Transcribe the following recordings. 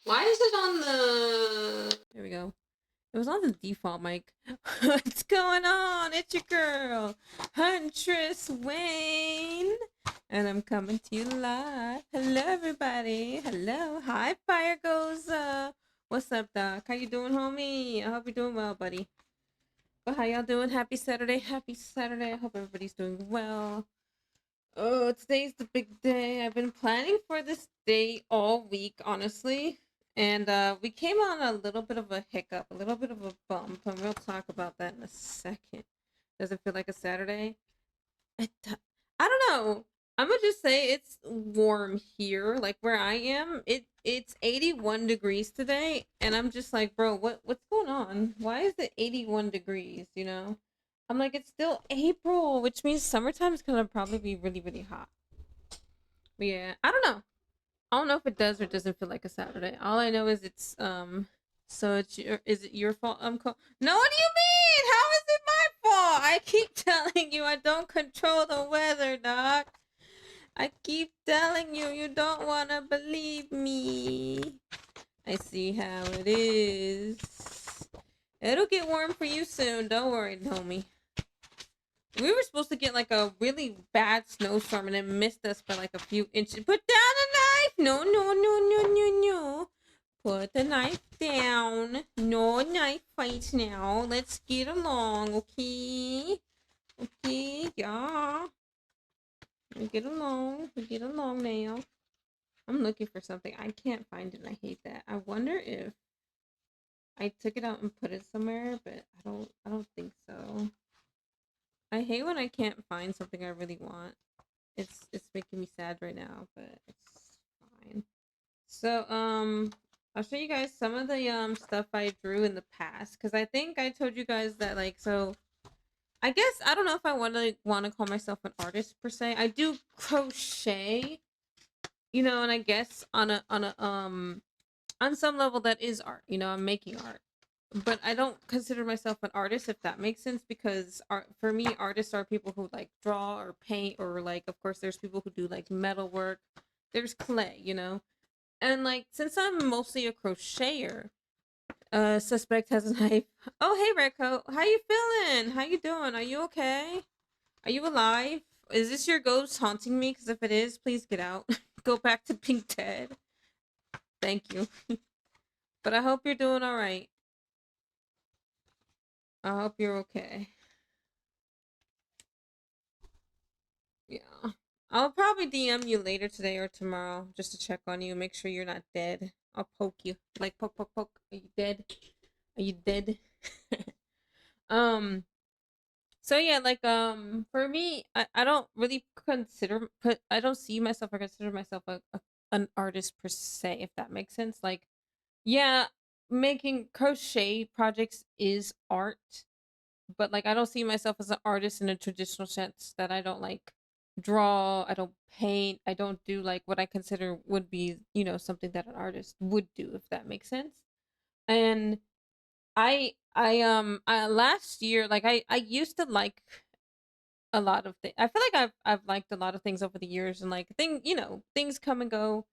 Why is it on the? There we go. It was on the default mic. What's going on? It's your girl, Huntress Wayne, and I'm coming to you live. Hello, everybody. Hello. Hi, Fire Goes. What's up, Doc? How you doing, homie? I hope you're doing well, buddy. Well, how y'all doing? Happy Saturday. Happy Saturday. I hope everybody's doing well. Oh, today's the big day. I've been planning for this day all week, honestly. And we came on a little bit of a hiccup, a little bit of a bump, and we'll talk about that in a second. Does it feel like a Saturday? I don't know. I'm gonna just say it's warm here, like where I am. It's 81 degrees today, and I'm just like, bro, what's going on? Why is it 81 degrees? I'm like, it's still April, which means summertime is gonna probably be really, really hot. But yeah, I don't know. I don't know if it does or doesn't feel like a Saturday. All I know is it's. So is it your fault? I'm cold. No, what do you mean? How is it my fault? I keep telling you I don't control the weather, Doc. I keep telling you you don't wanna believe me. I see how it is. It'll get warm for you soon. Don't worry, homie. We were supposed to get like a really bad snowstorm and it missed us by like a few inches. Put down the knife! No, no, no, no, no, no. Put the knife down. No knife fights now. Let's get along, okay? Okay, yeah. We get along. We get along now. I'm looking for something. I can't find it and I hate that. I wonder if I took it out and put it somewhere, but I don't think so. I hate when I can't find something I really want. It's making me sad right now, but it's fine. So I'll show you guys some of the stuff I drew in the past because I think I told you guys that like so I guess I don't know if I want to call myself an artist per se. I do crochet, and I guess on some level that is art. I'm making art. But I don't consider myself an artist if that makes sense because art for me artists are people who like draw or paint or like of course there's people who do like metal work. There's clay. And like since I'm mostly a crocheter, suspect has a knife. Oh hey Redcoat, how you feeling? How you doing? Are you okay? Are you alive? Is this your ghost haunting me? Because if it is, please get out. Go back to being dead. Thank you. But I hope you're doing all right. I hope you're okay. Yeah. I'll probably DM you later today or tomorrow just to check on you, make sure you're not dead. I'll poke you. Like poke poke poke. Are you dead? Are you dead? um so yeah, like for me, I don't really I don't see myself or consider myself an artist per se, if that makes sense. Like, yeah, making crochet projects is art, but like I don't see myself as an artist in a traditional sense that I don't like draw, I don't paint, I don't do like what I consider would be, something that an artist would do if that makes sense. And I last year like I used to like a lot of things. I feel like I've liked a lot of things over the years and like things come and go.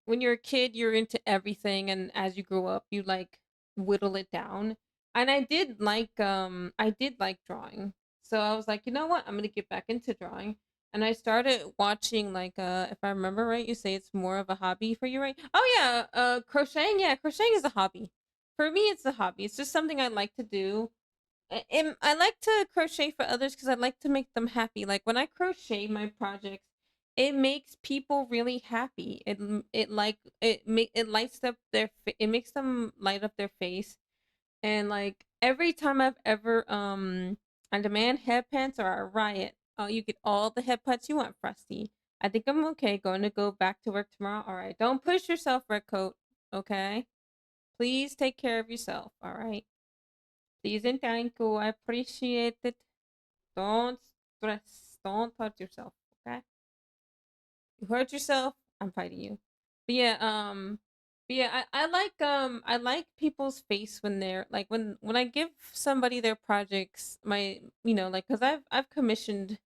When you're a kid, you're into everything and as you grow up, you like whittle it down. And I did like drawing. So I was like, you know what? I'm going to get back into drawing. And I started watching like if I remember right, you say it's more of a hobby for you, right? Oh yeah, crocheting. Yeah, crocheting is a hobby. For me, it's a hobby. It's just something I like to do. I like to crochet for others because I like to make them happy. Like when I crochet my projects, it makes people really happy. It lights up it makes them light up their face. And like every time I've ever on demand headpants are a riot. Oh, you get all the headpants you want, Frosty. I think I'm okay. Going to go back to work tomorrow. All right. Don't push yourself, Redcoat. Okay. Please take care of yourself. All right. Please and thank you. I appreciate it. Don't stress. Don't hurt yourself. Okay? You hurt yourself, I'm fighting you. But yeah, I like people's face when they're like when I give somebody their projects, my like because I've commissioned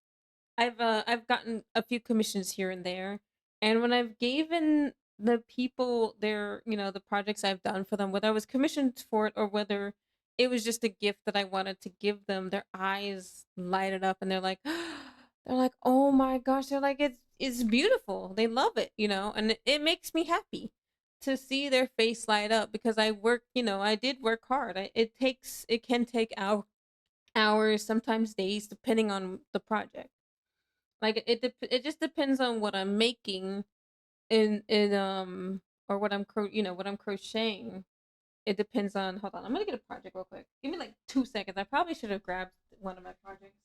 I've gotten a few commissions here and there. And when I've given the people, their, the projects I've done for them, whether I was commissioned for it or whether it was just a gift that I wanted to give them, their eyes lighted up and they're like, they're like, oh my gosh, they're like, it's beautiful. They love it, and it makes me happy to see their face light up because I work, I did work hard. It can take hours, sometimes days, depending on the project. Like it just depends on what I'm making in or what I'm crocheting. It depends on. Hold on, I'm gonna get a project real quick. Give me like 2 seconds. I probably should have grabbed one of my projects.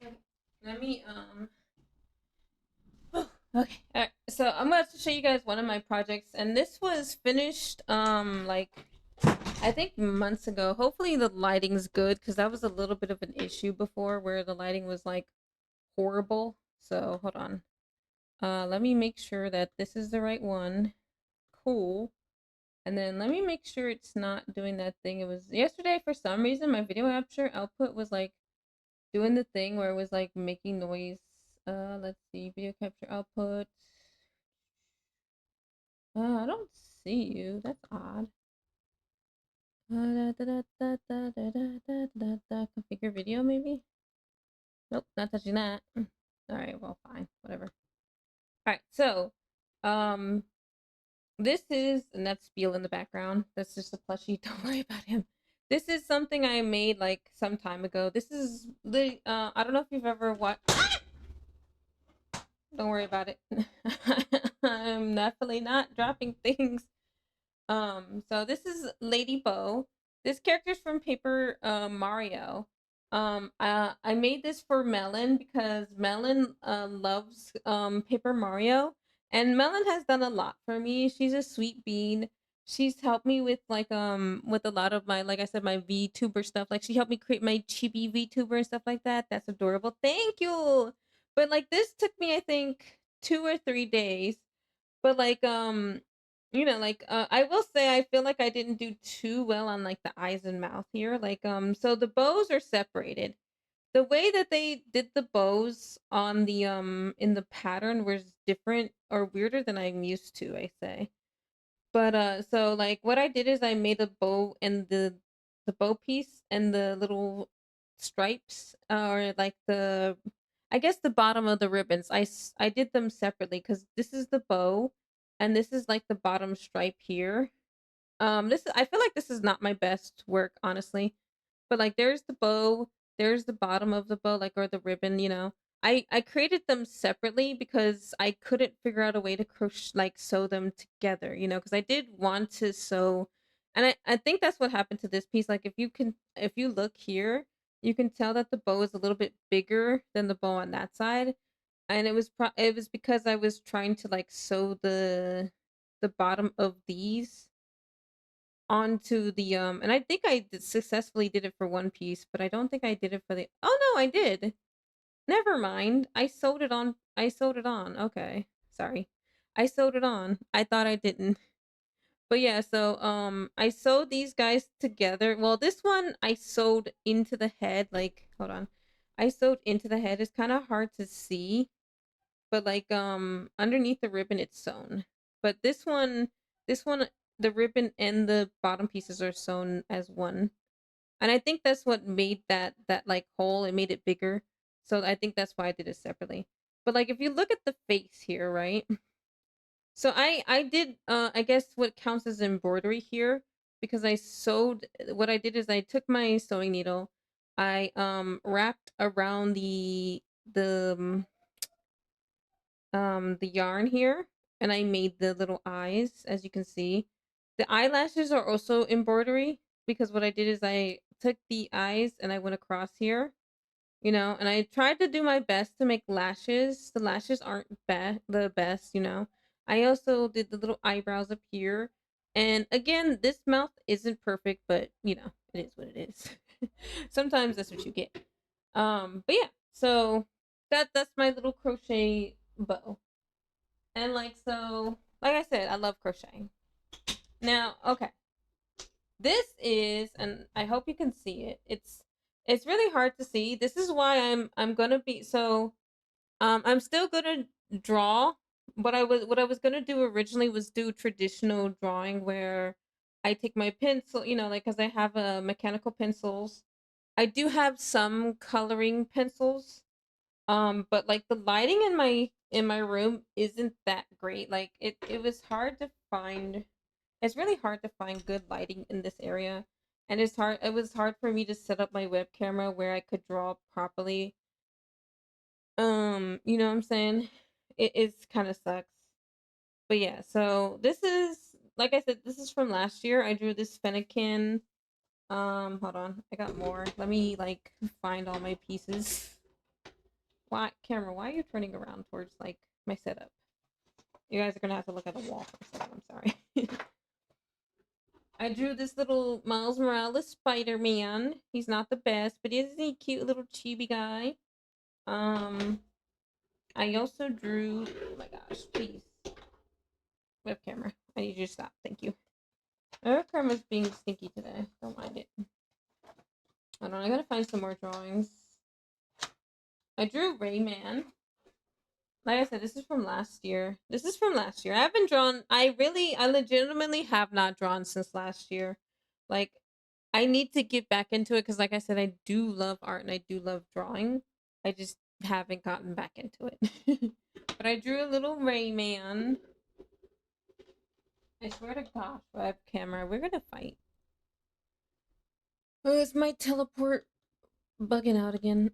Okay. Let me Okay. All right. So I'm about to show you guys one of my projects, and this was finished like I think months ago. Hopefully the lighting's good because that was a little bit of an issue before where the lighting was like horrible. So hold on. Let me make sure that this is the right one. Cool. And then let me make sure it's not doing that thing. It was yesterday for some reason my video capture output was like doing the thing where it was like making noise. Let's see, video capture output. I don't see you. That's odd. Configure video maybe? Nope, not touching that. Alright, well fine. Whatever. Alright, so um this is, and that's Spiel in the background. That's just a plushie. Don't worry about him. This is something I made like some time ago. This is the I don't know if you've ever watched. Don't worry about it. I'm definitely not dropping things. So this is Lady Bow. This character's from Paper Mario. I made this for Melon because Melon loves Paper Mario, and Melon has done a lot for me. She's a sweet bean. She's helped me with with a lot of my, like I said, my VTuber stuff. Like she helped me create my chibi VTuber and stuff like that. That's adorable. Thank you. But like this took me, I think, 2 or 3 days. But like like I will say I feel like I didn't do too well on like the eyes and mouth here. Like so the bows are separated. The way that they did the bows on the in the pattern was different or weirder than I'm used to, I say. But so like what I did is I made a bow and the bow piece and the little stripes or like the, I guess the bottom of the ribbons. I did them separately cuz this is the bow and this is like the bottom stripe here. This, I feel like this is not my best work honestly. But like there's the bow, there's the bottom of the bow, like, or the ribbon. I created them separately because I couldn't figure out a way to crochet, like sew them together, because I did want to sew, and I think that's what happened to this piece. Like if you look here, you can tell that the bow is a little bit bigger than the bow on that side. And it was because I was trying to like sew the bottom of these onto the and I think successfully did it for one piece, but I don't think I did it for the, oh no, I did. Never mind. I sewed it on. Okay. Sorry. I sewed it on. I thought I didn't. But yeah, so I sewed these guys together. Well, this one I sewed into the head, like, hold on. I sewed into the head. It's kind of hard to see, but like underneath the ribbon it's sewn. But this one the ribbon and the bottom pieces are sewn as one. And I think that's what made that like hole, it made it bigger. So I think that's why I did it separately. But like if you look at the face here, right? So I did I guess what counts as embroidery here because I sewed, what I did is I took my sewing needle, I wrapped around the yarn here, and I made the little eyes, as you can see. The eyelashes are also embroidery because what I did is I took the eyes and I went across here, and I tried to do my best to make lashes. The lashes aren't the best. I also did the little eyebrows up here. And again, this mouth isn't perfect, but it is what it is. Sometimes that's what you get. But yeah, so that's my little crochet bow. And like so, like I said, I love crocheting. Now, okay. This is, and I hope you can see it. It's really hard to see. This is why I'm gonna be so I'm still gonna draw. What I was gonna do originally was do traditional drawing where I take my pencil, like because I have mechanical pencils. I do have some coloring pencils, but like the lighting in my room isn't that great. Like it was hard to find. It's really hard to find good lighting in this area, and it was hard for me to set up my web camera where I could draw properly. You know what I'm saying? It's kind of sucks. But yeah, so this is, like I said, this is from last year. I drew this Fennekin. Hold on. I got more. Let me like find all my pieces. Why, camera, why are you turning around towards like my setup? You guys are gonna have to look at the wall for a second. I'm sorry. I drew this little Miles Morales Spider-Man. He's not the best, but isn't he cute little chibi guy? Um, I also drew. Oh my gosh, please, web camera. I need you to stop. Thank you. My web camera's being stinky today. Don't mind it. Hold on, I gotta find some more drawings. I drew Rayman. Like I said, this is from last year. This is from last year. I haven't drawn. I legitimately have not drawn since last year. Like, I need to get back into it because, like I said, I do love art and I do love drawing. I just haven't gotten back into it. But I drew a little Rayman. I swear to gosh, web camera, we're gonna fight. Oh, is my teleport bugging out again?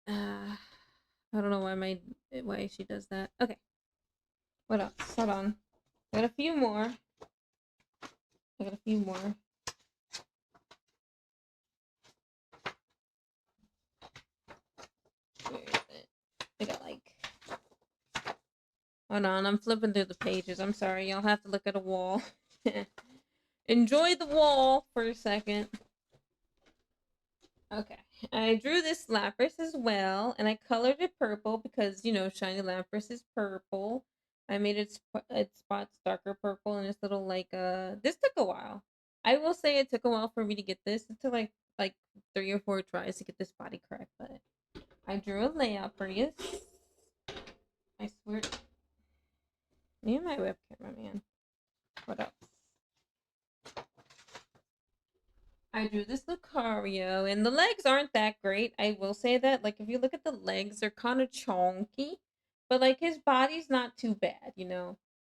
I don't know why she does that. Okay. What else? Hold on. I got a few more. I got a few more. Where is it? I got like. Hold on, I'm flipping through the pages. I'm sorry, y'all have to look at a wall. Enjoy the wall for a second. Okay, I drew this Lapras as well, and I colored it purple because shiny Lapras is purple. I made its spots darker purple, and it's little like This took a while. I will say it took a while for me to get this. It took like 3 or 4 tries to get this body correct, but I drew a layout for you. I swear. Me and my web camera, man. What else? I drew this Lucario, and the legs aren't that great. I will say that. Like, if you look at the legs, they're kind of chonky, but like his body's not too bad.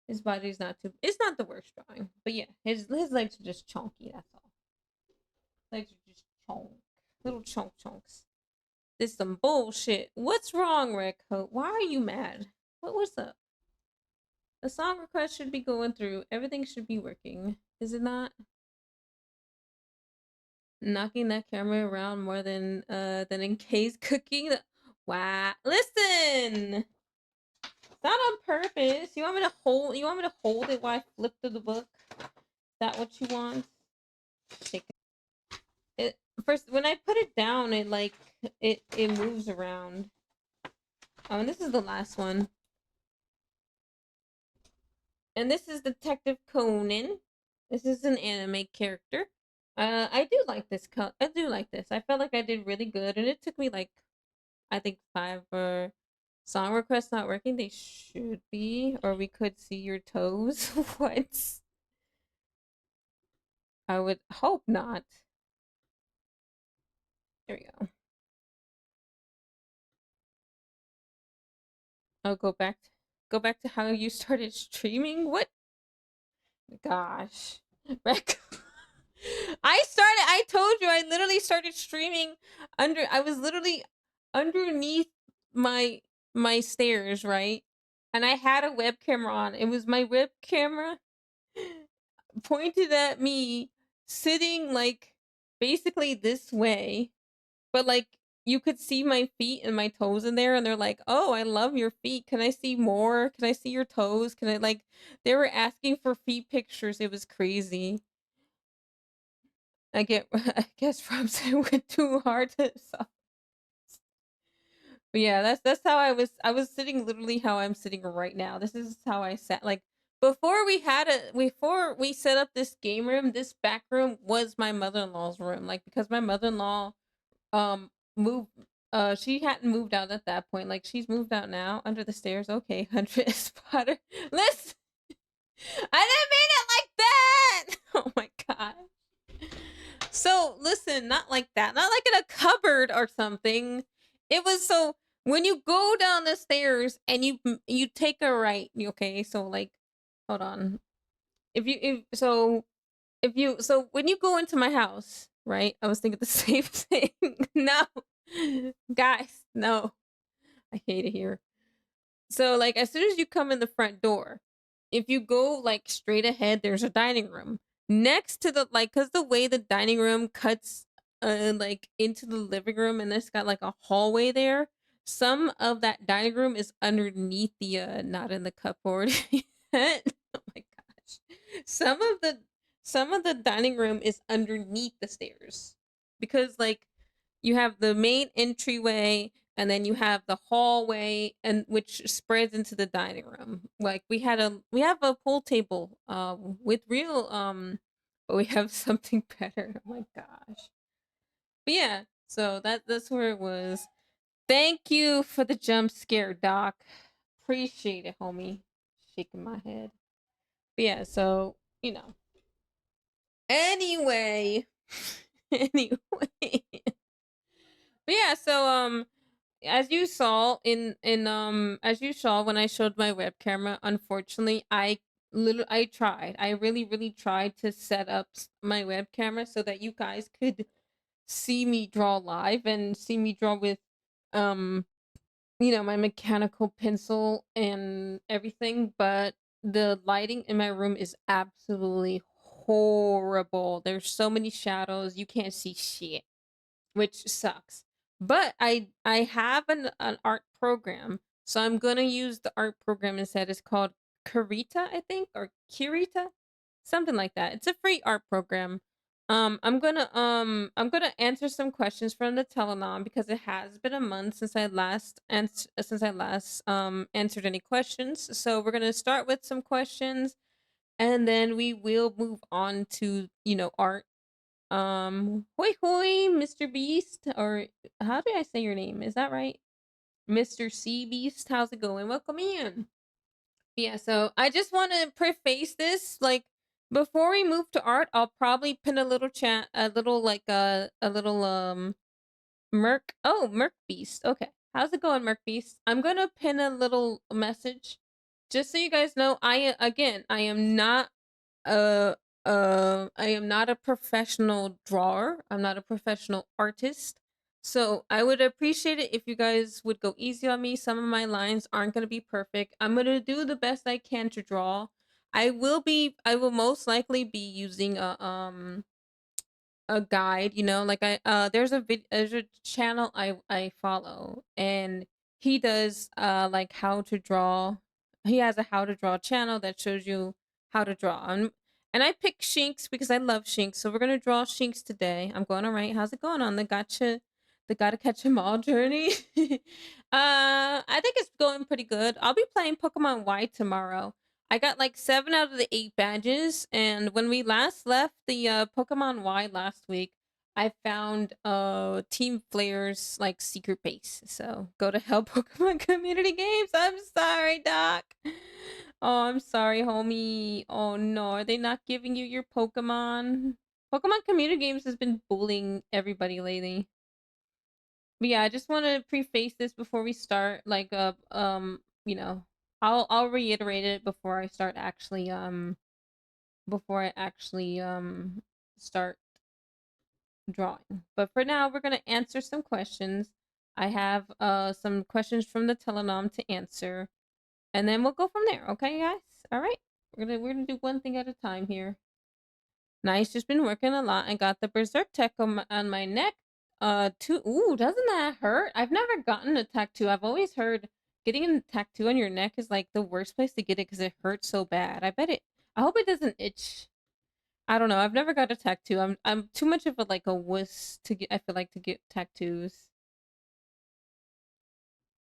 His body's not too. It's not the worst drawing, but yeah, his legs are just chunky. That's all. Legs are just little chunks. This is some bullshit. What's wrong, Red Coat? Why are you mad? What's up? The song request should be going through. Everything should be working. Is it not? Knocking that camera around more than in case cooking. Wow. Listen. It's not on purpose. You want me to hold it while I flip through the book? Is that what you want? Shake it. First when I put it down, it moves around. Oh, and this is the last one. And this is Detective Conan. This is an anime character. I do like this. I do like this. I felt like I did really good, and it took me like I think 5 or song requests not working. They should be, or we could see your toes. What? I would hope not. There we go. Oh, go back to how you started streaming. What? Gosh, I told you I literally started streaming I was literally underneath my stairs, right? And I had a web camera on. It was my web camera pointed at me sitting like basically this way, but like you could see my feet and my toes in there, and they're like, "Oh, I love your feet. Can I see more? Can I see your toes? Can I like?" They were asking for feet pictures. It was crazy. I guess Robson went too hard to himself. But yeah, that's how I was sitting literally how I'm sitting right now. This is how I sat. Like before we set up this game room, this back room was my mother-in-law's room. Like because my mother-in-law moved she hadn't moved out at that point. Like she's moved out now under the stairs. Okay, 100 spotter. Listen, I didn't mean it like that. Oh my god. So listen, not like that. Not like in a cupboard or something. It was so when you go down the stairs and you take a right. Okay, so like, hold on. If you when you go into my house, right? I was thinking the same thing. No, guys, no. I hate it here. So like as soon as you come in the front door, if you go like straight ahead, there's a dining room next to the like because the way the dining room cuts like into the living room and it's got like a hallway there. Some of that dining room is underneath the not in the cupboard yet. Oh my gosh. Some of the some of the dining room is underneath the stairs because like you have the main entryway and then you have the hallway and which spreads into the dining room. Like we have a pool table with real but we have something better. Oh my gosh. But yeah, so that's where it was. Thank you for the jump scare, Doc. Appreciate it, homie. Shaking my head. But yeah, so anyway. Anyway. But yeah, so as you saw as you saw when I showed my web camera, unfortunately, I tried. I really tried to set up my web camera so that you guys could see me draw live and see me draw with um my mechanical pencil and everything, but the lighting in my room is absolutely horrible. There's so many shadows, you can't see shit, which sucks. But I have an art program, so I'm gonna use the art program instead. It's called Kurita, I think, or Kirita, something like that. It's a free art program. I'm gonna answer some questions from the Telenom because it has been a month since I last answered any questions. So we're gonna start with some questions, and then we will move on to art. Hoi hoi, Mr. Beast, or how do I say your name? Is that right? Mr. Sea Beast, how's it going? Welcome in. Yeah, so I just want to preface this, like, before we move to art, I'll probably pin a little chat, a little, like, a little, Merc Beast. Okay. How's it going, Merc Beast? I'm gonna pin a little message just so you guys know. I am not uh I am not a professional drawer. I'm not a professional artist. So I would appreciate it if you guys would go easy on me. Some of my lines aren't going to be perfect. I'm going to do the best I can to draw. I will most likely be using a guide, like there's a channel I follow, and he does like how to draw. He has a how to draw channel that shows you how to draw. And I picked Shinx because I love Shinx. So we're gonna draw Shinx today. I'm going all right. How's it going on the gotta catch 'em all journey? I think it's going pretty good. I'll be playing Pokemon Y tomorrow. I got like 7 out of the 8 badges, and when we last left the Pokemon Y last week, I found Team Flare's like secret base. So go to Hell Pokemon Community Games. I'm sorry, Doc. Oh, I'm sorry, homie. Oh no, are they not giving you your Pokemon? Pokemon Community Games has been bullying everybody lately. But yeah, I just want to preface this before we start. Like, I'll reiterate it before I actually start drawing. But for now, we're gonna answer some questions. I have some questions from the Telenom to answer, and then we'll go from there. Okay, guys. All right. We're gonna do one thing at a time here. Nice, just been working a lot. I got the Berserk tech on my neck. Too. Ooh, doesn't that hurt? I've never gotten a tattoo. I've always heard getting a tattoo on your neck is like the worst place to get it because it hurts so bad. I hope it doesn't itch. I don't know. I've never got a tattoo. I'm too much of a like a wuss to get. I feel like to get tattoos.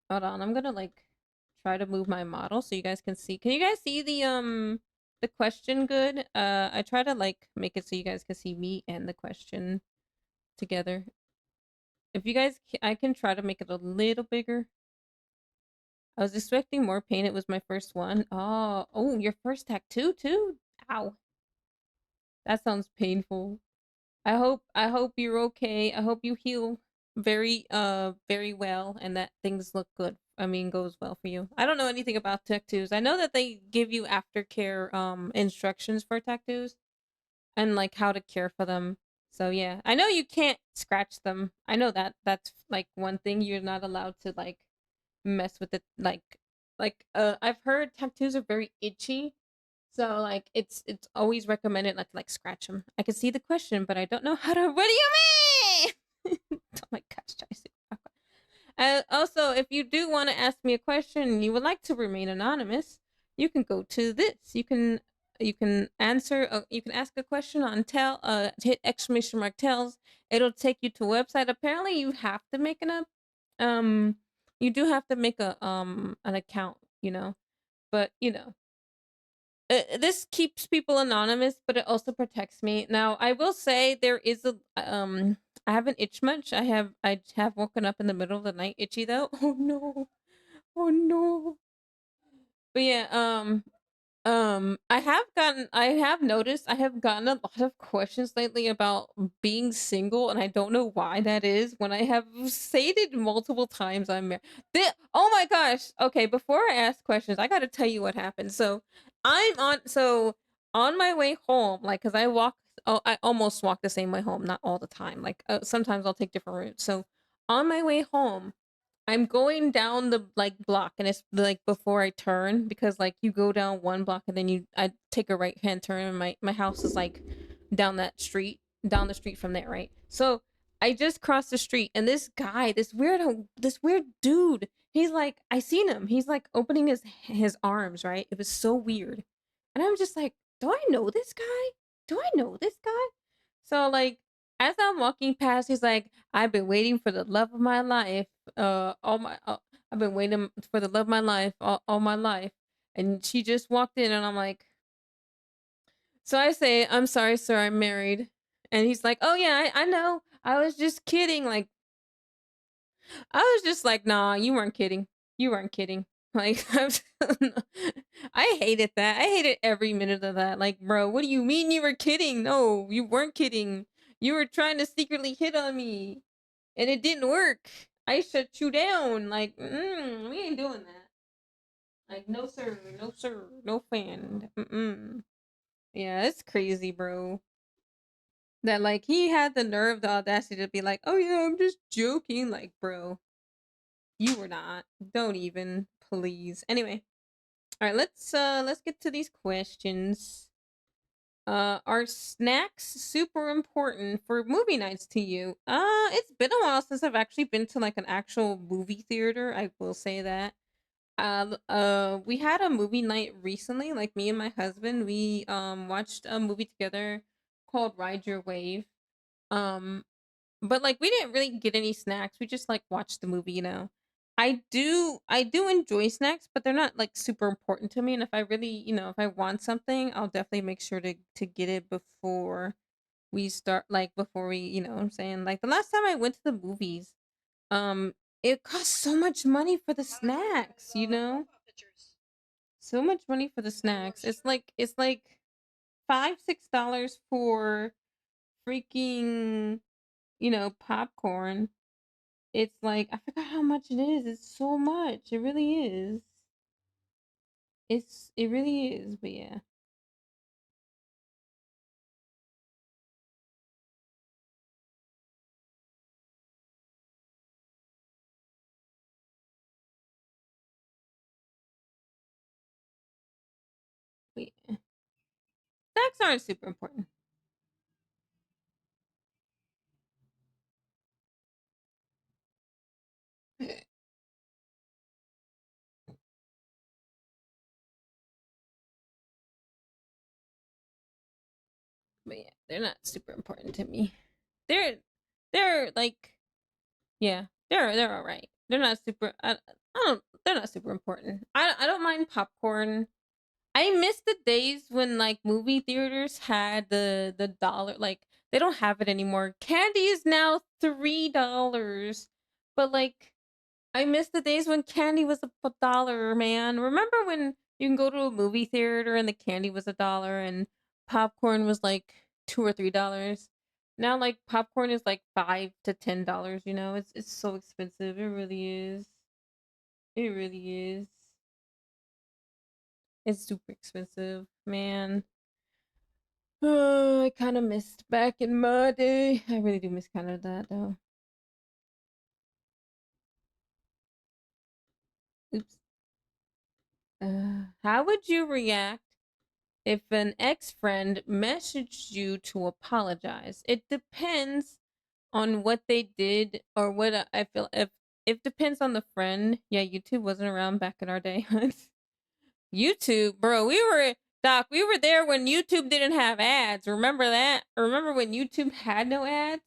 Hold on, I'm gonna like try to move my model so you guys can see. Can you guys see the question good? I try to like make it so you guys can see me and the question together. If you guys, I can try to make it a little bigger. I was expecting more pain. It was my first one. Oh, your first tattoo too? Ow, that sounds painful. I hope you're okay. I hope you heal very well and that things look good. I mean goes well for you. I don't know anything about tattoos. I know that they give you aftercare instructions for tattoos and like how to care for them. So yeah. I know you can't scratch them. I know that that's like one thing you're not allowed to like mess with it like I've heard tattoos are very itchy, so like it's always recommended not to like scratch them. I can see the question, but I don't know how to. What do you mean? Oh my gosh, Tracy. Also, if you do want to ask me a question and you would like to remain anonymous, you can go to this. You can answer. You can ask a question on tell. Hit exclamation mark tells. It'll take you to a website. Apparently, you have to make um. You do have to make a an account. But this keeps people anonymous, but it also protects me. Now, I will say there is a I haven't itched much. I have woken up in the middle of the night itchy though. Oh no. Oh no. But yeah, I have noticed I have gotten a lot of questions lately about being single, and I don't know why that is when I have stated multiple times I'm married. Oh my gosh. Okay, before I ask questions, I got to tell you what happened. So on my way home, like cuz I almost walk the same way home, not all the time. Like sometimes I'll take different routes. So on my way home, I'm going down the like block and it's like before I turn because like you go down one block and then I take a right hand turn and my house is like down that street, down the street from there, right? So I just crossed the street and this guy, this weird dude, he's like I seen him. He's like opening his arms, right? It was so weird. And I'm just like, do I know this guy? Do I know this guy? So like as I'm walking past, he's like, I've been waiting for the love of my life. All my I've been waiting for the love of my life all my life. And she just walked in and I'm like, so I say, I'm sorry, sir, I'm married. And he's like, oh yeah, I know. I was just kidding. Like I was just like, nah, you weren't kidding. You weren't kidding. Like I hated that. I hated every minute of that. Like, bro, what do you mean you were kidding? No, you weren't kidding. You were trying to secretly hit on me. And it didn't work. I shut you down. Like, we ain't doing that. Like, no sir, no sir, no fan. Yeah, it's crazy, bro. That like he had the nerve, the audacity to be like, "Oh yeah, I'm just joking." Like, bro, you were not. Don't even, please. Anyway, all right, let's get to these questions. Are snacks super important for movie nights to you? It's been a while since I've actually been to like an actual movie theater. I will say that. We had a movie night recently, like me and my husband. We watched a movie together called Ride Your Wave. Um, but like we didn't really get any snacks. We just like watched the movie. I do enjoy snacks, but they're not like super important to me. And if I really, if I want something, I'll definitely make sure to get it before we start, like before we, what I'm saying. Like the last time I went to the movies, um, it cost so much money for the snacks. So much money for the snacks. It's like $5-6 for freaking, popcorn. It's like I forgot how much it is. It's so much. It really is. It really is, but yeah. But yeah. Snacks aren't super important. But yeah, they're not super important to me. They're they're like yeah, they're all right. They're not super. I don't. They're not super important. I don't mind popcorn. I miss the days when like movie theaters had the dollar. Like they don't have it anymore. Candy is now $3, but like I miss the days when candy was a dollar, man. Remember when you can go to a movie theater and the candy was a dollar and popcorn was like $2 or $3? Now like popcorn is like $5 to $10, you know? It's so expensive. It really is. It really is. It's super expensive, man. I kind of missed back in my day. I really do miss kind of that though. Oops. How would you react if an ex friend messaged you to apologize? It depends on what they did or what I feel. If depends on the friend. Yeah, YouTube wasn't around back in our day. YouTube, bro, we were Doc. We were there when YouTube didn't have ads. Remember that? Remember when YouTube had no ads?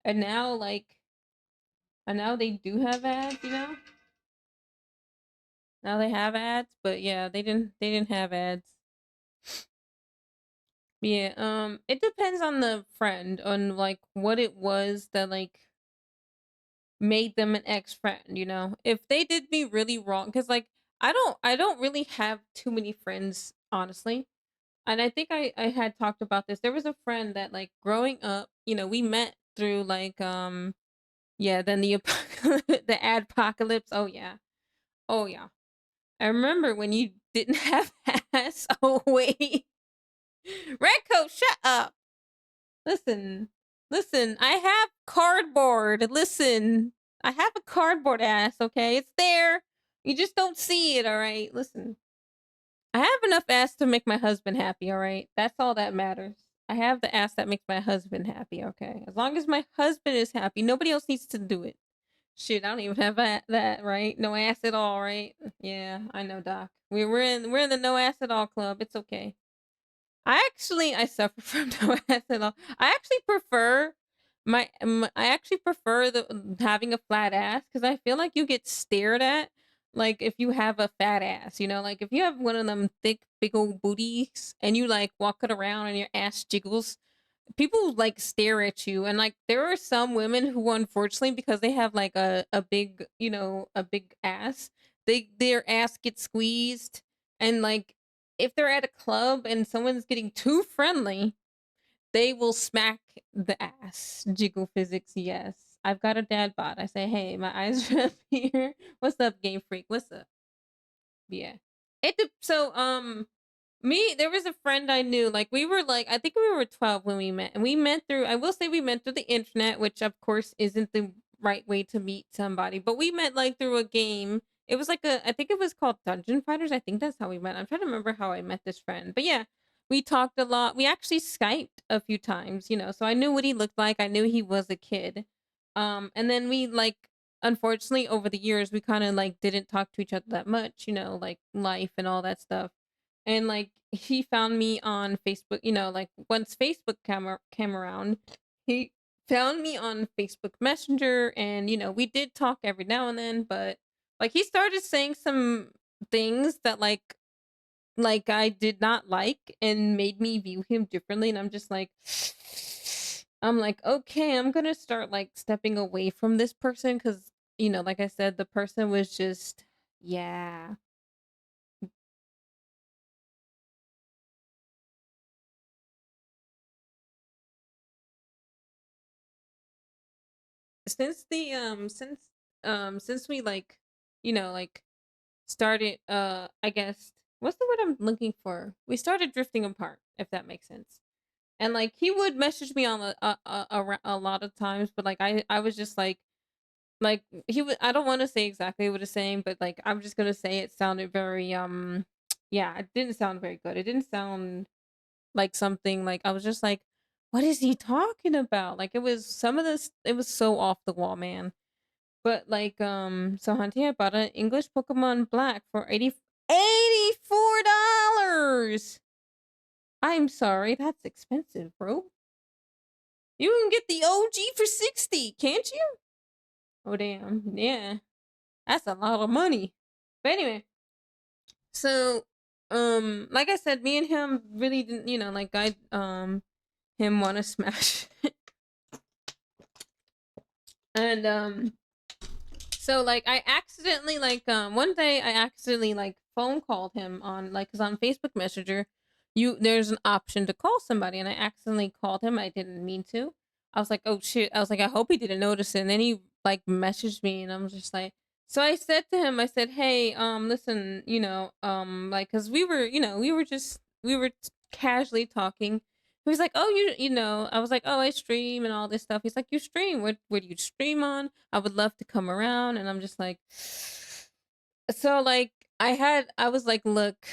And now, and now they do have ads. You know, now they have ads, but yeah, they didn't have ads. Yeah, it depends on the friend, on like what it was that like made them an ex-friend, you know? If they did me really wrong, because like I don't really have too many friends, honestly. And I think I had talked about this. There was a friend that like growing up, you know, we met through like yeah, then the the adpocalypse. Oh yeah. Oh yeah. I remember when you didn't have ass. Oh wait. Redcoat, shut up. Listen, listen, I have cardboard. Listen, I have a cardboard ass, okay? It's there. You just don't see it, all right? Listen, I have enough ass to make my husband happy, all right? That's all that matters. I have the ass that makes my husband happy, okay? As long as my husband is happy, nobody else needs to do it. Shit, I don't even have that, right? No ass at all, right? Yeah, I know, Doc. We're in the no ass at all club. It's okay. I suffer from no ass at all. I actually prefer I actually prefer the having a flat ass because I feel like you get stared at like if you have a fat ass, you know, like if you have one of them thick big old booties and you like walk it around and your ass jiggles, people like stare at you. And like there are some women who unfortunately because they have like a big, you know, a big ass, their ass gets squeezed. And like if they're at a club and someone's getting too friendly, they will smack the ass. Jiggle physics, yes. I've got a dad bod. I say, hey, my eyes are up here. What's up, Game Freak? What's up? Yeah. Me, there was a friend I knew. Like we were like, I think we were 12 when we met, and we met through. I will say we met through the internet, which of course isn't the right way to meet somebody. But we met like through a game. It was like I think it was called Dungeon Fighters. I think that's how we met. I'm trying to remember how I met this friend. But yeah, we talked a lot. We actually Skyped a few times, you know. So I knew what he looked like. I knew he was a kid. And then we like unfortunately over the years we kind of like didn't talk to each other that much, you know, like life and all that stuff. And like he found me on Facebook, you know, like once Facebook came around, he found me on Facebook Messenger, and you know, we did talk every now and then, but like he started saying some things that like I did not like and made me view him differently, and I'm just like I'm like, okay, I'm gonna start like stepping away from this person because you know, like I said, the person was just yeah. Since the since we like you know like started I guess what's the word I'm looking for, we started drifting apart, if that makes sense. And like he would message me on a lot of times, but like I was just like he would, I don't want to say exactly what he's saying, but like I'm just gonna say it sounded very yeah, it didn't sound very good. It didn't sound like something like I was just like, what is he talking about? Like it was some of this, it was so off the wall, man. But like so Hunty, I bought an English Pokemon Black for $84. I'm sorry, that's expensive, bro. You can get the OG for 60, can't you? Oh damn, yeah. That's a lot of money. But anyway, so like I said, me and him really didn't, like him want to smash. And so like I accidentally one day I accidentally like phone called him on cuz on Facebook Messenger there's an option to call somebody, and I accidentally called him. I didn't mean to. I was like, "Oh shit." I was like, "I hope he didn't notice it." And then he like messaged me, and I'm just like, so I said to him, I said, "Hey, listen, like cuz we were casually talking." He was like, "Oh, I was like, "Oh, I stream and all this stuff." He's like, "You stream? Where do you stream on? I would love to come around." And I'm just like, so like I was like, "Look,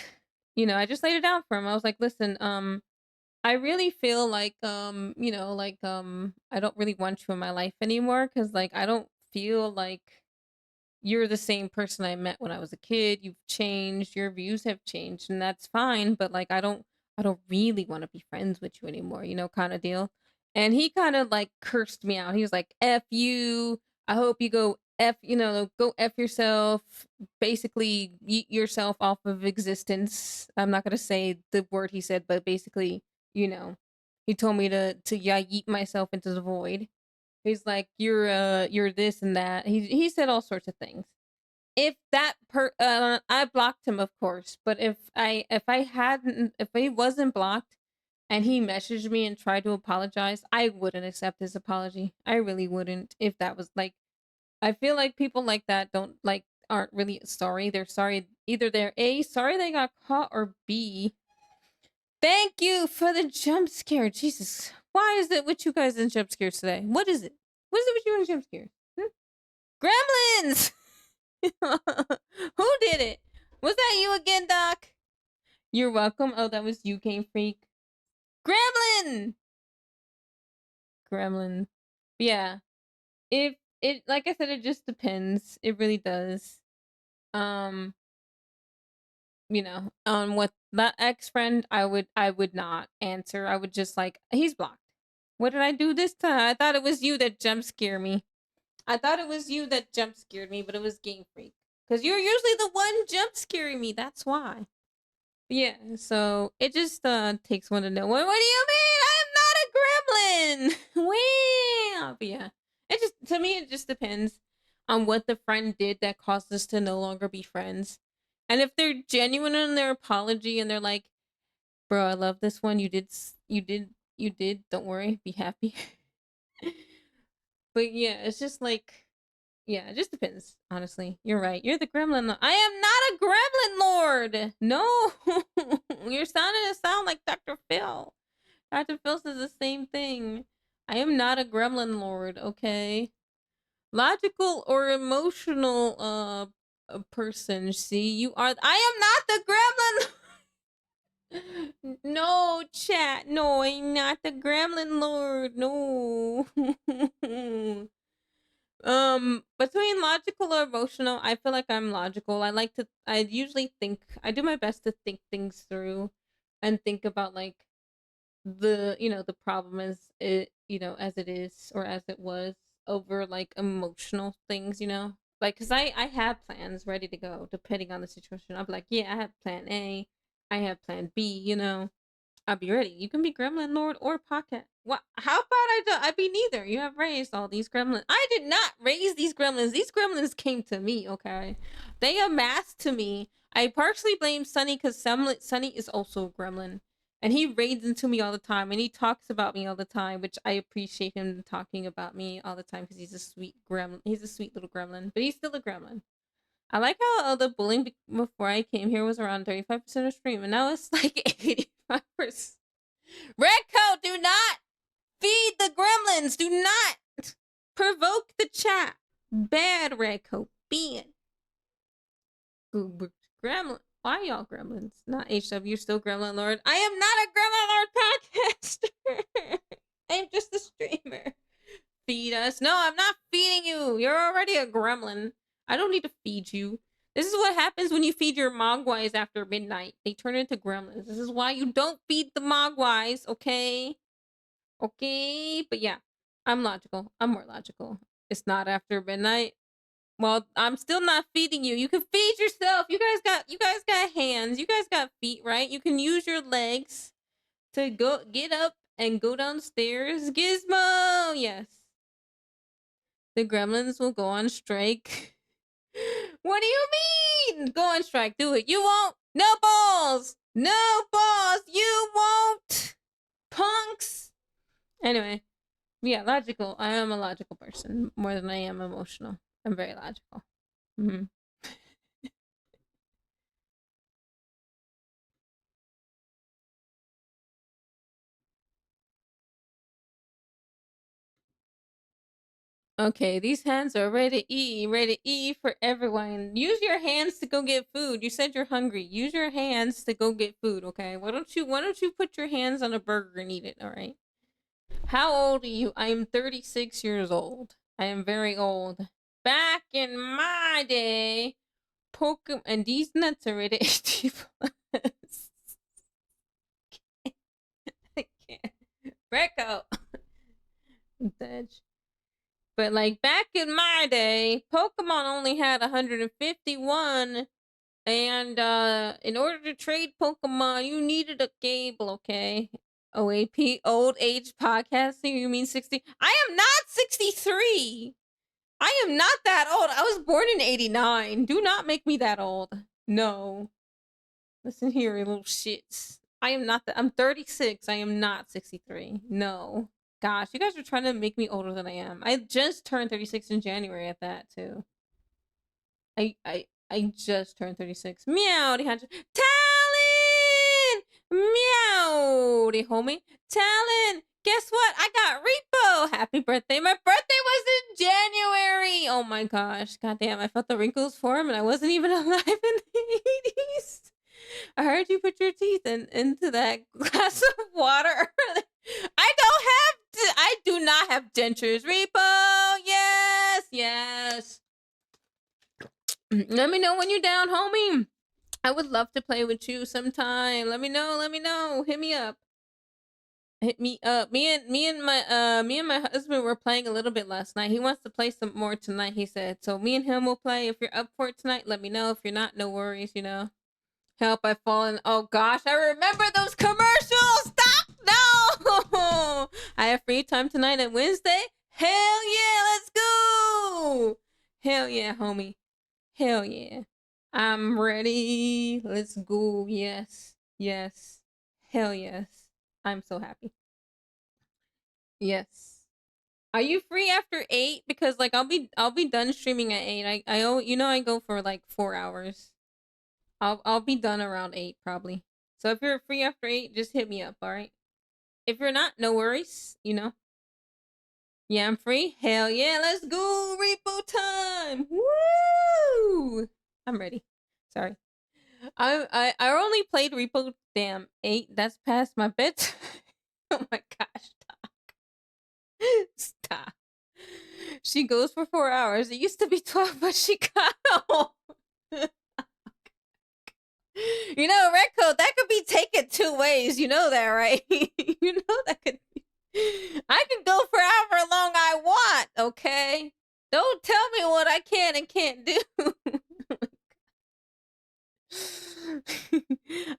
I just laid it down for him. I was like, "Listen, I really feel like I don't really want you in my life anymore, cuz like I don't feel like you're the same person I met when I was a kid. You've changed, your views have changed, and that's fine, but like I don't really want to be friends with you anymore, kind of deal." And he kind of like cursed me out. He was like, "F you. I hope you go F yourself. Basically, yeet yourself off of existence." I'm not going to say the word he said, but basically, you know, he told me to yeah, yeet myself into the void. He's like, you're this and that." He said all sorts of things. If that I blocked him, of course, but if he wasn't blocked and he messaged me and tried to apologize, I wouldn't accept his apology. I really wouldn't. If that was like, I feel like people like that aren't really sorry. They're sorry, either they're A, sorry they got caught, or B, thank you for the jump scare. Jesus. Why is it with you guys in jump scares today? What is it? What is it with you in jump scares? Gremlins! Who did it? Was that you again, Doc? You're welcome. Oh, that was you, Game Freak. Gremlin! Gremlin. Yeah. If it like I said, it just depends. It really does. Um, on what that ex friend, I would not answer. I would just like, he's blocked. What did I do this time? I thought it was you that jump scared me. I thought it was you that jump scared me, but it was Game Freak. Because you're usually the one jump scaring me. That's why. Yeah, so it just takes one to know. What do you mean? I'm not a gremlin. Well, but yeah, it just to me it just depends on what the friend did that caused us to no longer be friends. And if they're genuine in their apology and they're like, "Bro, I love this one. You did. Don't worry. Be happy." But yeah, it's just like, yeah, it just depends, honestly. You're right. You're the gremlin. I am not a gremlin lord. No. You're sounding to sound like Dr. Phil. Dr. Phil says the same thing. I am not a gremlin lord, okay? Logical or emotional a person. See, you are I am not the gremlin. No, chat. No, I'm not the gremlin lord. No. Between logical or emotional, I feel like I'm logical. I usually think, I do my best to think things through and think about like the problem as it, as it is or as it was, over like emotional things, like, cuz I have plans ready to go depending on the situation. I'm like, yeah, I have plan A, I have plan B, I'll be ready. You can be Gremlin Lord or Pocket. What? How about I be neither? You have raised all these gremlins. I did not raise these gremlins. These gremlins came to me. Okay, they amassed to me. I partially blame Sunny because Sunny is also a gremlin, and he raids into me all the time, and he talks about me all the time, which I appreciate him talking about me all the time because he's a sweet gremlin. He's a sweet little gremlin, but he's still a gremlin. I like how the bullying before I came here was around 35% of stream, and now it's like 85%. Red Coat, do not feed the gremlins. Do not provoke the chat. Bad, Red Coat. Bad. Gremlin. Why y'all gremlins? Not HW. You're still Gremlin Lord. I am not a Gremlin Lord podcaster. I'm just a streamer. Feed us. No, I'm not feeding you. You're already a gremlin. I don't need to feed you. This is what happens when you feed your mogwais after midnight. They turn into gremlins. This is why you don't feed the mogwais, okay? Okay, but yeah, I'm logical. I'm more logical. It's not after midnight. Well, I'm still not feeding you. You can feed yourself. You guys got hands. You guys got feet, right? You can use your legs to get up and go downstairs. Gizmo, yes. The gremlins will go on strike. What do you mean? Go on strike. Do it. You won't. No balls. No balls. You won't. Punks. Anyway, yeah, logical. I am a logical person more than I am emotional. I'm very logical. Mm-hmm. Okay, these hands are ready to eat for everyone. Use your hands to go get food. You said you're hungry. Use your hands to go get food, okay? Why don't you put your hands on a burger and eat it, all right? How old are you? I am 36 years old. I am very old. Back in my day, Pokemon and these nuts are rated 18 plus. I can't. Recco. Edge. But like back in my day, Pokemon only had 151, and in order to trade Pokemon, you needed a cable, okay? OAP, old age podcasting. You mean 60? I am not 63. I am not that old. I was born in 89. Do not make me that old. No. Listen here, you little shits. I am not that. I'm 36. I am not 63. No. Gosh, you guys are trying to make me older than I am. I just turned 36 in January at that, too. I just turned 36. Meow, Talon! Meow, homie. Talon! Guess what? I got Repo! Happy birthday. My birthday was in January! Oh my gosh. Goddamn, I felt the wrinkles form and I wasn't even alive in the 80s. I heard you put your teeth into that glass of water. I do not have dentures. Repo! Yes! Yes! Let me know when you're down, homie. I would love to play with you sometime. Let me know. Hit me up. Me and my husband were playing a little bit last night. He wants to play some more tonight, he said. So me and him will play. If you're up for it tonight, let me know. If you're not, no worries, you know. Help, I've fallen. Oh gosh, I remember those commercials. Stop! No! I have free time tonight and Wednesday. Hell yeah, let's go! Hell yeah, homie. Hell yeah. I'm ready. Let's go. Yes. Yes. Hell yes. I'm so happy. Yes. Are you free after 8? Because like I'll be done streaming at 8. I go for like 4 hours. I'll be done around 8 probably. So if you're free after 8, just hit me up, all right? If you're not, no worries, you know. Yeah, I'm free. Hell yeah, let's go. Repo time. Woo! I'm ready. Sorry. I only played Repo 8. That's past my bedtime. Oh my gosh, stop. Stop. She goes for 4 hours. It used to be 12, but she got home. You know, Red Coat, that could be taken 2 ways. You know that, right? You know that could be. I can go for however long I want, okay? Don't tell me what I can and can't do.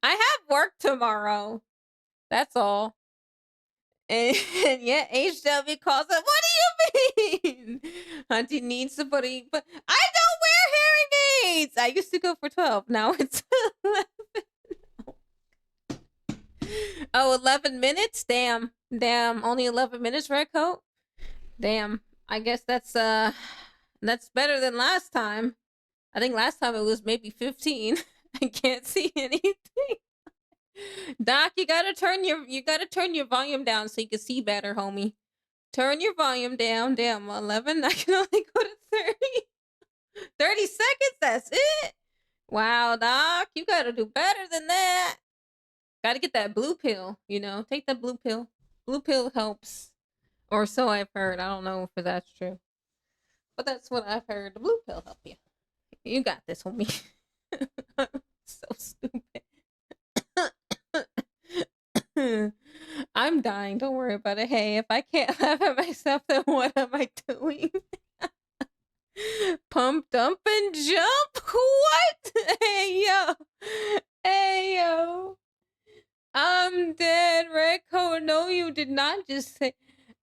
I have work tomorrow. That's all. And yeah, HW calls it. What do you mean? Auntie needs somebody, but I don't wear hearing aids. I used to go for 12. Now it's 11. Oh, 11 minutes? Damn. Only 11 minutes, Red Coat? Damn. I guess that's better than last time. I think last time it was maybe 15. I can't see anything. Doc, you gotta turn your volume down so you can see better, homie. Turn your volume down. Damn, 11. I can only go to 30. 30 seconds. That's it. Wow, Doc, you gotta do better than that. Gotta get that blue pill. You know, take that blue pill. Blue pill helps, or so I've heard. I don't know if that's true, but that's what I've heard. The blue pill help you. You got this, homie. So stupid. I'm dying. Don't worry about it. Hey, if I can't laugh at myself, then what am I doing? Pump, dump, and jump? What? Hey, yo. Hey, yo. I'm dead. Red Coat, no, you did not just say...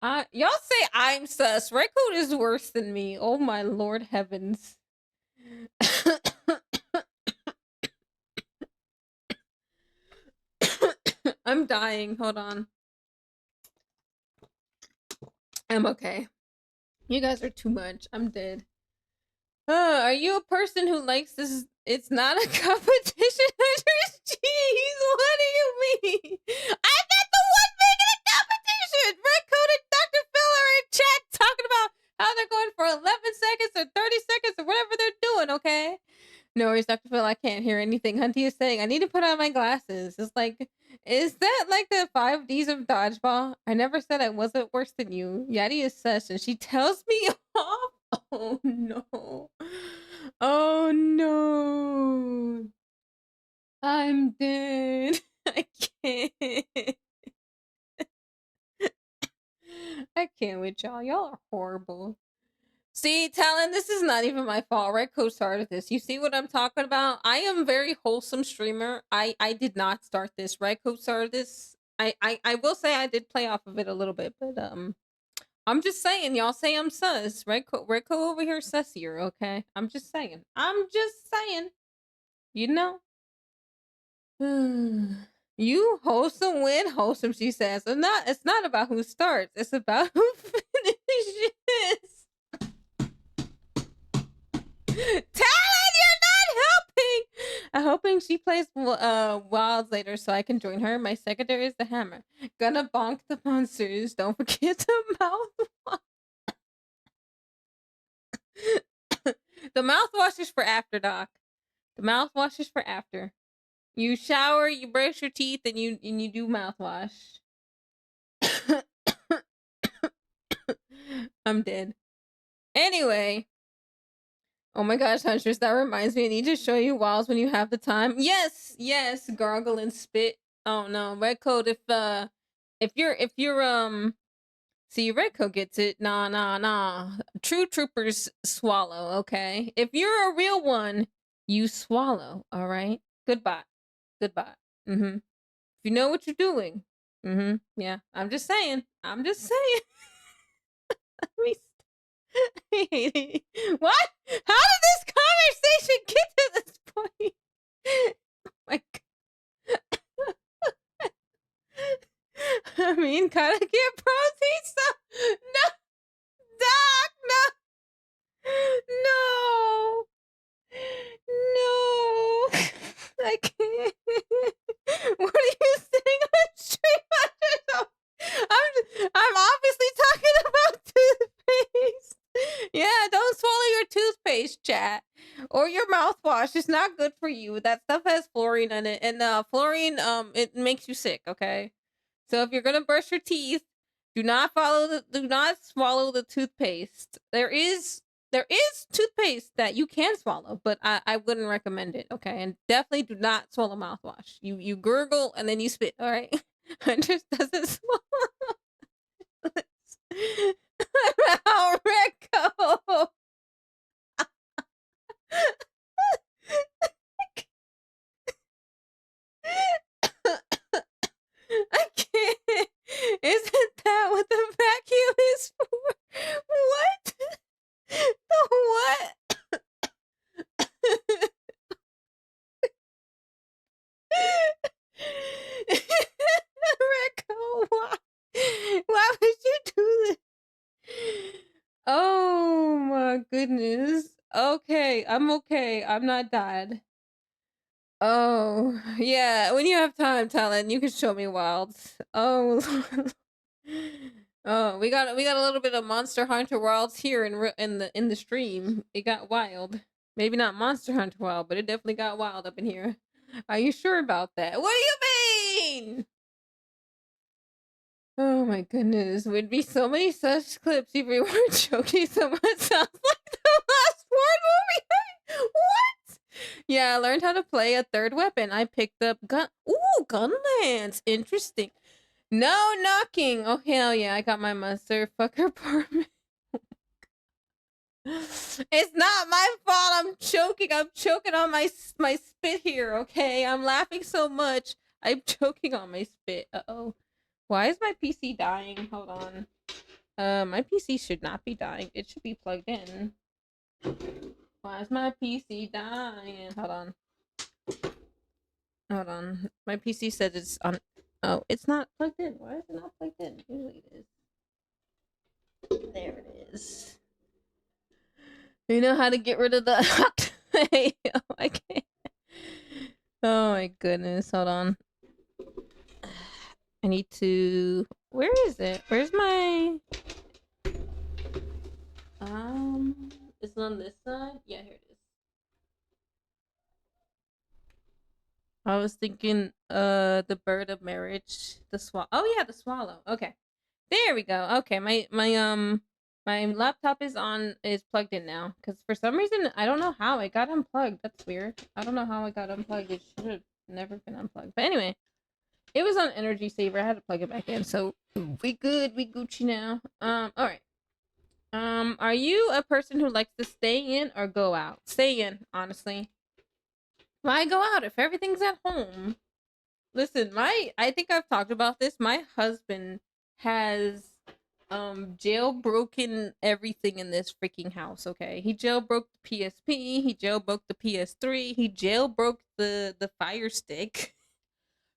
y'all say I'm sus. Red Coat is worse than me. Oh, my Lord heavens. I'm dying. Hold on. I'm okay. You guys are too much. I'm dead. Are you a person who likes this? It's not a competition. Jeez, what do you mean? I'm not the one making a competition. Red Coat and Dr. Phil are in chat talking about how they're going for 11 seconds or 30 seconds or whatever they're doing, okay? No worries, Dr. Phil. I can't hear anything Hunty is saying. I need to put on my glasses. It's like, is that like the 5 Ds of dodgeball? I never said I wasn't worse than you. Yadi is sus, and she tells me off. Oh no. Oh no. I'm dead. I can't. I can't with y'all. Y'all are horrible. See, Talon, this is not even my fault. Red Coat started this. You see what I'm talking about? I am a very wholesome streamer. I did not start this. Red Coat started this. I will say I did play off of it a little bit, but I'm just saying, y'all say I'm sus. Red Coat over here sussier, okay? I'm just saying. You know? You wholesome win wholesome, she says. It's not about who starts, it's about who finishes. Talon, you're not helping. I'm hoping she plays Wilds later so I can join her. My secondary is the hammer. Gonna bonk the monsters. Don't forget to mouthwash. The mouthwash is for after, Doc. The mouthwash is for after. You shower, you brush your teeth, and you do mouthwash. I'm dead. Anyway. Oh my gosh, Huntress, that reminds me. I need to show you Wilds when you have the time. Yes, gargle and spit. Oh no, Red Coat. If you're see, Red Coat gets it. Nah. True troopers swallow. Okay, if you're a real one, you swallow. All right. Goodbye. If you know what you're doing. Yeah. I'm just saying. Let me. What? How did this conversation get to this point? Oh my god. I mean, gotta get protein stuff. No, Doc, no. I can't. What are you saying on stream? I'm obviously talking about toothpaste. Yeah, don't swallow your toothpaste, chat. Or your mouthwash. It's not good for you. That stuff has fluorine in it. And fluorine, it makes you sick, okay? So if you're gonna brush your teeth, do not swallow the toothpaste. There is toothpaste that you can swallow, but I wouldn't recommend it, okay? And definitely do not swallow mouthwash. You gurgle and then you spit, all right? Huntress doesn't swallow. Rico. I can't. Isn't that what the vacuum is for? What? The what? Rico, why would you do this? Oh my goodness. Okay, I'm okay. I'm not dead. Oh, yeah. When you have time, Talon, you can show me Wilds. Oh, oh, we got a little bit of Monster Hunter Wilds here in the stream. It got wild. Maybe not Monster Hunter Wild, but it definitely got wild up in here. Are you sure about that? What do you mean? Oh my goodness, would be so many such clips if we weren't joking so much. Sounds like the last Ford movie. Yeah, I learned how to play a third weapon. I picked up gun. Ooh, gun lance. Interesting. No knocking. Oh hell yeah! I got my motherfucker apartment. It's not my fault. I'm choking. I'm choking on my spit here. Okay, I'm laughing so much. I'm choking on my spit. Uh-oh. Why is my PC dying? Hold on. My PC should not be dying. It should be plugged in. Why is my PC dying? Hold on. Hold on. My PC said it's on. Oh, it's not plugged in. Why is it not plugged in? Usually it is. There it is. You know how to get rid of the. Oh, I can't. Oh my goodness. Hold on. I need to. Where is it? Where's my. Is it on this side? Yeah, here it is. I was thinking, the bird of marriage, the swallow. Oh yeah, the swallow. Okay, there we go. Okay, my laptop is plugged in now. Cause for some reason I don't know how it got unplugged. That's weird. I don't know how it got unplugged. It should have never been unplugged. But anyway, it was on energy saver. I had to plug it back in. So we good. We Gucci now. All right. Are you a person who likes to stay in or go out? Stay in, honestly. Why go out if everything's at home? Listen, I think I've talked about this. My husband has jailbroken everything in this freaking house, okay? He jailbroke the PSP, he jailbroke the PS3, he jailbroke the Fire Stick.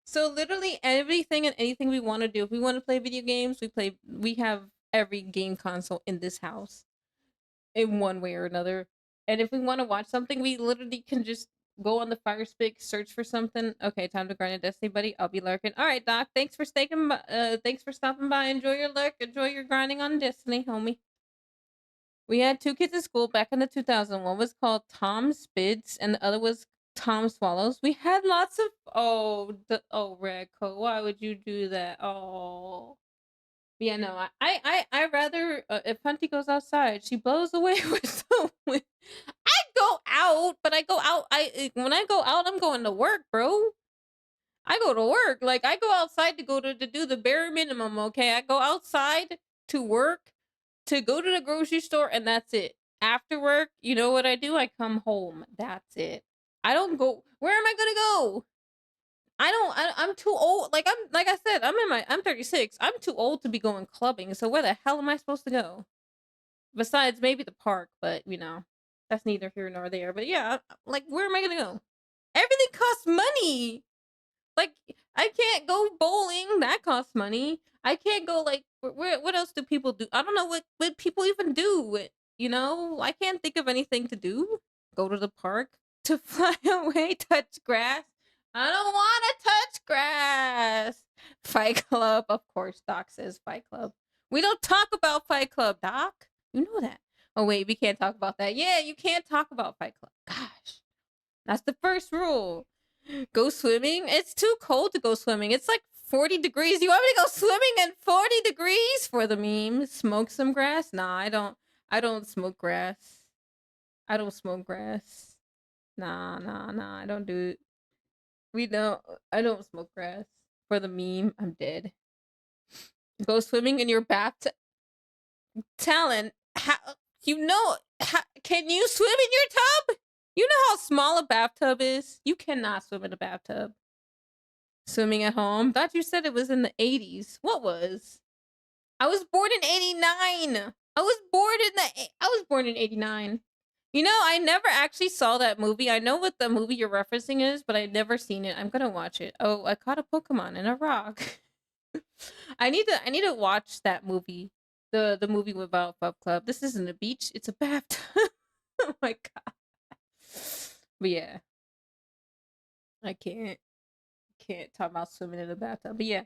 So literally everything and anything we want to do. If we want to play video games, we have every game console in this house in one way or another. And if we want to watch something, we literally can just go on the Fire Stick, search for something. Okay, time to grind a Destiny, buddy. I'll be lurking. All right, Doc. Thanks for thanks for stopping by. Enjoy your lurk. Enjoy your grinding on Destiny, homie. We had two kids in school back in the 2000. One was called Tom Spids, and the other was Tom Swallows. We had lots of Redco. Why would you do that? Oh. Yeah, no, I rather if Hunty goes outside, she blows away with the wind. I go out, but I go out. When I go out, I'm going to work, bro. I go to work. Like I go outside to go to do the bare minimum. Okay, I go outside to work, to go to the grocery store, and that's it. After work, you know what I do? I come home. That's it. I don't go. Where am I gonna go? I'm too old. Like I said, I'm 36. I'm too old to be going clubbing. So where the hell am I supposed to go? Besides maybe the park, but that's neither here nor there. But yeah, like where am I gonna go? Everything costs money. Like I can't go bowling. That costs money. I can't go like what else do people do? I don't know what people even do. I can't think of anything to do. Go to the park, to fly away, touch grass. I don't want to touch grass. Fight Club, of course. Doc says Fight Club. We don't talk about Fight Club, Doc. You know that. Oh wait, we can't talk about that. Yeah, you can't talk about Fight Club. Gosh, that's the first rule. Go swimming? It's too cold to go swimming. It's like 40 degrees. You want me to go swimming in 40 degrees for the meme? Smoke some grass? Nah, I don't smoke grass. I don't smoke grass. Nah, I don't do it. I don't smoke grass. For the meme, I'm dead. Go swimming in your bathtub. Talon, can you swim in your tub? You know how small a bathtub is? You cannot swim in a bathtub. Swimming at home? Thought you said it was in the 80s. What was? I was born in 89. I was born in 89. I never actually saw that movie. I know what the movie you're referencing is, but I've never seen it. I'm gonna watch it. Oh, I caught a Pokemon in a rock. I need to watch that movie. The movie without Pub Club. This isn't a beach, it's a bathtub. Oh my god. But yeah. I can't talk about swimming in a bathtub. But yeah.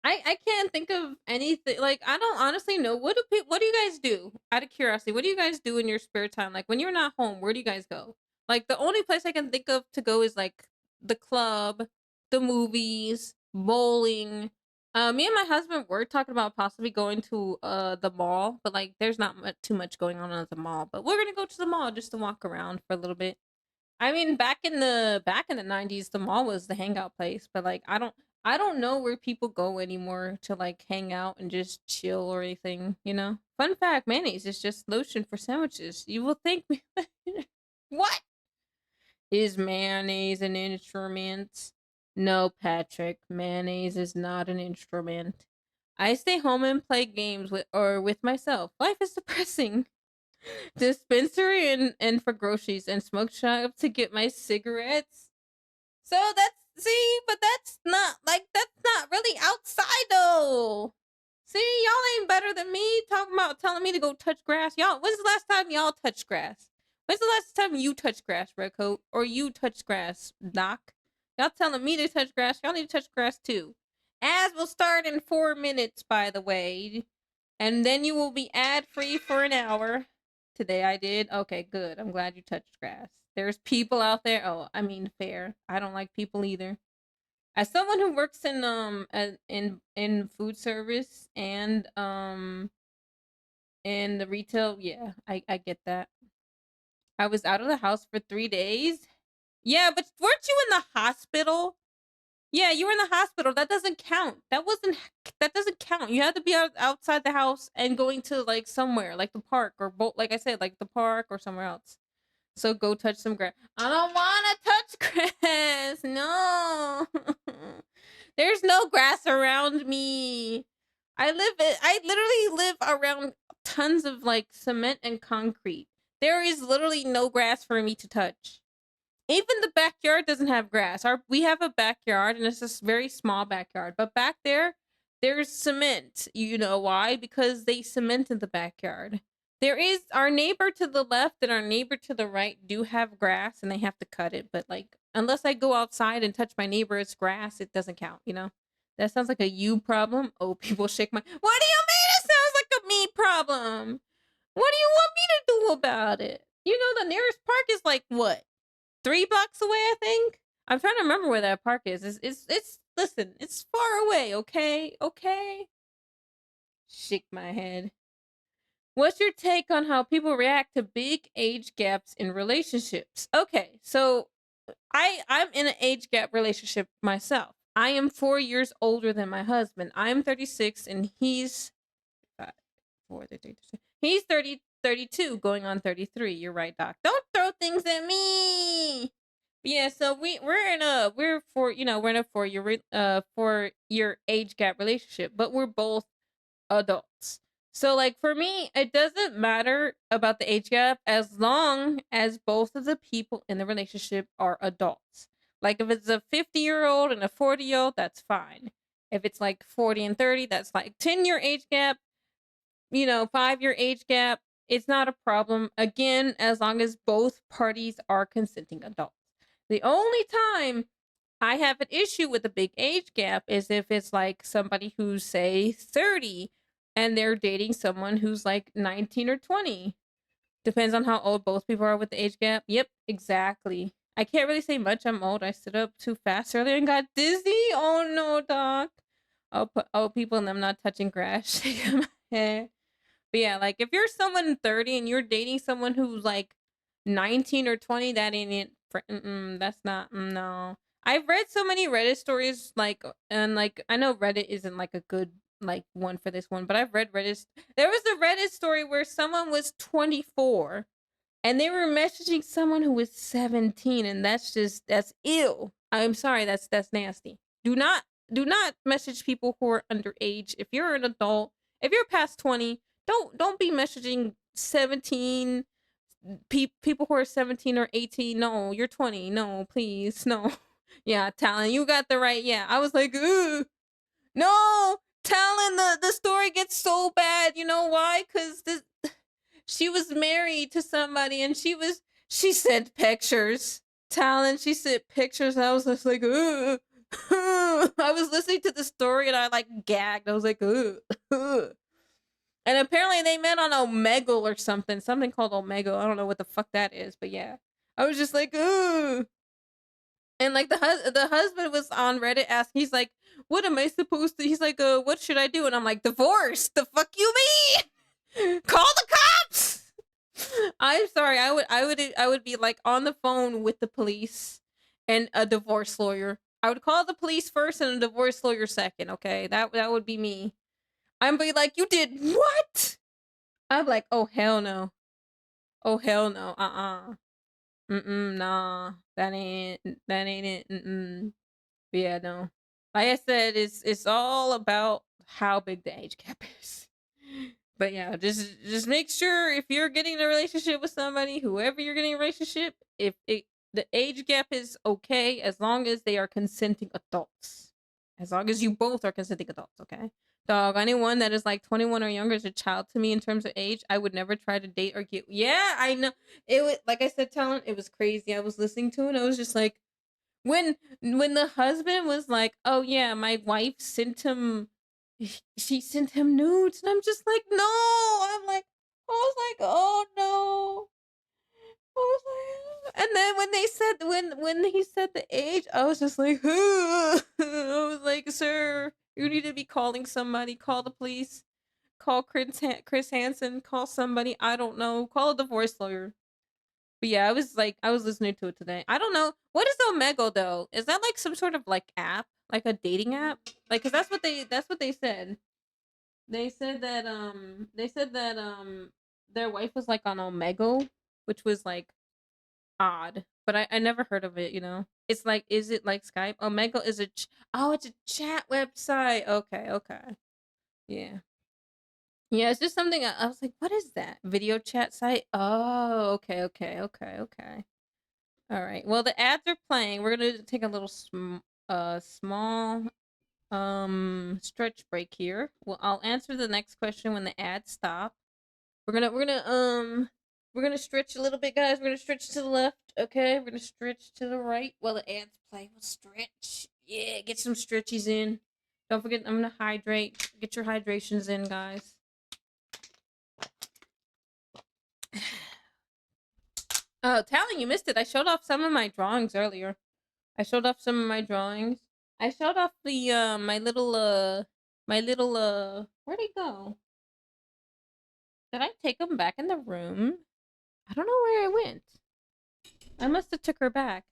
I can't think of anything. Like I don't honestly know what do you guys do? Out of curiosity, what do you guys do in your spare time? Like when you're not home, where do you guys go? Like the only place I can think of to go is like the club, the movies, bowling. Me and my husband were talking about possibly going to the mall, but like there's not too much going on at the mall. But we're gonna go to the mall just to walk around for a little bit. I mean, back in the 90s, the mall was the hangout place, but like I don't know where people go anymore to like hang out and just chill or anything, you know? Fun fact, mayonnaise is just lotion for sandwiches. You will think what? Is mayonnaise an instrument? No, Patrick, mayonnaise is not an instrument. I stay home and play games with myself. Life is depressing. Dispensary and for groceries and smoke shop to get my cigarettes. So but that's not really outside though. See, y'all ain't better than me talking about telling me to go touch grass. Y'all, when's the last time y'all touched grass? When's the last time you touched grass, Redcoat? Or you touched grass, Doc? Y'all telling me to touch grass. Y'all need to touch grass too. Ads will start in 4 minutes, by the way. And then you will be ad free for an hour. Today I did. Okay, good. I'm glad you touched grass. There's people out there. Oh, I mean, fair. I don't like people either. As someone who works in food service and in the retail, yeah, I get that. I was out of the house for 3 days. Yeah, but weren't you in the hospital? Yeah, you were in the hospital. That doesn't count. That doesn't count. You had to be outside the house and going to like somewhere, like the park or like I said, like the park or somewhere else. So go touch some grass. I don't want to touch grass. No. There's no grass around me. I literally live around tons of like cement and concrete. There is literally no grass for me to touch. Even the backyard doesn't have grass. We have a backyard and it's this very small backyard, but back there's cement. You know why? Because they cemented the backyard. There is our neighbor to the left and our neighbor to the right do have grass and they have to cut it, but like unless I go outside and touch my neighbor's grass, it doesn't count, you know? That sounds like a you problem. Oh, people shake my. What do you mean it sounds like a me problem? What do you want me to do about it? You know the nearest park is like what? 3 blocks away, I think. I'm trying to remember where that park is. It's listen, it's far away, okay? Okay? Shake my head. What's your take on how people react to big age gaps in relationships? Okay, so I'm in an age gap relationship myself. I am 4 years older than my husband. I'm 36 and he's 4, 36. He's 32 going on 33. You're right, Doc. Don't throw things at me. Yeah, so we're in a 4 year age gap relationship, but we're both adults. So like for me, it doesn't matter about the age gap as long as both of the people in the relationship are adults. Like if it's a 50-year-old and a 40-year-old, that's fine. If it's like 40 and 30, that's like 10-year age gap, 5-year age gap, it's not a problem. Again, as long as both parties are consenting adults. The only time I have an issue with a big age gap is if it's like somebody who's say 30 and they're dating someone who's like 19 or 20. Depends on how old both people are with the age gap. Yep, exactly. I can't really say much. I'm old. I stood up too fast earlier and got dizzy. Oh no, Doc. People and them not touching grass. Shaking my head. But yeah, like if you're someone 30 and you're dating someone who's like 19 or 20, that ain't it. That's not, no. I've read so many Reddit stories, like, and like, I know Reddit isn't like a good, like, one for this one, but I've read Reddit. There was a Reddit story where someone was 24 and they were messaging someone who was 17, and that's ill. I'm sorry, that's nasty. Do not message people who are underage. If you're an adult, if you're past 20, don't be messaging 17 people who are 17 or 18. No, you're 20. No, please, no. Yeah, Talon, you got the right. Yeah, I was like, ooh, no, Talon. The story gets so bad. You know why? Because she was married to somebody, and she sent pictures. Talon, she sent pictures, and I was just like, ooh. I was listening to the story, and I like gagged. I was like, ooh. And apparently they met on Omegle or something called Omegle. I don't know what the fuck that is, but yeah. I was just like, ooh. And like the husband was on Reddit asking, he's like, what am I supposed to? He's like, what should I do? And I'm like, divorce. The fuck you mean? Call the cops. I'm sorry. I would be like on the phone with the police and a divorce lawyer. I would call the police first and a divorce lawyer second. Okay, that would be me. I'm be like, you did what? I'm like, oh hell no, oh hell no, nah, that ain't it. But yeah, no. Like I said, it's all about how big the age gap is. But yeah, just make sure if you're getting in a relationship with somebody, whoever you're getting a relationship, if the age gap is okay as long as they are consenting adults. As long as you both are consenting adults, okay? Dog, anyone that is like 21 or younger is a child to me in terms of age. I would never try to date or get. Yeah, I know. It was like I said, Talent. It was crazy. I was listening to it. I was just like, when the husband was like, "Oh yeah, my wife sent him she sent him nudes." And I'm just like, "No." I was like, "Oh no." I was like, and then when they said when he said the age, I was just like, I was like, "Sir, you need to be calling somebody. Call the police. Call Chris Hansen. Call somebody. I don't know. Call a divorce lawyer." But yeah, I was listening to it today. I don't know. What is Omegle though? Is that like some sort of like app? Like a dating app? Like cuz that's what they said. They said that their wife was like on Omegle, which was like odd. But I never heard of it, you know. It's like is it like Skype? Omegle is oh, it's a chat website. Okay, okay. Yeah. Yeah, it's just something I was like, what is that? Video chat site? Oh, okay, okay, okay, okay. All right. Well, the ads are playing. We're gonna take a little small stretch break here. Well, I'll answer the next question when the ads stop. We're gonna stretch a little bit, guys. We're gonna stretch to the left. Okay. We're gonna stretch to the right while the ads play. We'll stretch. Yeah, get some stretchies in. Don't forget, I'm gonna hydrate. Get your hydrations in, guys. Oh, Talon, you missed it. I showed off some of my drawings earlier. I showed off some of my drawings. I showed off the my little where'd he go? Did I take him back in the room? I don't know where I went. I must have took her back.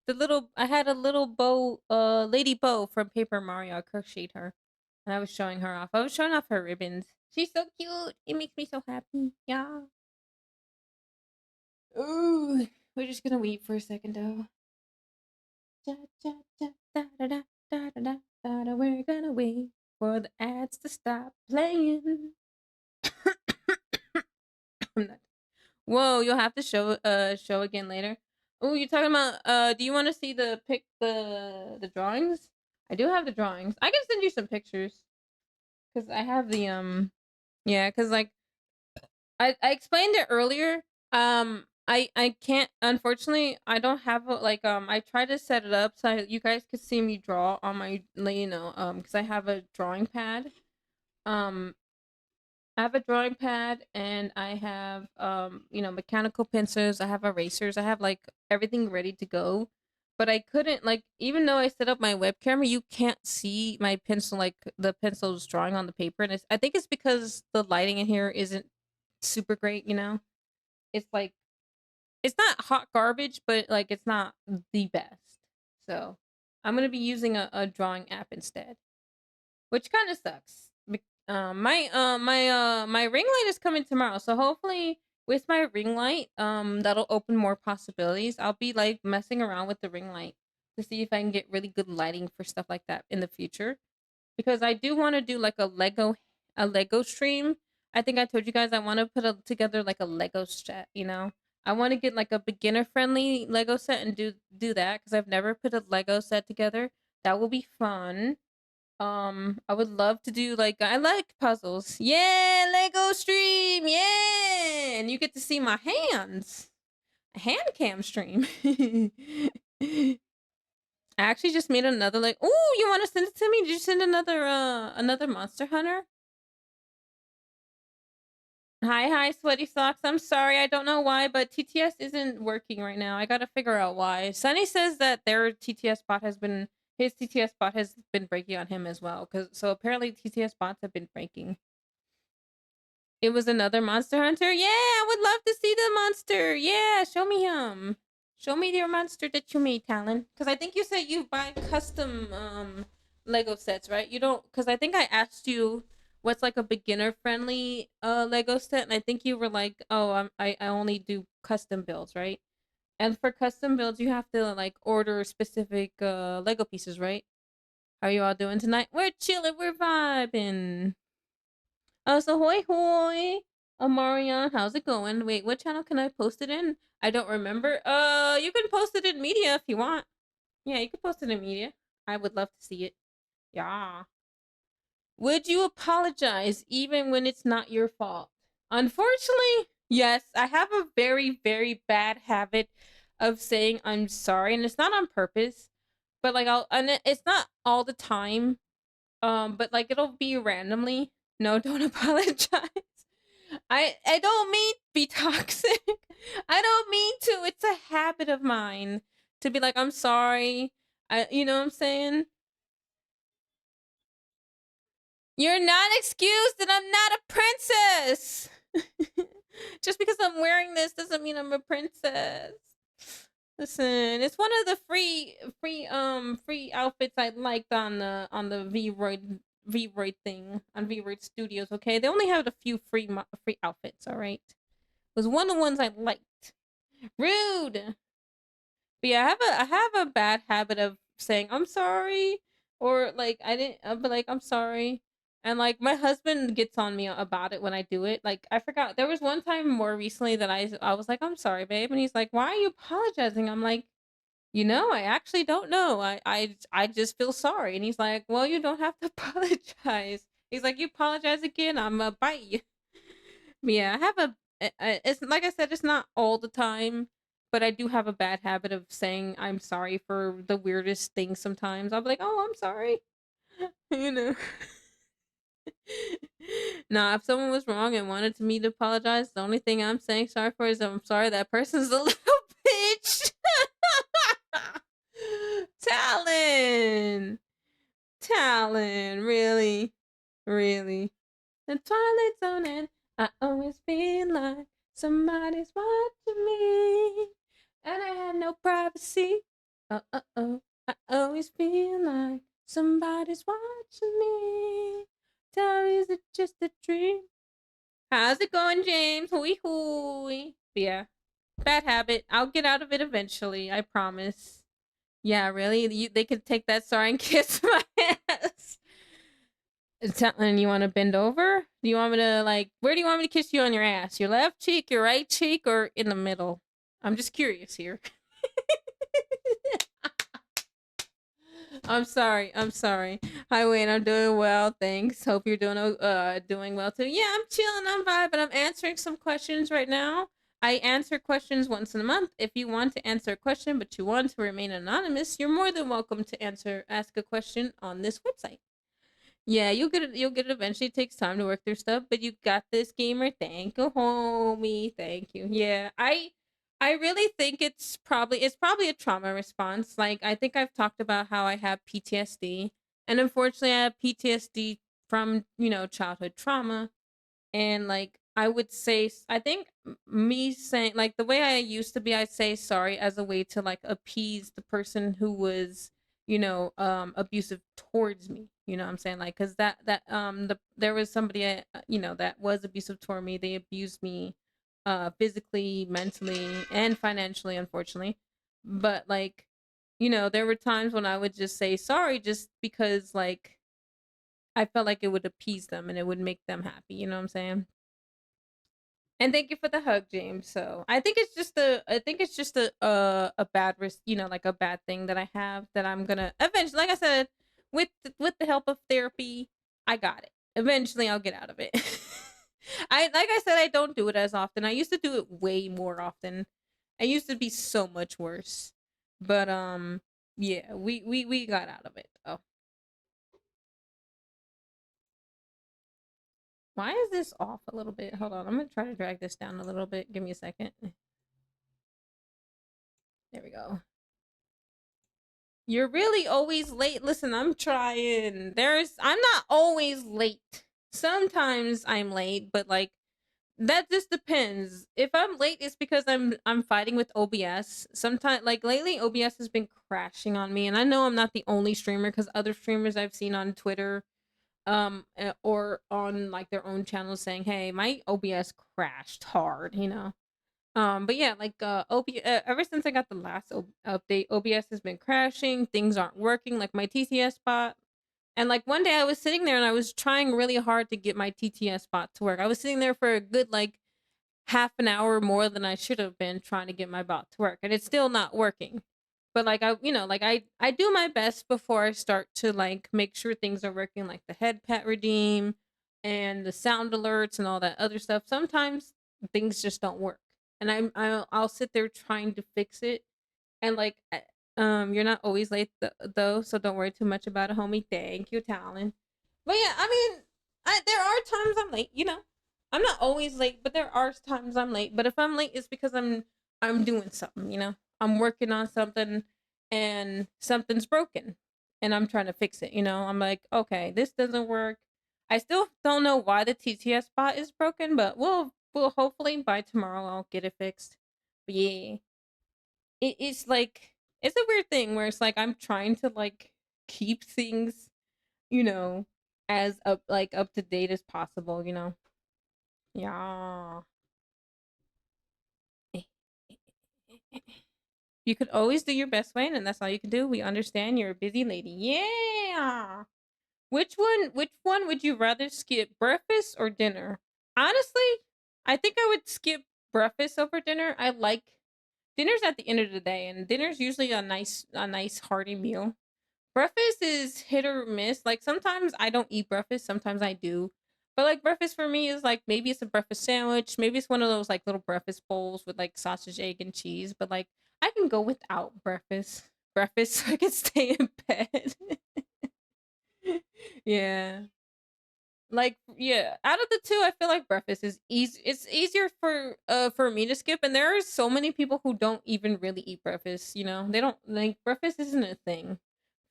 I had a little bow Lady Bow from Paper Mario. I crocheted her. And I was showing her off. I was showing off her ribbons. She's so cute. It makes me so happy. Yeah. Ooh. We're just gonna wait for a second though. Da, da, da, da, da, da, da, da, da, da. We're gonna wait for the ads to stop playing. Whoa, you'll have to show again later. Oh, you're talking about do you want to see the drawings? I do have the drawings. I can send you some pictures cuz I have the yeah, cuz like I explained it earlier. I can't, unfortunately I don't have like I tried to set it up so you guys could see me draw on my cuz I have a drawing pad. Um I have a drawing pad and I have mechanical pencils, I have erasers, I have like everything ready to go. But I couldn't like even though I set up my web camera, you can't see my pencil like the pencil's drawing on the paper and I think it's because the lighting in here isn't super great, you know. It's like it's not hot garbage, but like it's not the best. So I'm gonna be using a drawing app instead, which kind of sucks. My ring light is coming tomorrow, so hopefully with my ring light, that'll open more possibilities. I'll be like messing around with the ring light to see if I can get really good lighting for stuff like that in the future. Because I do want to do like a Lego stream. I think I told you guys I want to together like a Lego set. You know, I want to get like a beginner friendly Lego set and do that because I've never put a Lego set together. That will be fun. I would love to do like I like puzzles. Yeah, Lego stream. Yeah, and you get to see my hands. A hand cam stream. I actually just made another like. Oh, you want to send it to me? Did you send another Monster Hunter? Hi, sweaty socks. I'm sorry, I don't know why, but TTS isn't working right now. I gotta figure out why. Sunny says that his TTS bot has been breaking on him as well. So apparently TTS bots have been breaking. It was another Monster Hunter? Yeah, I would love to see the monster. Yeah, show me him. Show me your monster that you made, Talon. Because I think you said you buy custom Lego sets, right? You don't, because I think I asked you what's like a beginner friendly Lego set, and I think you were like, oh, I only do custom builds, right? And for custom builds, you have to like order specific Lego pieces, right? How are you all doing tonight? We're chilling, we're vibing. So hoi hoi, Marion, how's it going? Wait, what channel can I post it in? I don't remember. You can post it in media if you want. Yeah, you can post it in media. I would love to see it. Yeah. Would you apologize even when it's not your fault? Unfortunately, yes. I have a very, very bad habit of saying I'm sorry, and it's not on purpose, but like it's not all the time. But like it'll be randomly. No, don't apologize. I don't mean to be toxic. I don't mean to. It's a habit of mine to be like, I'm sorry. You know what I'm saying? You're not excused and I'm not a princess. Just because I'm wearing this doesn't mean I'm a princess. Listen, it's one of the free outfits I liked on the V-Royd thing on V-Royd Studios. Okay, they only have a few free outfits. All right, it was one of the ones I liked. Rude. But yeah, I have a bad habit of saying I'm sorry, or like I didn't, but like I'm sorry, and like my husband gets on me about it when I do it. Like I forgot there was one time more recently that I was like I'm sorry, babe, and he's like, why are you apologizing? I'm like, I actually don't know. I just feel sorry, and he's like, well, you don't have to apologize. He's like, you apologize again, I'm gonna bite you. Yeah, I have it's like I said, it's not all the time, but I do have a bad habit of saying I'm sorry for the weirdest things sometimes. I'll be like, "Oh, I'm sorry." you know. Nah, if someone was wrong and wanted to me to apologize, the only thing I'm saying sorry for is I'm sorry that person's a little bitch. Talon. Talon, really? Really? The Twilight Zone, and I always feel like somebody's watching me, and I have no privacy. Oh, oh, oh. I always feel like somebody's watching me. Tell me, is it just a dream? How's it going, James? Hooey hooey. Yeah, bad habit. I'll get out of it eventually. I promise. Yeah, really? They could take that sorry and kiss my ass. And you want to bend over? Do you want me to like? Where do you want me to kiss you on your ass? Your left cheek, your right cheek, or in the middle? I'm just curious here. I'm sorry. I'm sorry. Hi, Wayne. I'm doing well. Thanks. Hope you're doing well too. Yeah, I'm chilling. I'm vibing. I'm answering some questions right now. I answer questions once in a month. If you want to answer a question but you want to remain anonymous, you're more than welcome to ask a question on this website. Yeah, you'll get it. You'll get it eventually. It takes time to work through stuff, but you got this, gamer. Thank you, homie. Thank you. Yeah, I really think it's probably a trauma response. Like I think I've talked about how I have PTSD, and unfortunately, I have PTSD from childhood trauma, and like I would say, I think me saying like the way I used to be, I'd say sorry as a way to like appease the person who was abusive towards me. You know what I'm saying? Like because there was somebody that was abusive toward me. They abused me physically, mentally, and financially, unfortunately. But like there were times when I would just say sorry just because like I felt like it would appease them and it would make them happy. You know what I'm saying? And thank you for the hug, James. So I think it's just a bad risk, like a bad thing that I have that I'm gonna eventually, like I said, with the help of therapy, I got it. Eventually, I'll get out of it. Like I said, I don't do it as often. I used to do it way more often. I used to be so much worse, but yeah, we got out of it. Oh, why is this off a little bit? Hold on, I'm gonna try to drag this down a little bit. Give me a second. There we go. You're really always late. Listen, I'm trying. I'm not always late. Sometimes I'm late, but like that just depends. If I'm late, it's because I'm fighting with OBS. Sometimes, like lately, OBS has been crashing on me, and I know I'm not the only streamer because other streamers I've seen on Twitter, or on like their own channels saying, "Hey, my OBS crashed hard," you know. But yeah, like ever since I got the last update, OBS has been crashing. Things aren't working, like my TTS bot. And like one day I was sitting there and I was trying really hard to get my TTS bot to work. I was sitting there for a good like half an hour more than I should have been trying to get my bot to work, and it's still not working. But like I do my best before I start to like make sure things are working, like the head pet redeem and the sound alerts and all that other stuff. Sometimes things just don't work, and I'll sit there trying to fix it. And like you're not always late though, so don't worry too much about it, homie. Thank you, Talon. But yeah, I mean, there are times I'm late. You know, I'm not always late, but there are times I'm late. But if I'm late, it's because I'm doing something. You know, I'm working on something, and something's broken, and I'm trying to fix it. You know, I'm like, okay, this doesn't work. I still don't know why the TTS bot is broken, but we'll hopefully by tomorrow I'll get it fixed. But yeah, it's like it's a weird thing where it's like I'm trying to like keep things, you know, as up to date as possible, you know. Yeah. You could always do your best, Wayne, and that's all you can do. We understand you're a busy lady. Yeah. Which one would you rather skip, breakfast or dinner? Honestly, I think I would skip breakfast over dinner. I like dinner's at the end of the day, and dinner's usually a nice hearty meal. Breakfast is hit or miss. Like sometimes I don't eat breakfast, sometimes I do. But like breakfast for me is like maybe it's a breakfast sandwich, maybe it's one of those like little breakfast bowls with like sausage, egg, and cheese. But like I can go without breakfast so I can stay in bed. Yeah. Like yeah, out of the two, I feel like breakfast is easy. It's easier for me to skip, and there are so many people who don't even really eat breakfast. You know, they don't like breakfast isn't a thing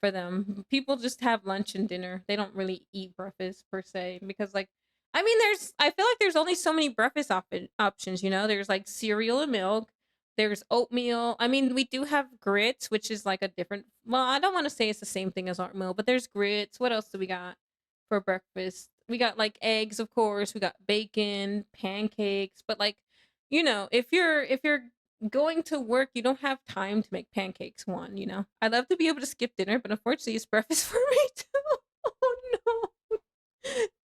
for them. People just have lunch and dinner. They don't really eat breakfast per se because like I mean, I feel like there's only so many breakfast options. You know, there's like cereal and milk. There's oatmeal. I mean, we do have grits, which is like a different. Well, I don't want to say it's the same thing as oatmeal, but there's grits. What else do we got? For breakfast. We got like eggs, of course. We got bacon, pancakes, but like, you know, if you're going to work, you don't have time to make pancakes one, you know. I love to be able to skip dinner, but unfortunately it's breakfast for me too. Oh no.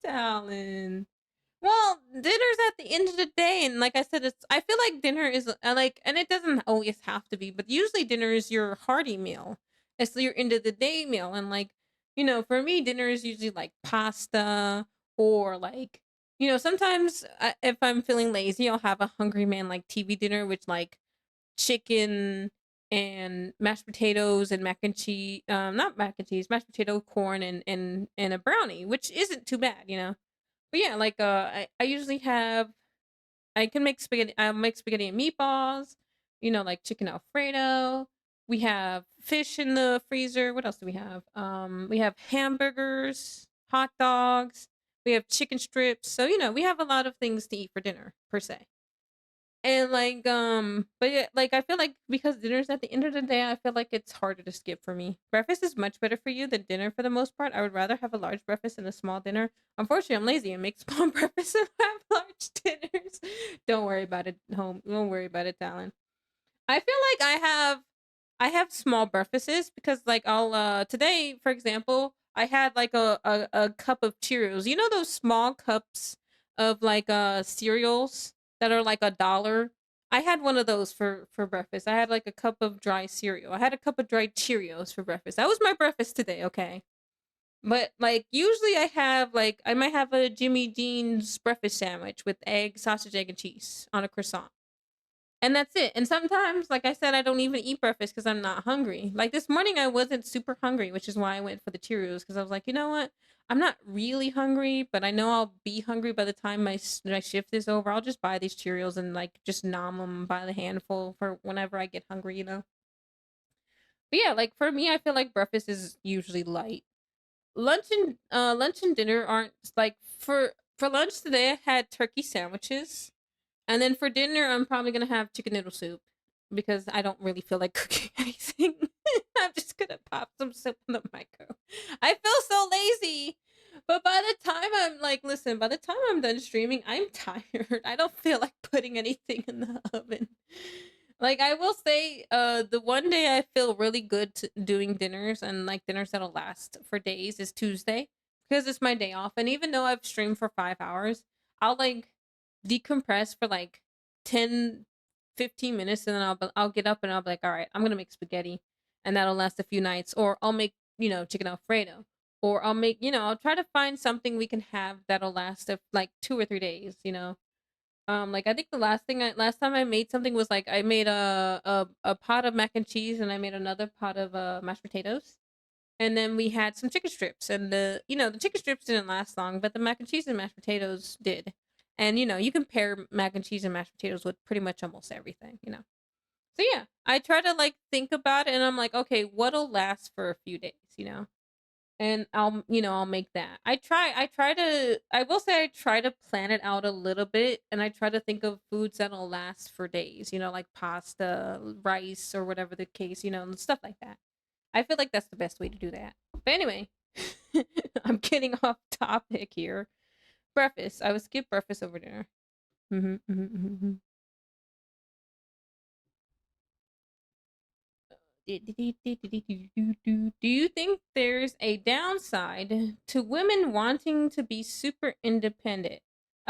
Talon. Well, dinner's at the end of the day, and like I said, it's. I feel like dinner is like, and it doesn't always have to be, but usually dinner is your hearty meal. It's your end of the day meal, and like, you know, for me, dinner is usually like pasta or like, you know, sometimes if I'm feeling lazy, I'll have a hungry man like TV dinner, which like chicken and mashed potatoes and mac and cheese, not mac and cheese, mashed potato, corn, and a brownie, which isn't too bad, you know. But yeah, like I usually have I can make spaghetti. I make spaghetti and meatballs. You know, like chicken alfredo. We have fish in the freezer. What else do we have? We have hamburgers, hot dogs. We have chicken strips. So you know, we have a lot of things to eat for dinner per se. And like but yeah, like I feel like because dinner's at the end of the day, I feel like it's harder to skip for me. Breakfast is much better for you than dinner for the most part. I would rather have a large breakfast and a small dinner. Unfortunately, I'm lazy and make small breakfasts and have large dinners. Don't worry about it, home. Don't worry about it, Talon. I feel like I have small breakfasts because like I'll today, for example, I had like a cup of Cheerios. You know those small cups of like cereals that are like $1? I had one of those for breakfast. I had like a cup of dry cereal. I had a cup of dry Cheerios for breakfast. That was my breakfast today, okay? But like usually I might have a Jimmy Dean's breakfast sandwich with egg, sausage, egg, and cheese on a croissant. And that's it. And sometimes, like I said, I don't even eat breakfast because I'm not hungry. Like this morning, I wasn't super hungry, which is why I went for the Cheerios because I was like, you know what? I'm not really hungry, but I know I'll be hungry by the time my shift is over. I'll just buy these Cheerios and like just nom them by the handful for whenever I get hungry, you know? But yeah, like for me, I feel like breakfast is usually light. Lunch and dinner aren't like For lunch today, I had turkey sandwiches. And then for dinner, I'm probably gonna have chicken noodle soup because I don't really feel like cooking anything. I'm just gonna pop some soup in the micro. I feel so lazy. But by the time I'm like, listen, by the time I'm done streaming, I'm tired. I don't feel like putting anything in the oven. Like I will say, the one day I feel really good doing dinners and like dinners that'll last for days is Tuesday because it's my day off. And even though I've streamed for 5 hours, I'll like decompress for like 10, 15 minutes and then I'll get up and I'll be like, all right, I'm gonna make spaghetti and that'll last a few nights. Or I'll make, chicken Alfredo. Or I'll make, I'll try to find something we can have that'll last like 2 or 3 days. Like I think last time I made something was like I made a pot of mac and cheese and I made another pot of mashed potatoes. And then we had some chicken strips and the chicken strips didn't last long, but the mac and cheese and mashed potatoes did. And you can pair mac and cheese and mashed potatoes with pretty much almost everything. So yeah, I try to like think about it and I'm like, okay, what'll last for a few days. And I'll make that. I will say I try to plan it out a little bit and I try to think of foods that'll last for days, like pasta, rice or whatever the case, and stuff like that. I feel like that's the best way to do that. But anyway, I'm getting off topic here. Breakfast. I would skip breakfast over dinner. Mm-hmm. Do you think there's a downside to women wanting to be super independent?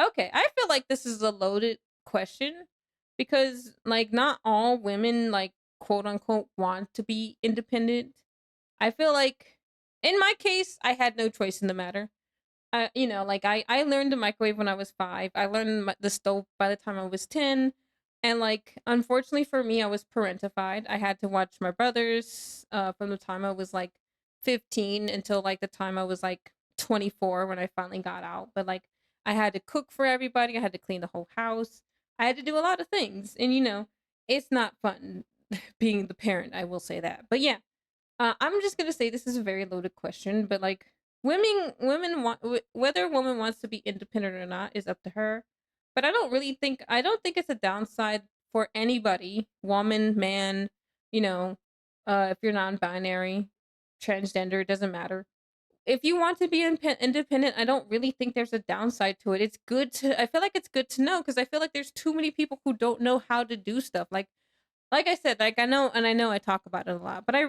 Okay, I feel like this is a loaded question because like not all women like quote unquote want to be independent. I feel like in my case I had no choice in the matter. Like I learned the microwave when I was 5. I learned the stove by the time I was 10. And like unfortunately for me, I was parentified. I had to watch my brothers from the time I was like 15 until like the time I was like 24 when I finally got out. But like I had to cook for everybody. I had to clean the whole house. I had to do a lot of things. And it's not fun being the parent, I will say that. But yeah, I'm just gonna say this is a very loaded question, but like women want whether a woman wants to be independent or not is up to her. But I don't think it's a downside for anybody, woman, man, you know, if you're non-binary, transgender, it doesn't matter. If you want to be independent, I don't really think there's a downside to it. It's good to I feel like it's good to know because I feel like there's too many people who don't know how to do stuff. Like I said, like I know I talk about it a lot, but I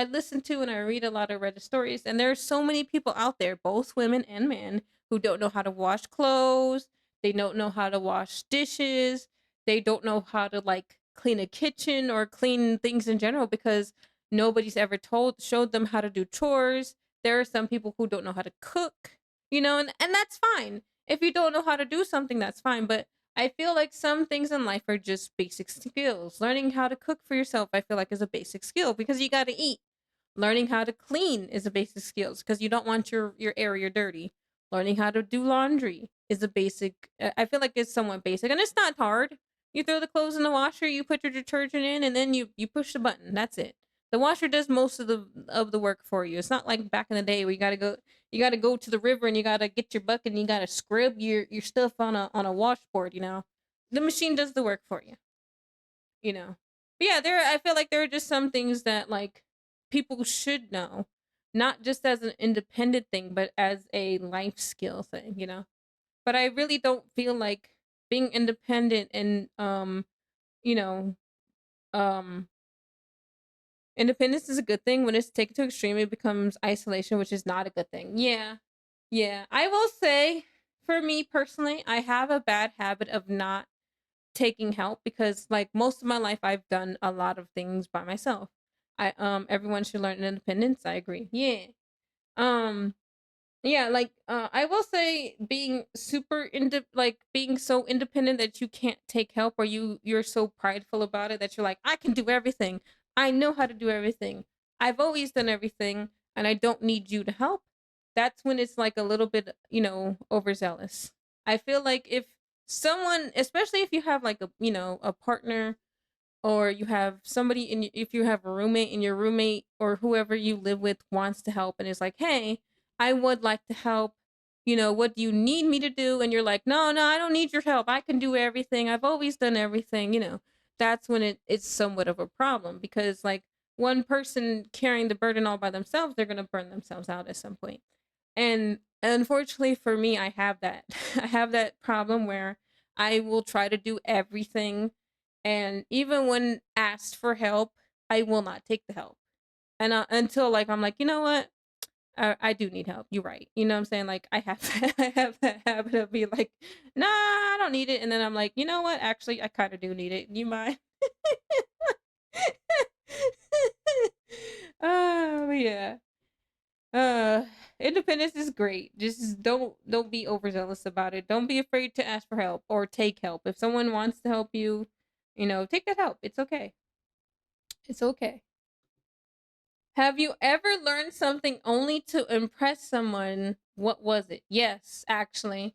listen to and I read a lot of Reddit stories, and there are so many people out there, both women and men, who don't know how to wash clothes, they don't know how to wash dishes, they don't know how to like clean a kitchen or clean things in general because nobody's ever showed them how to do chores. There are some people who don't know how to cook, and that's fine. If you don't know how to do something, that's fine, but I feel like some things in life are just basic skills. Learning how to cook for yourself, I feel like, is a basic skill because you got to eat. Learning how to clean is a basic skill because you don't want your area dirty. Learning how to do laundry is a basic. I feel like it's somewhat basic, and it's not hard. You throw the clothes in the washer, you put your detergent in, and then you push the button. That's it. The washer does most of the work for you. It's not like back in the day where you gotta go to the river and you gotta get your bucket and you gotta scrub your stuff on a washboard. The machine does the work for you. But yeah, I feel like there are just some things that like people should know, not just as an independent thing, but as a life skill thing. But I really don't feel like being independent and you know, um independence is a good thing. When it's taken to extreme, it becomes isolation, which is not a good thing. Yeah. Yeah. I will say, for me personally, I have a bad habit of not taking help because like most of my life I've done a lot of things by myself. Everyone should learn independence. I agree. Yeah. Um yeah, like I will say being like being so independent that you can't take help or you're so prideful about it that you're like I can do everything. I know how to do everything. I've always done everything and I don't need you to help. That's when it's like a little bit, overzealous. I feel like if someone, especially if you have like a partner or you have somebody if you have a roommate and your roommate or whoever you live with wants to help and is like, hey, I would like to help, what do you need me to do? And you're like, no, no, I don't need your help. I can do everything. I've always done everything. That's when it's somewhat of a problem, because like one person carrying the burden all by themselves, they're going to burn themselves out at some point. And unfortunately for me, I have that. I have that problem where I will try to do everything. And even when asked for help, I will not take the help. And until like I'm like, you know what? I do need help. You're right. You know what I'm saying? Like I have I have that habit of being like, nah, I don't need it. And then I'm like, you know what? Actually, I kind of do need it. You mind? Oh yeah. Uh, Independence is great. Just don't be overzealous about it. Don't be afraid to ask for help or take help. If someone wants to help you, take that help. It's okay. It's okay. Have you ever learned something only to impress someone? What was it? Yes, actually.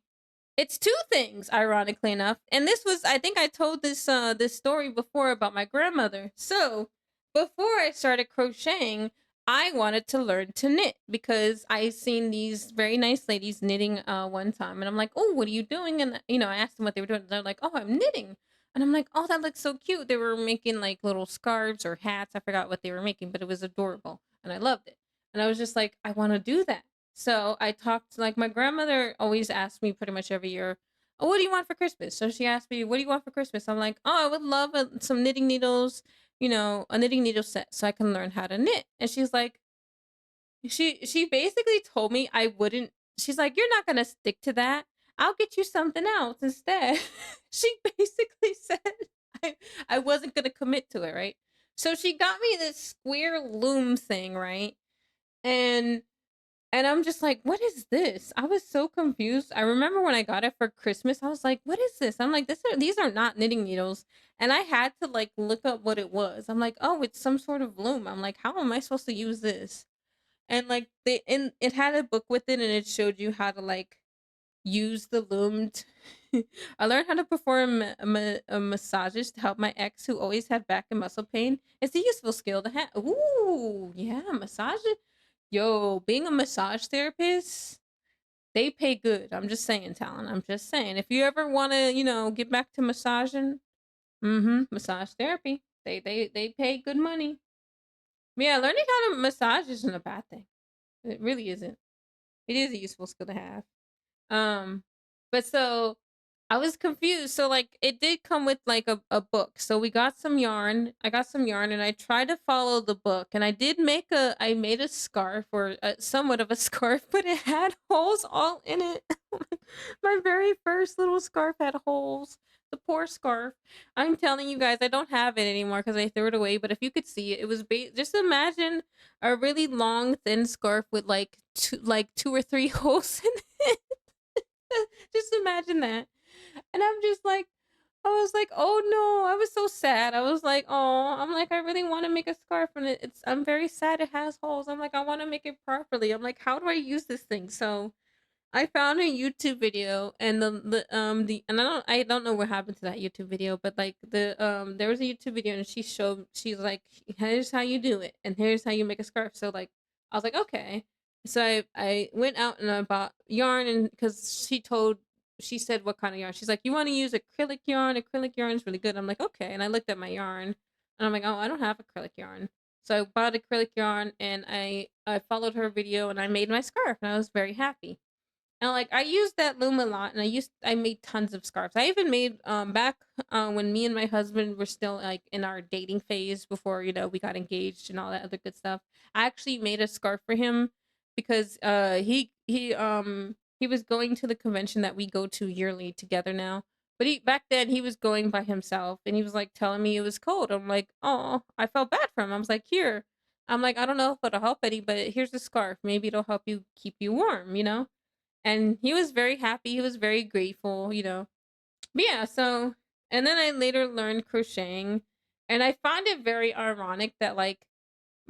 It's two things, ironically enough. And this was, I think I told this story before about my grandmother. So, before I started crocheting, I wanted to learn to knit because I seen these very nice ladies knitting one time, and I'm like, "Oh, what are you doing?" And I asked them what they were doing. They're like, "Oh, I'm knitting." And I'm like, "Oh, that looks so cute." They were making like little scarves or hats. I forgot what they were making, but it was adorable, and I loved it. And I was just like, "I want to do that." So I talked, like my grandmother always asked me pretty much every year, "Oh, what do you want for Christmas?" So she asked me, "What do you want for Christmas?" I'm like, "Oh, I would love some knitting needles, a knitting needle set so I can learn how to knit." And she's like, she basically told me I wouldn't. She's like, "You're not gonna stick to that. I'll get you something else instead." She basically said I I wasn't gonna commit to it, right? So she got me this square loom thing, right? And I'm just like, "What is this?" I was so confused. I remember when I got it for Christmas, I was like, "What is this?" I'm like, these are not knitting needles." And I had to like look up what it was. I'm like, "Oh, it's some sort of loom." I'm like, "How am I supposed to use this?" And like it had a book with it, and it showed you how to like use the loom. I learned how to perform massages to help my ex who always had back and muscle pain. It's a useful skill to have. Ooh, yeah, massage. Yo, being a massage therapist, they pay good. I'm just saying, Talon. I'm just saying. If you ever want to, get back to massaging, massage therapy. They pay good money. Yeah, learning how to massage isn't a bad thing. It really isn't. It is a useful skill to have. Um, but so I was confused. So like it did come with like a book. So we got some yarn. I got some yarn and I tried to follow the book, and I made a scarf, or somewhat of a scarf, but it had holes all in it. My very first little scarf had holes. The poor scarf. I'm telling you guys, I don't have it anymore because I threw it away. But if you could see it, it was just imagine a really long, thin scarf with like two or three holes in it. Just imagine that. And I was like, oh no, I was so sad. I was like, oh, I'm like, I really want to make a scarf, and I'm very sad it has holes. I'm like, I want to make it properly. I'm like, how do I use this thing? So I found a YouTube video, and the and I don't know what happened to that YouTube video, but like there was a YouTube video, and she's like, here's how you do it, and here's how you make a scarf. So like I was like, okay. So I went out and I bought yarn, and because she said what kind of yarn. She's like, you want to use acrylic yarn? Acrylic yarn is really good. I'm like, okay. And I looked at my yarn, and I'm like, oh, I don't have acrylic yarn. So I bought acrylic yarn, and I followed her video, and I made my scarf, and I was very happy. And like I used that loom a lot, and I made tons of scarves. I even made back when me and my husband were still like in our dating phase before we got engaged and all that other good stuff. I actually made a scarf for him because he was going to the convention that we go to yearly together now. But back then he was going by himself, and he was like telling me it was cold. I'm like, oh, I felt bad for him. I was like, here. I'm like, I don't know if it'll help any, but here's a scarf. Maybe it'll help you keep you warm. And he was very happy. He was very grateful. But yeah, so and then I later learned crocheting, and I find it very ironic that like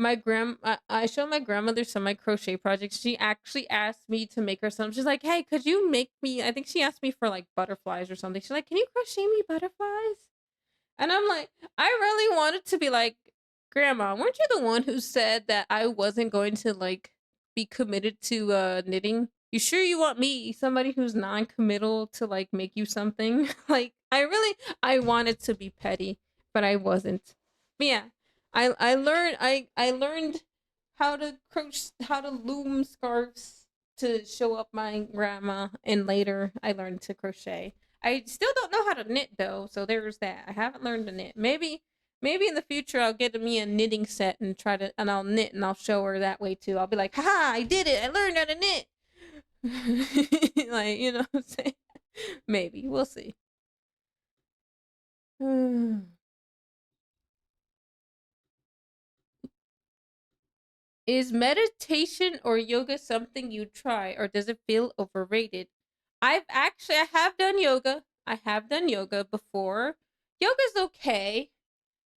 I showed my grandmother some of my crochet projects. She actually asked me to make her some. She's like, "Hey, could you make me?" I think she asked me for like butterflies or something. She's like, "Can you crochet me butterflies?" And I'm like, I really wanted to be like, "Grandma, weren't you the one who said that I wasn't going to like be committed to knitting?" you sure you want me, somebody who's non-committal, to like make you something? Like I wanted to be petty, but I wasn't. But yeah, I learned how to how to loom scarves to show up my grandma, and later I learned to crochet. I still don't know how to knit though, so there's that. I haven't learned to knit. Maybe in the future I'll get me a knitting set and I'll knit and I'll show her that way too. I'll be like, haha, I did it. I learned how to knit. Like, you know what I'm saying? Maybe. We'll see. Is meditation or yoga something you try, or does it feel overrated? I have done yoga. I have done yoga before. Yoga's okay.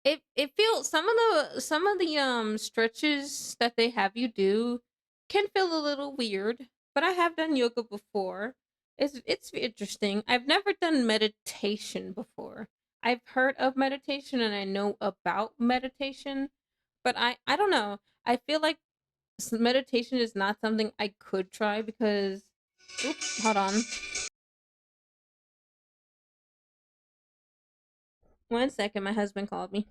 It feels, some of the stretches that they have you do can feel a little weird, but I have done yoga before. It's interesting. I've never done meditation before. I've heard of meditation and I know about meditation, but I don't know. I feel like meditation is not something I could try because, oops, hold on. 1 second, my husband called me.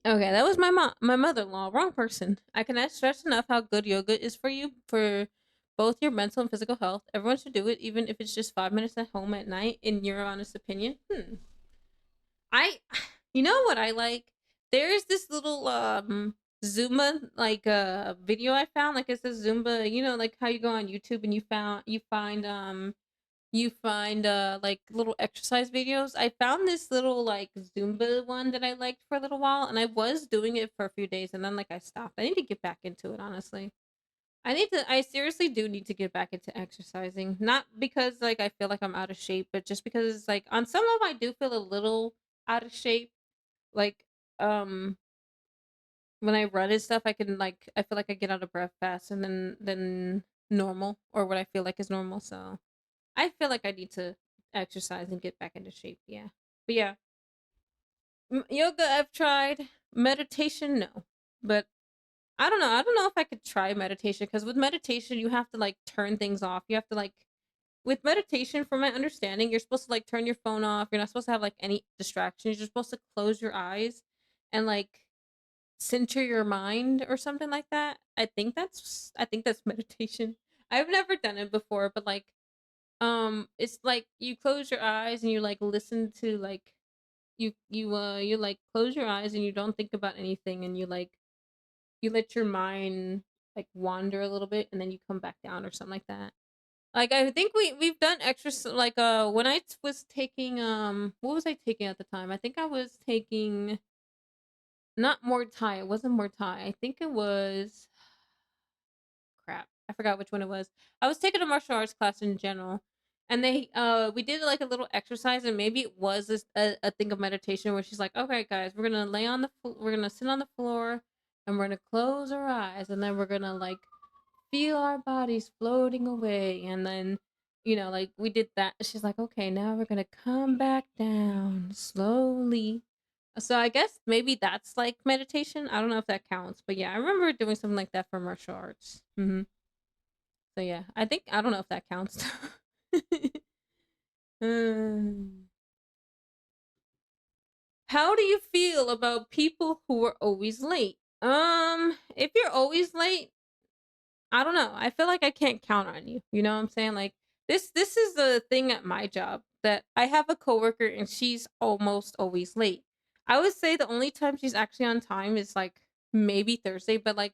Okay, that was my mother-in-law. Wrong person. I cannot stress enough how good yoga is for you, for both your mental and physical health. Everyone should do it, even if it's just 5 minutes at home at night. In your honest opinion, I, you know what I like? There's this little Zumba like video I found. Like it's a Zumba. You know, like how you go on YouTube and you find like little exercise videos. I found this little like Zumba one that I liked for a little while, and I was doing it for a few days, and then like I stopped. I need to get back into it, honestly. I seriously do need to get back into exercising. Not because like I feel like I'm out of shape, but just because like on some level I do feel a little out of shape. Like um when I run and stuff, I feel like I get out of breath faster than normal, or what I feel like is normal. So I feel like I need to exercise and get back into shape. Yeah. But yeah, yoga I've tried. Meditation, no. But I don't know. I don't know if I could try meditation, because with meditation you have to like turn things off. You have to like, with meditation, from my understanding, you're supposed to like turn your phone off. You're not supposed to have like any distractions. You're supposed to close your eyes and like center your mind or something like that. I think that's meditation. I've never done it before, but like it's like you close your eyes and you like listen to like, you like close your eyes and you don't think about anything, and you like, you let your mind like wander a little bit, and then you come back down or something like that. Like I think we've done extra like when was taking what was I taking at the time? I think I was taking, not Muay Thai. It wasn't Muay Thai. I think it was, crap, I forgot which one it was. I was taking a martial arts class in general, and they we did like a little exercise, and maybe it was a thing of meditation where she's like, okay guys, we're gonna sit on the floor, and we're gonna close our eyes, and then we're gonna like feel our bodies floating away, and then, you know, like we did that. She's like, okay, now we're gonna come back down slowly. So I guess maybe that's like meditation. I don't know if that counts, but yeah, I remember doing something like that for martial arts. So yeah, I don't know if that counts. Mm. How do you feel about people who are always late? If you're always late, I don't know. I feel like I can't count on you. You know what I'm saying? Like this is the thing at my job that I have a coworker and she's almost always late. I would say the only time she's actually on time is like maybe Thursday, but like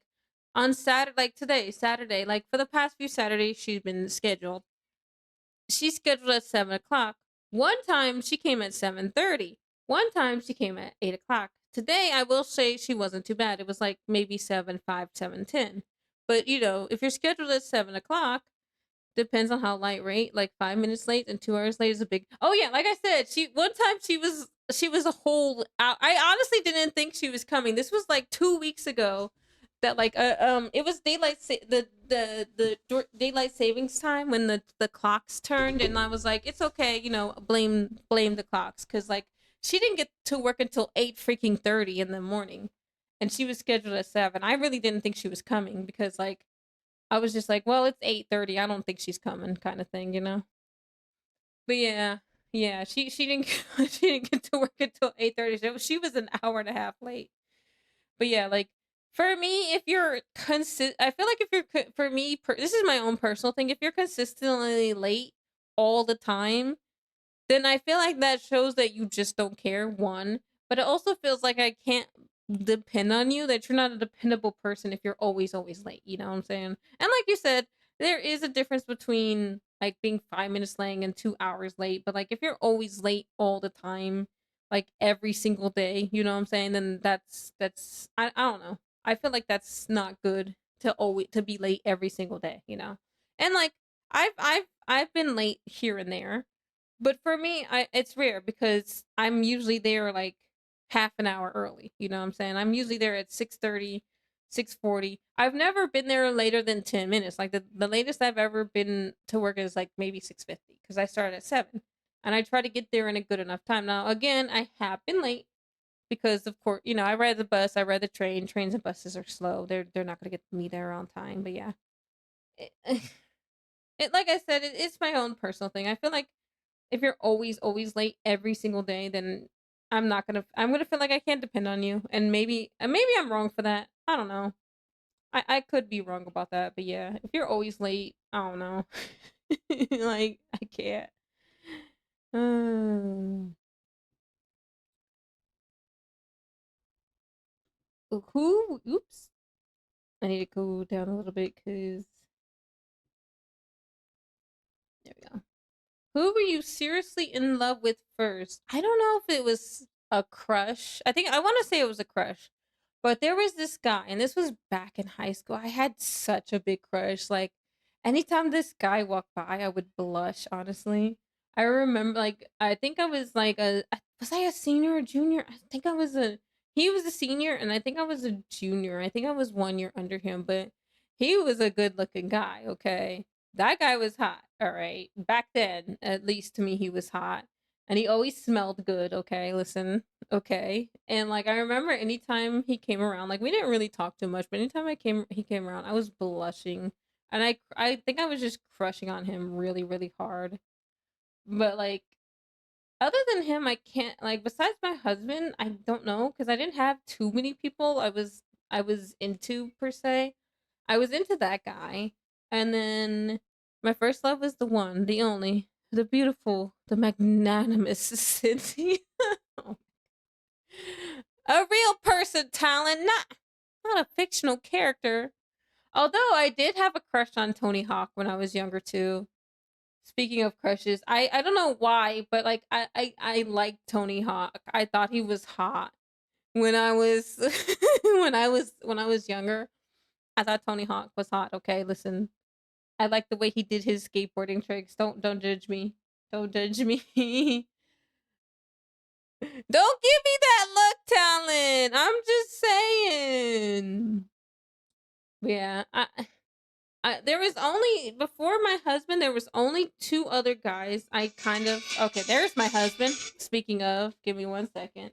on Saturday, like today, Saturday, like for the past few Saturdays, she's been scheduled. She's scheduled at 7 o'clock. One time she came at 7:30. One time she came at 8 o'clock. Today I will say she wasn't too bad. It was like maybe 7:05, 7:10. But you know, if you're scheduled at 7 o'clock, depends on how light rate. Like 5 minutes late and 2 hours late is a big. Oh yeah, like I said, she one time she was a whole. I honestly didn't think she was coming. This was like 2 weeks ago. That like it was daylight savings time when the clocks turned, and I was like, it's okay, you know, blame the clocks, because like she didn't get to work until 8 freaking 30 in the morning, and she was scheduled at 7. I really didn't think she was coming because like I was just like, well, it's 8:30. I don't think she's coming, kind of thing, you know. But yeah, yeah, she didn't she didn't get to work until 8:30. So she was an hour and a half late. But yeah, like for me, if you're I feel like if you're for me, this is my own personal thing. If you're consistently late all the time, then I feel like that shows that you just don't care, one. But it also feels like I can't depend on you, that you're not a dependable person if you're always late. You know what I'm saying? And like you said, there is a difference between like being 5 minutes late and 2 hours late. But like if you're always late all the time, like every single day, you know what I'm saying? Then that's I don't know. I feel like that's not good to always to be late every single day, you know? And like I've been late here and there, but for me, it's rare because I'm usually there like half an hour early. You know what I'm saying? I'm usually there at 6:30, 6:40. I've never been there later than 10 minutes. Like the latest I've ever been to work is like maybe 6:50 because I started at 7. And I try to get there in a good enough time. Now, again, I have been late because of course, you know, I ride the bus, I ride the train. Trains and buses are slow. They're not going to get me there on time, but yeah. It, it like I said, it's my own personal thing. I feel like if you're always late every single day, then I'm gonna feel like I can't depend on you. And maybe I'm wrong for that. I don't know. I could be wrong about that, but yeah, if you're always late, I don't know. Like I can't. Um, who? Oops. I need to go down a little bit because there we go. Who were you seriously in love with first? I don't know if it was a crush. I think I want to say it was a crush. But there was this guy, and this was back in high school. I had such a big crush. Like anytime this guy walked by, I would blush, honestly. I remember like I think I was like was I a senior or junior? I think I was a he was a senior and I think I was a junior. I think I was 1 year under him, but he was a good looking guy, okay? That guy was hot, all right. Back then, at least to me, he was hot. And he always smelled good, okay? Listen, okay. And like I remember anytime he came around, like we didn't really talk too much, but anytime he came around, I was blushing. And I think I was just crushing on him really, really hard. But like other than him, I can't like besides my husband, I don't know because I didn't have too many people I was into per se. I was into that guy. And then my first love was the one, the only, the beautiful, the magnanimous Cindy. A real person, talent, not a fictional character. Although I did have a crush on Tony Hawk when I was younger too. Speaking of crushes, I don't know why, but like I liked Tony Hawk. I thought he was hot when I was when I was younger. I thought Tony Hawk was hot. Okay, listen, I like the way he did his skateboarding tricks. Don't judge me. Don't judge me. Don't give me that look, talent. I'm just saying. Yeah, there was only before my husband. There was only two other guys. I kind of okay. There's my husband. Speaking of, give me 1 second.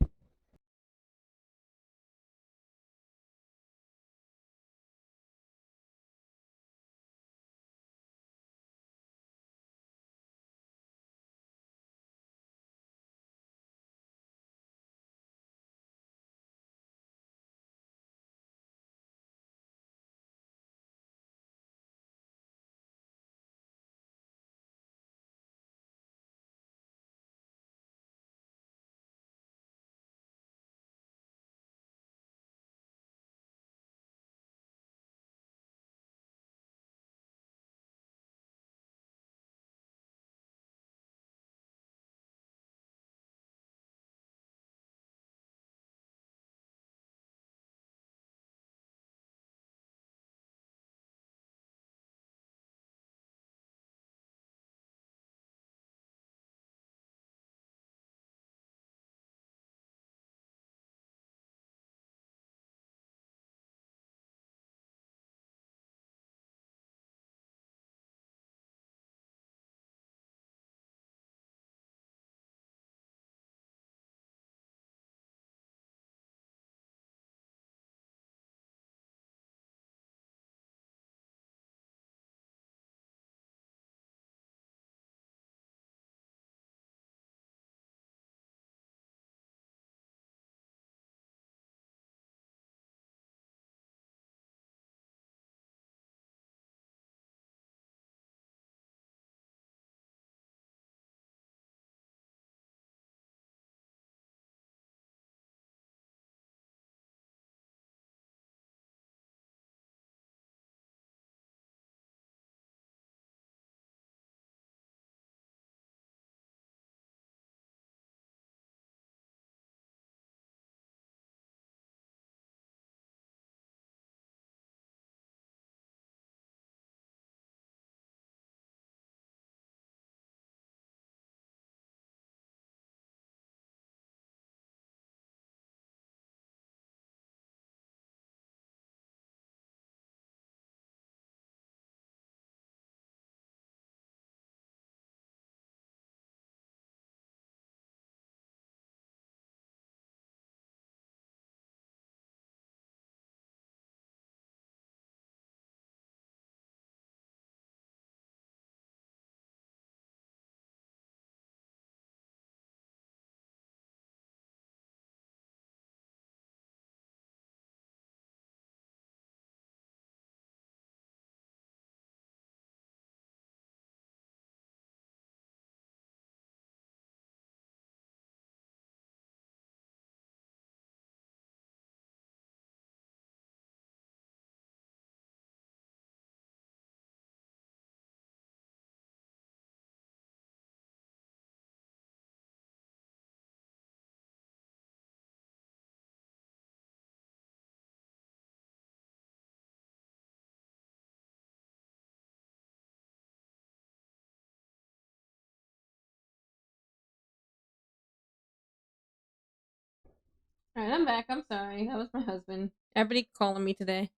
All right, I'm back. I'm sorry. That was my husband. Everybody calling me today.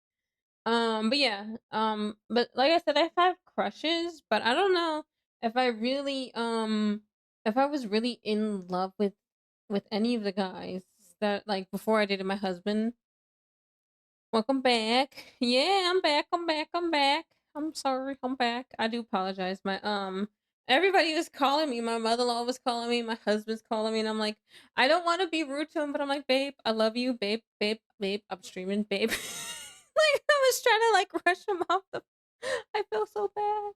But yeah. But like I said, I have crushes, but I don't know if I really if I was really in love with any of the guys that like before I dated my husband. Welcome back. Yeah, I'm back. I'm back. I'm back. I'm sorry. I'm back. I do apologize. My everybody was calling me. My mother-in-law was calling me. My husband's calling me, and I'm like, I don't want to be rude to him, but I'm like, babe, I love you, babe, babe, babe. I'm streaming, babe. Like I was trying to like rush him off the. I feel so bad.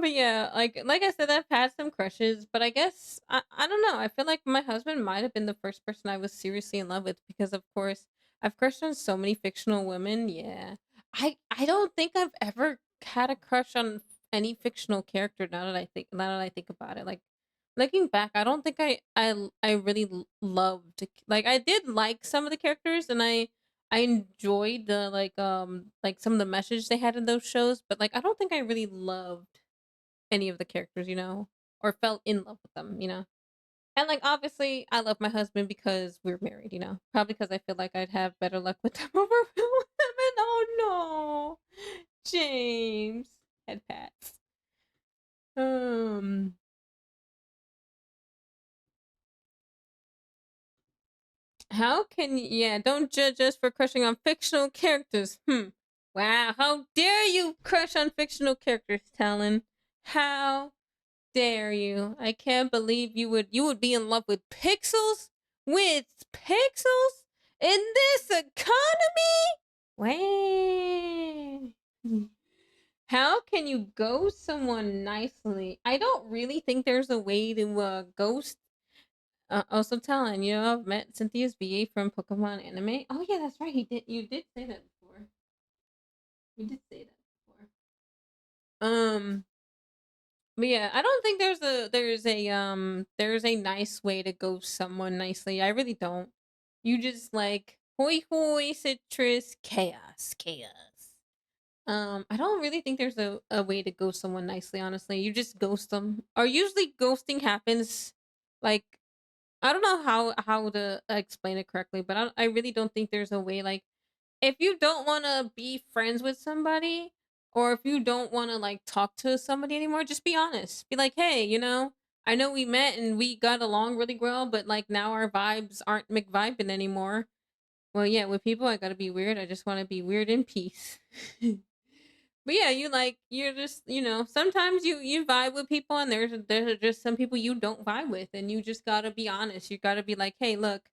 But yeah, like I said, I've had some crushes, but I guess I don't know. I feel like my husband might have been the first person I was seriously in love with because, of course, I've crushed on so many fictional women. Yeah, I don't think I've ever had a crush on any fictional character. Now that I think about it, like looking back, I don't think I really loved like I did like some of the characters, and I enjoyed the like some of the message they had in those shows, but like I don't think I really loved any of the characters, or fell in love with them, And like obviously I love my husband because we're married, Probably because I feel like I'd have better luck with them over women. Oh no. James. Head pats. Um how can yeah, don't judge us for crushing on fictional characters. Wow, how dare you crush on fictional characters, Talon? How dare you? I can't believe you would be in love with pixels? With pixels? In this economy? Way. How can you ghost someone nicely? I don't really think there's a way to ghost. Also, Talon, I've met Cynthia's VA from Pokemon Anime. Oh yeah, that's right. He did. You did say that before. You did say that before. Um, but yeah, I don't think there's a nice way to ghost someone nicely. I really don't. You just like hoi hoi citrus chaos chaos. I don't really think there's a way to ghost someone nicely, honestly. You just ghost them. Or usually ghosting happens like I don't know how to explain it correctly, but I really don't think there's a way like if you don't want to be friends with somebody or if you don't want to like talk to somebody anymore, just be honest. Be like, "Hey, I know we met and we got along really well, but like now our vibes aren't McVibing anymore." Well, yeah, with people I got to be weird. I just want to be weird in peace. But yeah, you're just, sometimes you vibe with people and there's just some people you don't vibe with and you just got to be honest. You got to be like, "Hey, look,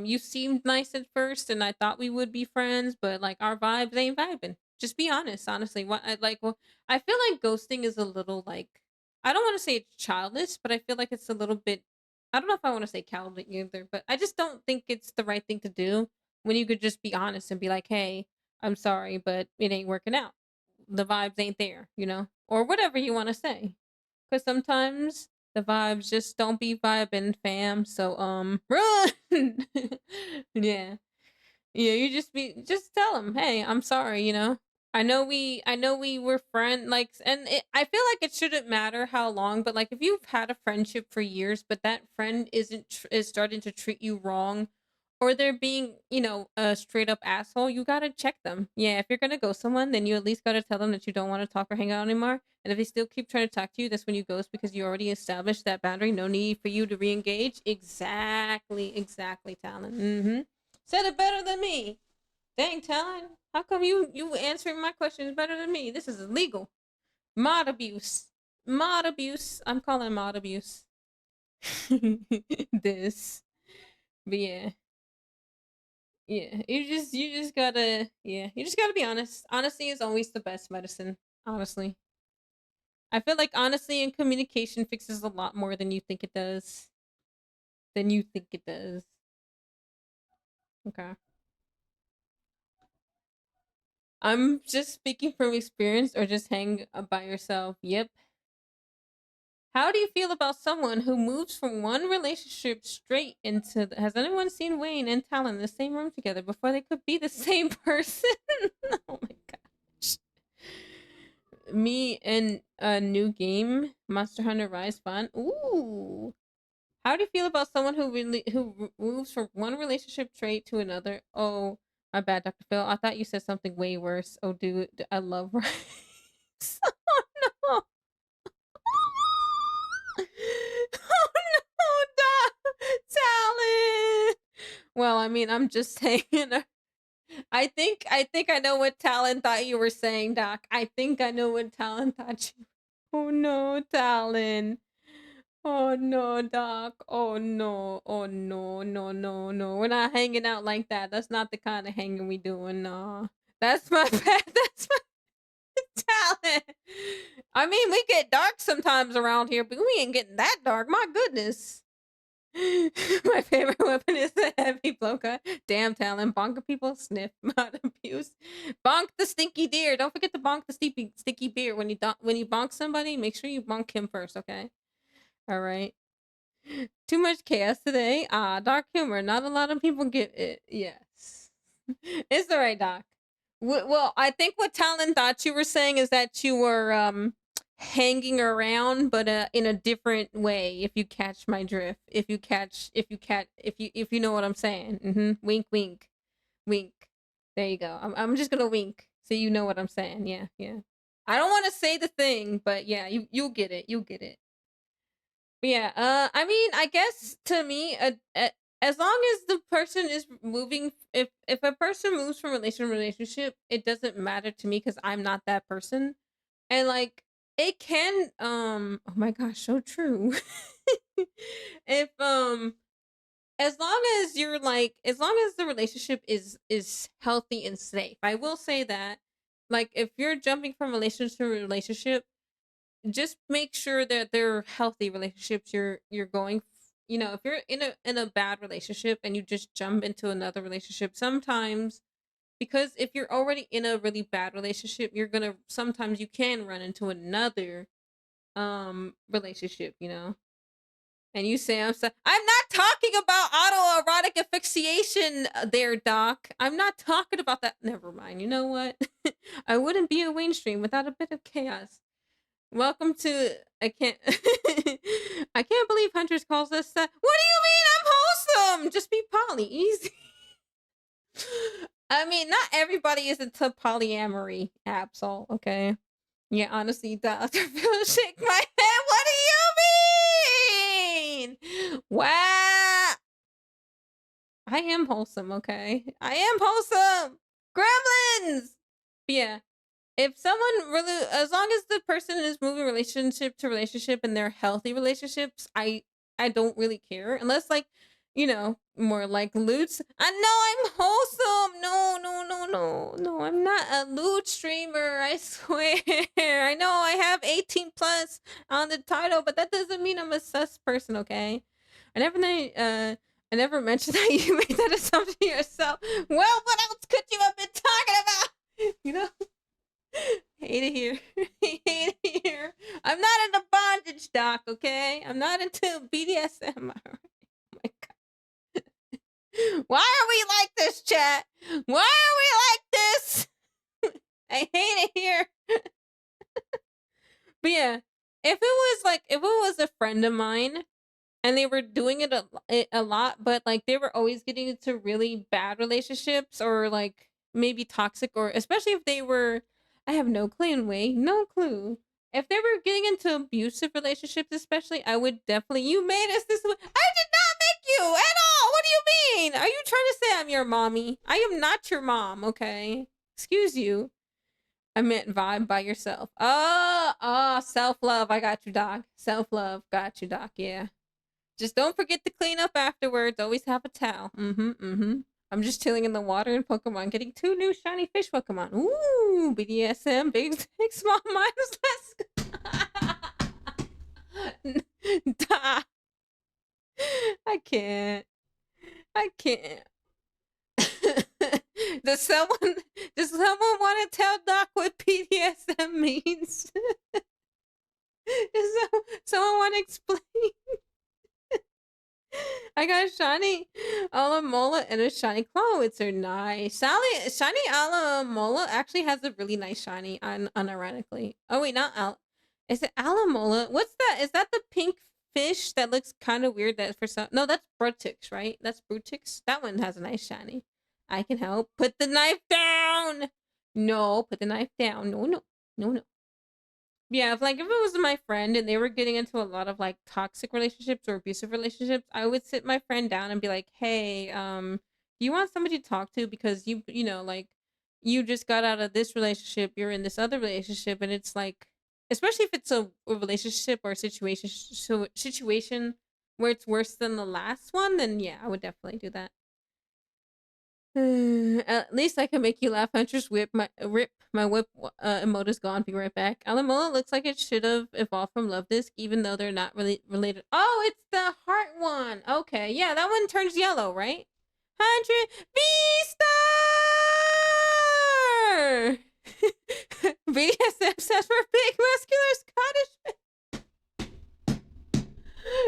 you seemed nice at first and I thought we would be friends, but like our vibes ain't vibing." Just be honest, honestly. I feel like ghosting is a little like I don't want to say it's childish, but I feel like it's a little bit I don't know if I want to say cowardly either, but I just don't think it's the right thing to do when you could just be honest and be like, "Hey, I'm sorry, but it ain't working out. The vibes ain't there, or whatever you want to say." Because sometimes the vibes just don't be vibing, fam. So run. Yeah, yeah. You just tell them, "Hey, I'm sorry. I know we were friend like, and I feel like it shouldn't matter how long, but like if you've had a friendship for years, but that friend is starting to treat you wrong, or they're being, a straight up asshole, you gotta check them. Yeah, if you're gonna go someone, then you at least gotta tell them that you don't want to talk or hang out anymore. And if they still keep trying to talk to you, that's when you ghost because you already established that boundary. No need for you to re-engage. Exactly, Talon. Said it better than me. Dang, Talon. How come you answering my questions better than me? This is illegal. Mod abuse. Mod abuse. I'm calling mod abuse. This. But yeah. Yeah, you just gotta be honest. Honesty is always the best medicine, honestly. I feel like honesty and communication fixes a lot more than you think it does. Than you think it does. Okay. I'm just speaking from experience or just hang by yourself. Yep. How do you feel about someone who moves from one relationship straight into has anyone seen Wayne and Talon in the same room together before they could be the same person? Oh my gosh. Me and a new game, Monster Hunter Rise fun. Ooh. How do you feel about someone who moves from one relationship trait to another? Oh, my bad, Dr. Phil. I thought you said something way worse. Oh, dude, I love rice. Oh no. Oh no, Talon. Well, I mean, I'm just saying. I think I know what Talon thought you were saying, Doc. I think I know what Talon thought you. Oh no, Talon. Oh no, Doc. Oh no. Oh no. No, no, no. We're not hanging out like that. That's not the kind of hanging we doing. No. That's my bad. That's my talent. I mean, we get dark sometimes around here, but we ain't getting that dark. My goodness. My favorite weapon is the heavy blowgun. Damn, Talon. Bonk people, sniff, not abuse. Bonk the stinky deer. Don't forget to bonk the sticky beer. When you bonk somebody, make sure you bonk him first, okay? All right. Too much chaos today. Ah, dark humor. Not a lot of people get it. Yes. It's all right, Doc. Well, I think what Talon thought you were saying is that you were hanging around, but in a different way. If you catch my drift, if you know what I'm saying. Wink, wink, wink. There you go. I'm just gonna wink so you know what I'm saying. Yeah, yeah. I don't want to say the thing, but yeah, you'll get it. You'll get it. But yeah. I mean, I guess to me, as long as the person is moving, if a person moves from relation to relationship, it doesn't matter to me because I'm not that person. And like it can oh my gosh, so true. If as long as you're like, as long as the relationship is healthy and safe, I will say that. Like if you're jumping from relationship to relationship, just make sure that they're healthy relationships. You're going, you know, if you're in a bad relationship and you just jump into another relationship, sometimes, because if you're already in a really bad relationship, you're gonna, sometimes you can run into another relationship, you know. And you say, I'm not talking about autoerotic asphyxiation there, Doc. I'm not talking about that. Never mind. You know what? I wouldn't be a Wayne stream without a bit of chaos. Welcome to, I can't I can't believe Huntress calls us that. What do you mean I'm wholesome? Just be poly, easy. I mean, not everybody is into polyamory, Absol, okay? Yeah, honestly, Dr. Phil, shake my head. What do you mean? Wow. I am wholesome, okay? I am wholesome. Gremlins. But yeah. If someone really, as long as the person is moving relationship to relationship and they're healthy relationships, I don't really care, unless like, you know, more like lewds. I know I'm wholesome. No, no, no, no, no. I'm not a lewd streamer. I swear. I know I have 18 plus on the title, but that doesn't mean I'm a sus person. Okay. I never I never mentioned that you made that assumption yourself. Well, what else could you have been talking about? You know. Hate it here. Hate it here. I'm not into bondage, Doc, okay? I'm not into BDSM. Oh my god. Why are we like this, chat? Why are we like this? I hate it here. But yeah, if it was a friend of mine and they were doing it a lot, but like they were always getting into really bad relationships or like maybe toxic, or especially if they were, I have no clue, way, no clue. If they were getting into abusive relationships, especially, I would definitely. You made us this way. I did not make you at all. What do you mean? Are you trying to say I'm your mommy? I am not your mom. Okay, excuse you. I meant vibe by yourself. Self love. I got you, Doc. Self love. Got you, Doc. Yeah. Just don't forget to clean up afterwards. Always have a towel. I'm just chilling in the water in Pokemon, getting 2 new shiny fish Pokemon. Ooh, BDSM, big small minus less. Duh. I can't. I can't. Does someone want to tell Doc what BDSM means? Does someone want to explain? I got a shiny Alamola and a shiny Clawitz are nice. Shiny Alamola actually has a really nice shiny, unironically. Oh wait, not Is it Alamola? What's that? Is that the pink fish that looks kind of weird. That for some, no, that's Brutix, right? That's Brutix. That one has a nice shiny. I can help. Put the knife down. No, put the knife down. No, no, no, no. Yeah, if it was my friend and they were getting into a lot of like toxic relationships or abusive relationships, I would sit my friend down and be like, "Hey, do you want somebody to talk to because you know, like you just got out of this relationship, you're in this other relationship and it's like especially if it's a relationship or a situation where it's worse than the last one, then yeah, I would definitely do that. At least I can make you laugh. Hunter's rip my whip emote is gone. Be right back. Alamola looks like it should have evolved from Love Disc, even though they're not really related. Oh, it's the heart one. Okay, yeah, that one turns yellow, right? 100 V-Star! BSF stands for Big Muscular Scottish.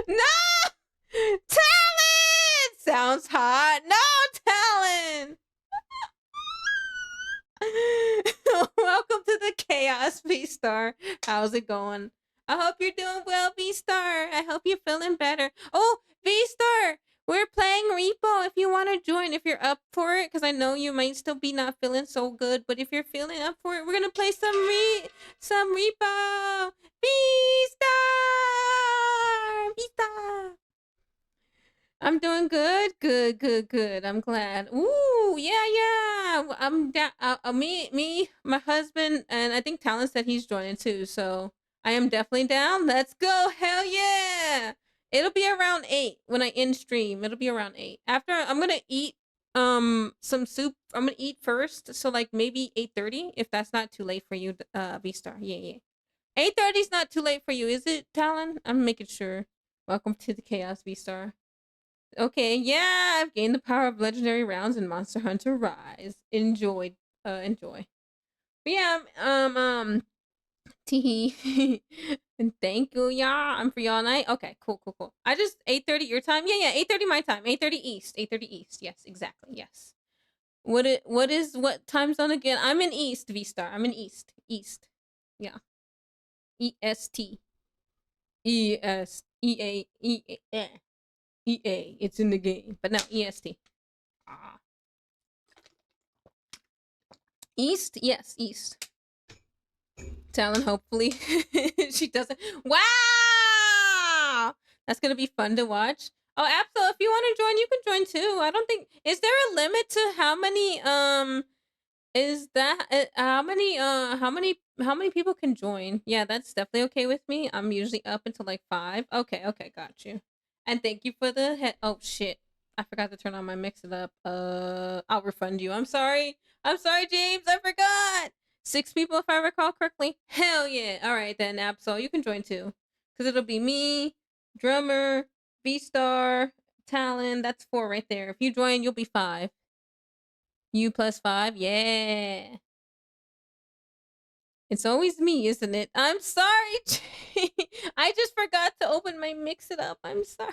No! Talon! Sounds hot. No, Talon! Welcome to the Chaos, V-Star. How's it going? I hope you're doing well, V-Star. I hope you're feeling better. Oh, V-Star, we're playing Repo if you want to join, if you're up for it, because I know you might still be not feeling so good, but if you're feeling up for it, we're going to play some Repo. V-Star! V-Star! I'm doing good, good, good, good. I'm glad. Ooh, yeah, yeah. I'm down. Me, my husband, and I think Talon said he's joining too. So I am definitely down. Let's go. Hell yeah! It'll be around 8 when I end stream. It'll be around 8. After I'm gonna eat some soup. I'm gonna eat first. So like maybe 8:30 if that's not too late for you, V Star. Yeah, yeah. 8:30 is not too late for you, is it, Talon? I'm making sure. Welcome to the Chaos, V Star. Okay, yeah, I've gained the power of legendary rounds in Monster Hunter Rise. Enjoy. But yeah, teehee. And thank you, yeah. I'm free all night. Okay, cool, cool, cool. I just 8:30 your time. Yeah, yeah, 8:30 my time. 8:30 East. 8:30 East. Yes, exactly. Yes. What time zone again? I'm in East, V Star. I'm in East. East. Yeah. EST. ES EA. It's in the game. But now EST. Ah. East? Yes, East. Talon, hopefully. She doesn't. Wow! That's gonna be fun to watch. Oh, Absol, if you want to join, you can join too. I don't think. Is there a limit to how many, is that, how many people can join? Yeah, that's definitely okay with me. I'm usually up until like 5. Okay, okay, got you. And thank you for the head. Oh, shit. I forgot to turn on my mix it up. I'll refund you. I'm sorry. I'm sorry, James. I forgot. 6 people, if I recall correctly. Hell yeah. All right, then, Absol, you can join too. Because it'll be me, Drummer, V-Star, Talon. That's 4 right there. If you join, you'll be 5. You plus 5. Yeah. It's always me, isn't it? I'm sorry. I just forgot to open my mix it up. I'm sorry.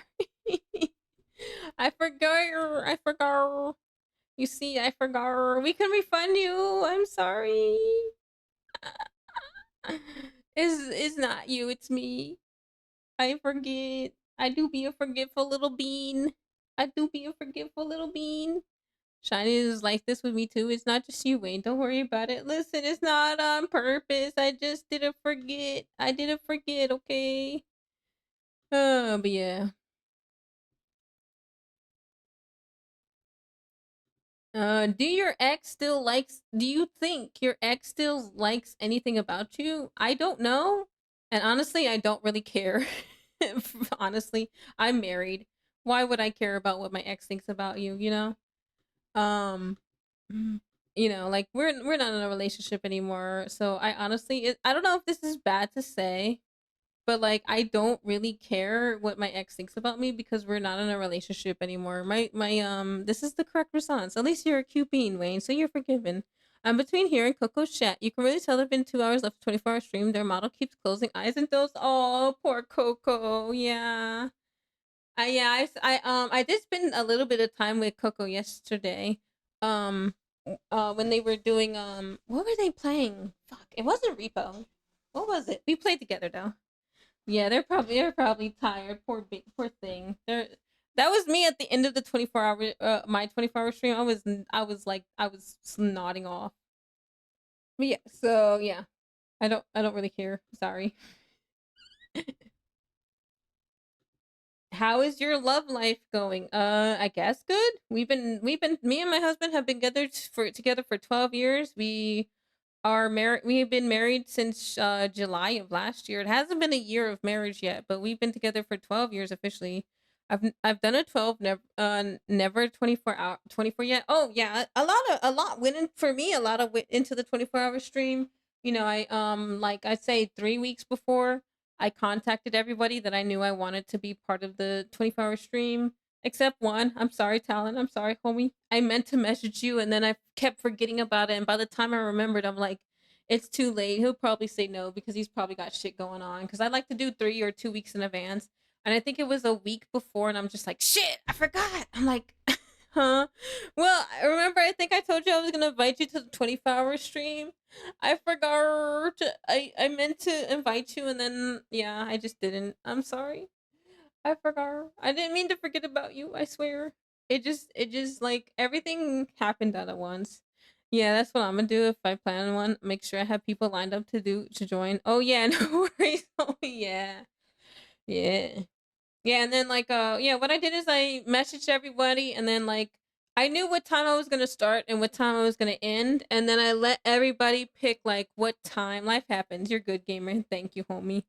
I forgot. I forgot. You see, I forgot. We can refund you. I'm sorry. It's not you, it's me. I forget. I do be a forgetful little bean. I do be a forgetful little bean. Shiny is like this with me too. It's not just you, Wayne. Don't worry about it. Listen, it's not on purpose. I just didn't forget. I didn't forget, okay? But yeah. Do you think your ex still likes anything about you? I don't know. And honestly, I don't really care. Honestly, I'm married. Why would I care about what my ex thinks about you, you know? Um like we're not in a relationship anymore. So I honestly I don't know if this is bad to say, but like I don't really care what my ex thinks about me because we're not in a relationship anymore. My this is the correct response. At least you're a cute bean, Wayne, so you're forgiven. Between here and Coco's chat, you can really tell there've been 2 hours left, 24-hour stream. Their model keeps closing eyes and those. Oh, poor Coco. Yeah. I did spend a little bit of time with Coco yesterday. Um, when they were doing what were they playing? Fuck, it wasn't Repo. What was it? We played together though. Yeah, they're probably tired. Poor thing. That was me at the end of the 24 hour my 24-hour stream. I was nodding off. But yeah, so yeah. I don't really care. Sorry. How is your love life going? I guess good. We've been me and my husband have been together for 12 years. We are married. We have been married since July of last year. It hasn't been a year of marriage yet, but we've been together for 12 years officially. I've done a 12, never 24 yet. Oh yeah, a lot went in for me. A lot of went into the 24-hour stream. Like I say 3 weeks before, I contacted everybody that I knew I wanted to be part of the 24-hour stream. Except one. I'm sorry, Talon. I'm sorry, homie. I meant to message you and then I kept forgetting about it. And by the time I remembered, I'm like, it's too late. He'll probably say no because he's probably got shit going on. Because I like to do 3 or 2 weeks in advance. And I think it was a week before, and I'm just like, shit, I forgot. I'm like, huh? Well, I remember, I think I told you I was going to invite you to the 24-hour stream. I forgot. I meant to invite you, and then, yeah, I just didn't. I'm sorry. I forgot. I didn't mean to forget about you. I swear. It just like everything happened all at once. Yeah, that's what I'm gonna do if I plan one. Make sure I have people lined up to join. Oh yeah, no worries. Oh yeah, yeah, yeah. And then yeah, what I did is I messaged everybody, and then I knew what time I was gonna start and what time I was gonna end, and then I let everybody pick like what time. Life happens. You're good, gamer. Thank you, homie.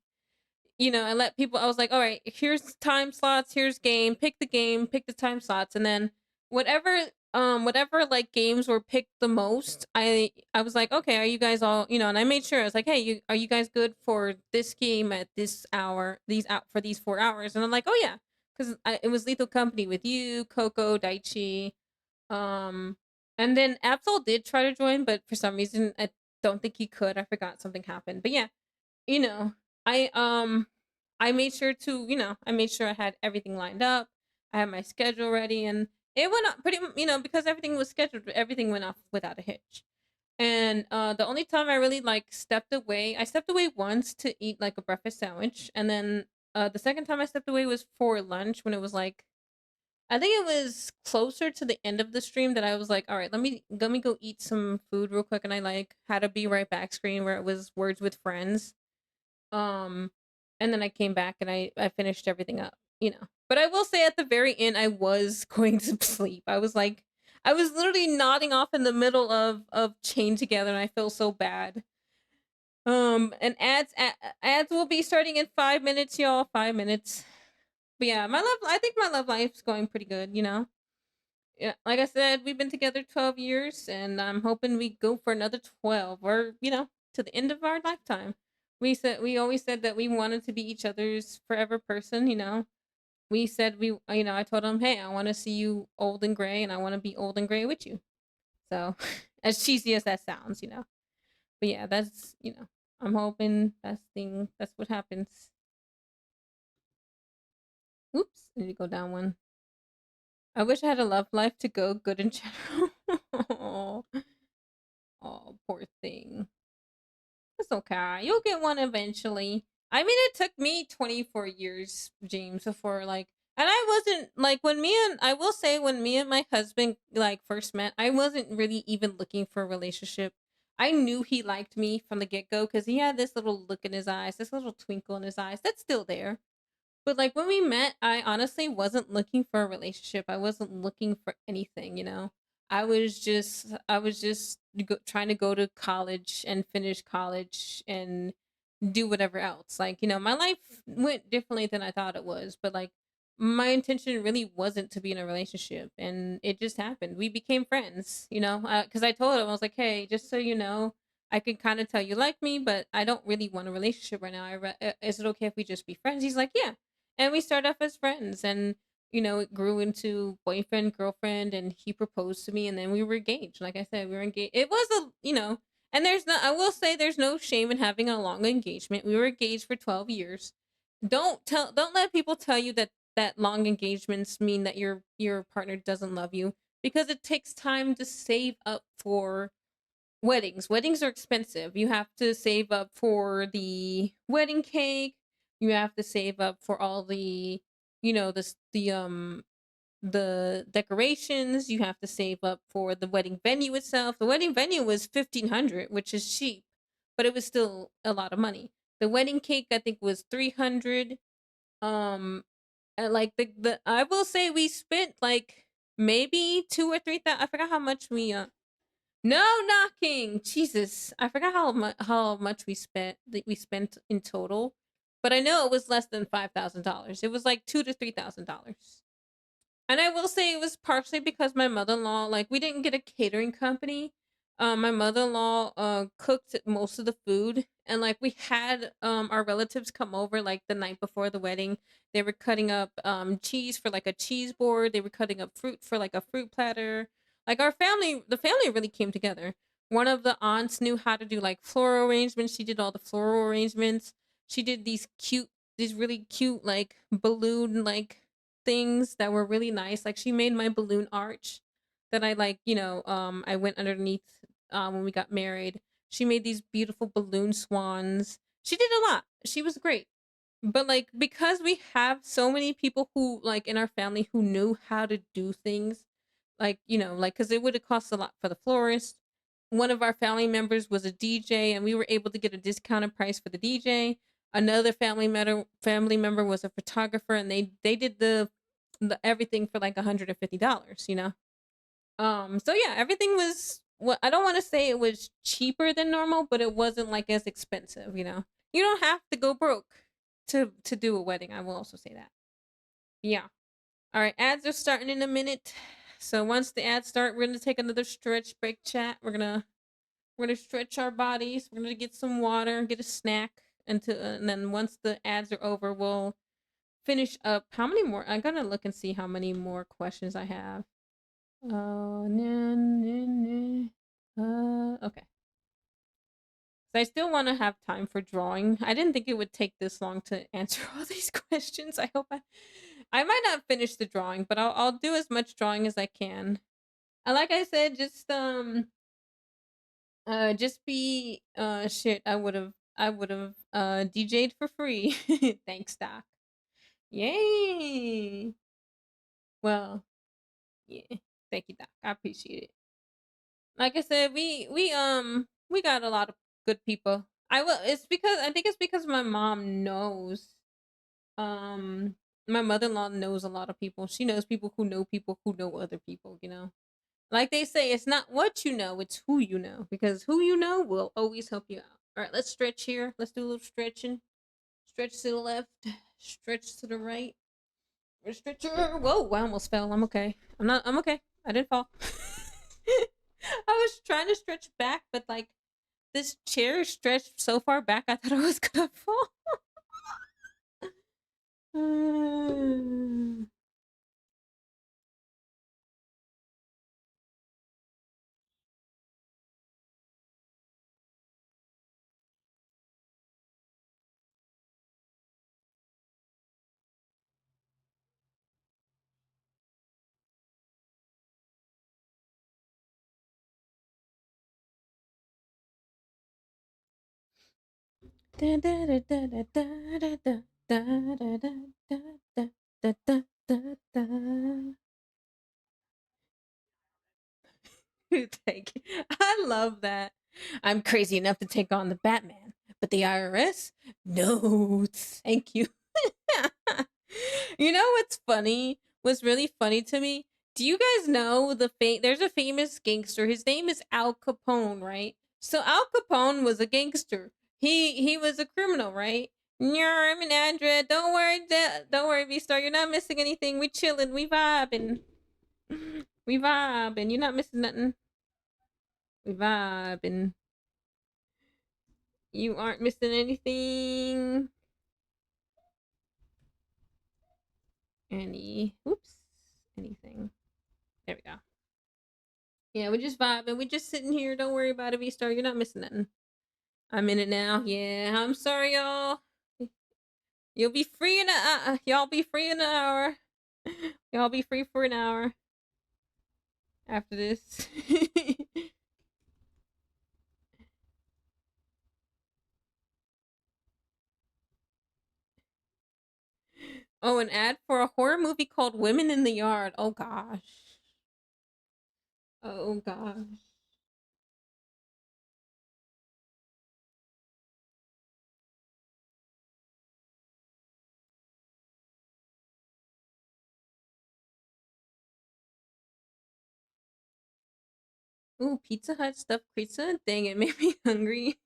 I let people, I was like, all right, here's time slots, here's game, pick the time slots, and then whatever whatever like games were picked the most, I was like, okay, are you guys all, and I made sure I was like, hey, are you guys good for this game at this hour, these out for these 4 hours? And I'm like, oh yeah, because it was Lethal Company with you, Coco, Daichi, um and then Absol did try to join, but for some reason I don't think he could. I forgot, something happened. But yeah, you know, I made sure to, I made sure I had everything lined up. I had my schedule ready, and it went up because everything was scheduled, everything went off without a hitch. And the only time I really I stepped away once to eat like a breakfast sandwich, and then the second time I stepped away was for lunch when it was like, I think it was closer to the end of the stream that I was like, all right, let me go eat some food real quick, and I had a be right back screen where it was words with friends, um, and then I came back and I finished everything up. But I will say at the very end I was going to sleep. I was literally nodding off in the middle of Chain Together, and I feel so bad. And ads will be starting in 5 minutes, y'all. 5 minutes. But yeah, I think my love life's going pretty good. Yeah, like I said, we've been together 12 years, and I'm hoping we go for another 12, or to the end of our lifetime. We always said that we wanted to be each other's forever person. We said I told him, hey, I want to see you old and gray, and I want to be old and gray with you. So, as cheesy as that sounds. But yeah, I'm hoping that's what happens. Oops, I need to go down one. I wish I had a love life to go good in general. Oh, poor thing. It's okay. You'll get one eventually. I mean, it took me 24 years, James, before and I wasn't like I will say when me and my husband first met, I wasn't really even looking for a relationship. I knew he liked me from the get go because he had this little look in his eyes, this little twinkle in his eyes that's still there. But when we met, I honestly wasn't looking for a relationship. I wasn't looking for anything. I was just trying to go to college and finish college and do whatever else. My life went differently than I thought it was, but my intention really wasn't to be in a relationship, and it just happened. We became friends, because I told him, I was like, hey, just so you know, I can kind of tell you like me, but I don't really want a relationship right now. Is it okay if we just be friends? He's like, yeah. And we started off as friends, and it grew into boyfriend, girlfriend, and he proposed to me, and then we were engaged. Like I said, we were engaged. It was and I will say there's no shame in having a long engagement. We were engaged for 12 years. Don't let people tell you that long engagements mean that your partner doesn't love you, because it takes time to save up for weddings. Weddings are expensive. You have to save up for the wedding cake, You have to save up for all the, you know, the decorations. You have to save up for the wedding venue itself. The wedding venue was 1,500, which is cheap, but it was still a lot of money. The wedding cake I think was 300. Um, and like the I will say we spent like maybe 2 or 3 thousand. I forgot how much we no knocking. Jesus, I forgot how much we spent in total, but I know it was less than $5,000. It was like $2,000 to $3,000. And I will say it was partially because my mother-in-law, like we didn't get a catering company. My mother-in-law cooked most of the food, and like we had our relatives come over like the night before the wedding. They were cutting up cheese for like a cheese board. They were cutting up fruit for like a fruit platter. Like the family really came together. One of the aunts knew how to do like floral arrangements. She did all the floral arrangements. She did these really cute like balloon like things that were really nice. Like she made my balloon arch that I like, I went underneath when we got married. She made these beautiful balloon swans. She did a lot. She was great. But like because we have so many people who like in our family who knew how to do things, like, like cuz it would have cost a lot for the florist. One of our family members was a DJ and we were able to get a discounted price for the DJ. Another family member was a photographer and they did the everything for like $150. So yeah, everything was, well, I don't want to say it was cheaper than normal, but it wasn't like as expensive. You don't have to go broke to do a wedding. I will also say that. Yeah. All right, ads are starting in a minute. So once the ads start, we're gonna take another stretch break chat. We're gonna stretch our bodies. We're gonna get some water, get a snack, and then once the ads are over, we'll finish up. How many more? I'm gonna look and see how many more questions I have. Okay. So I still want to have time for drawing. I didn't think it would take this long to answer all these questions. I might not finish the drawing, but I'll do as much drawing as I can. And like I said, just be shit. I would have DJ'd for free. Thanks, Doc. Yay. Well, yeah. Thank you, Doc. I appreciate it. Like I said, we got a lot of good people. I think it's because my mom knows. Um, my mother-in-law knows a lot of people. She knows people who know other people. Like they say, it's not what you know, it's who you know. Because who you know will always help you out. All right, let's stretch here. Let's do a little stretching. Stretch to the left, stretch to the right. Stretcher. Whoa, I almost fell. I'm okay. I didn't fall. I was trying to stretch back, but like this chair stretched so far back, I thought I was gonna fall. Thank you. I love that. I'm crazy enough to take on the Batman, but the IRS? No, thank you. You know what's funny? What's really funny to me? Do you guys know there's a famous gangster. His name is Al Capone, right? So Al Capone was a gangster. He was a criminal, right? Yeah, I'm an Andrea. Don't worry, V Star. You're not missing anything. We chilling. We vibing. We vibing. You're not missing nothing. We vibing. You aren't missing anything. Anything. There we go. Yeah, we just vibing. We just sitting here. Don't worry about it, V Star. You're not missing nothing. I'm in it now. Yeah, I'm sorry, y'all. You'll be free in y'all be free in an hour. Y'all be free for an hour after this. Oh, an ad for a horror movie called Women in the Yard. Oh gosh. Oh gosh. Ooh, Pizza Hut stuffed pizza? Dang, it made me hungry.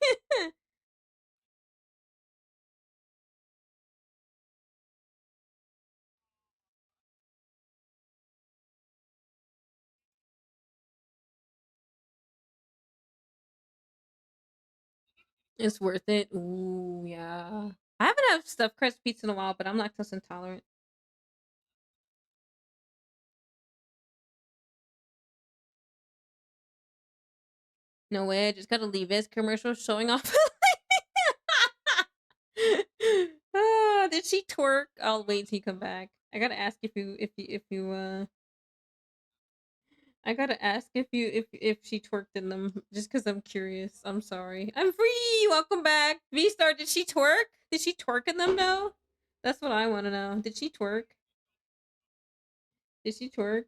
It's worth it. Ooh, yeah. I haven't had stuffed crust pizza in a while, but I'm lactose intolerant. No way, I just gotta leave this commercial showing off. Ah, did she twerk? I'll wait till you come back. I gotta ask if you I gotta ask if she twerked in them just because I'm curious. I'm sorry. I'm free. Welcome back. V Star, did she twerk? Did she twerk in them though? That's what I want to know. Did she twerk? Did she twerk?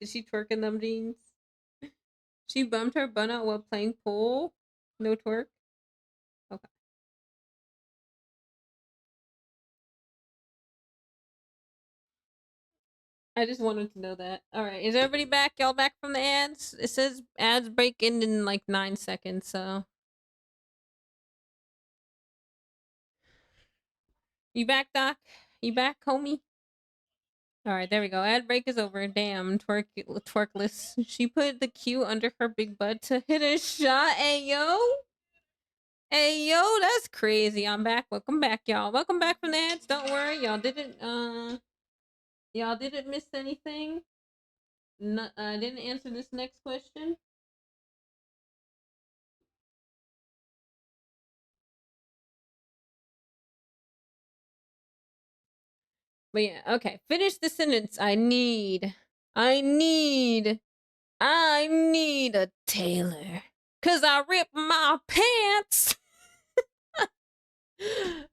Did she twerk in them jeans? She bumped her bun out while playing pool. No twerk. Okay. I just wanted to know that. All right. Is everybody back? Y'all back from the ads? It says ads break in like 9 seconds. So you back, Doc? You back, homie? All right, there we go. Ad break is over. Damn, twerkless. She put the cue under her big butt to hit a shot. Hey yo, that's crazy. I'm back. Welcome back, y'all. Welcome back from the ads. Don't worry, y'all didn't miss anything. No, I didn't answer this next question. But yeah, okay. Finish the sentence. I need, I need a tailor. Cause I ripped my pants.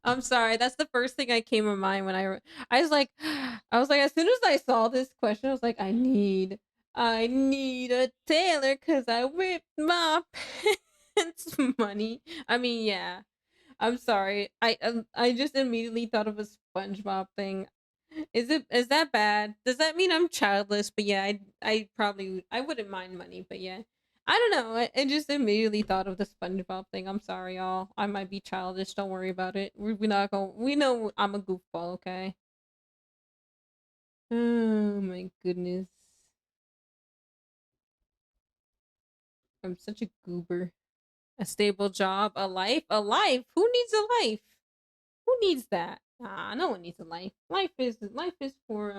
I'm sorry. That's the first thing I came to mind when I was like, as soon as I saw this question, I was like, I need a tailor because I whipped my pants money. I mean, yeah. I'm sorry. I just immediately thought of a SpongeBob thing. Is that bad? Does that mean I'm childless? But yeah, I wouldn't mind money, but yeah. I don't know. I just immediately thought of the SpongeBob thing. I'm sorry, y'all. I might be childish. Don't worry about it. We're not going. We know I'm a goofball. Okay. Oh my goodness. I'm such a goober. A stable job, a life, a life. Who needs a life? Who needs that? Ah, no one needs a life. Life is for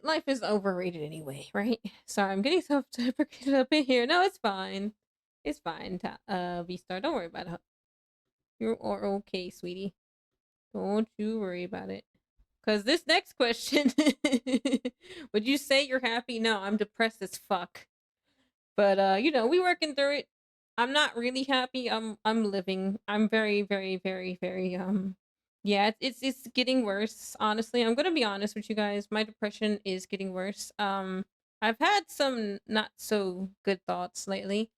life is overrated anyway, right? Sorry, I'm getting self deprecated up in here. No, it's fine. It's fine. V Star, don't worry about it. You're okay, sweetie. Don't you worry about it. Cause this next question, would you say you're happy? No, I'm depressed as fuck. But we working through it. I'm not really happy. I'm living. I'm very, very, very, very yeah, it's getting worse, honestly. I'm gonna be honest with you guys. My depression is getting worse. I've had some not so good thoughts lately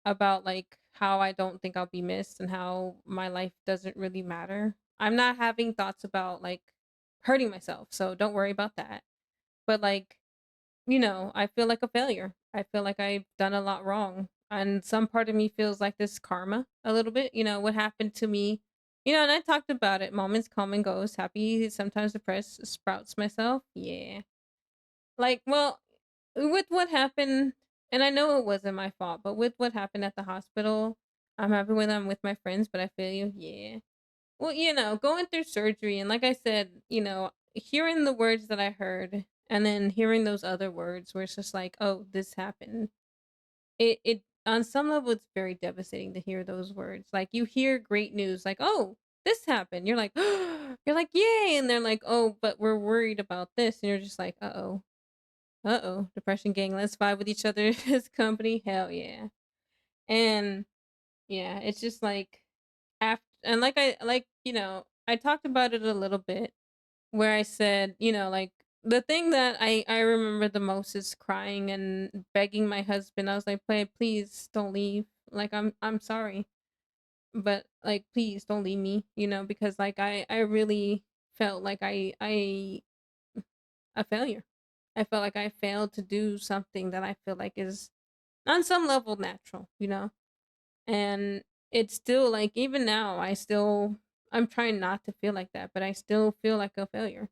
about like how I don't think I'll be missed and how my life doesn't really matter. I'm not having thoughts about like hurting myself, so don't worry about that. But like I feel like a failure. I feel like I've done a lot wrong. And some part of me feels like this karma a little bit. What happened to me. And I talked about it. Moments come and goes. Happy, sometimes depressed, sprouts myself. Yeah. Like, well, with what happened, and I know it wasn't my fault, but with what happened at the hospital, I'm happy when I'm with my friends, but I feel you. Yeah. Well, going through surgery and like I said, hearing the words that I heard and then hearing those other words where it's just like, oh, this happened. It on some level it's very devastating to hear those words. Like you hear great news like, "Oh, this happened." You're like, you're like, "Yay." And they're like, "Oh, but we're worried about this." And you're just like, "Uh-oh. Uh-oh. Depression gang, let's vibe with each other as company." Hell yeah. And yeah, it's just like after and like I like, I talked about it a little bit where I said, like the thing that I remember the most is crying and begging my husband. I was like, please don't leave. Like I'm sorry, but like please don't leave me, because like I really felt like I a failure. I felt like I failed to do something that I feel like is on some level natural, And it's still like even now I'm trying not to feel like that, but I still feel like a failure.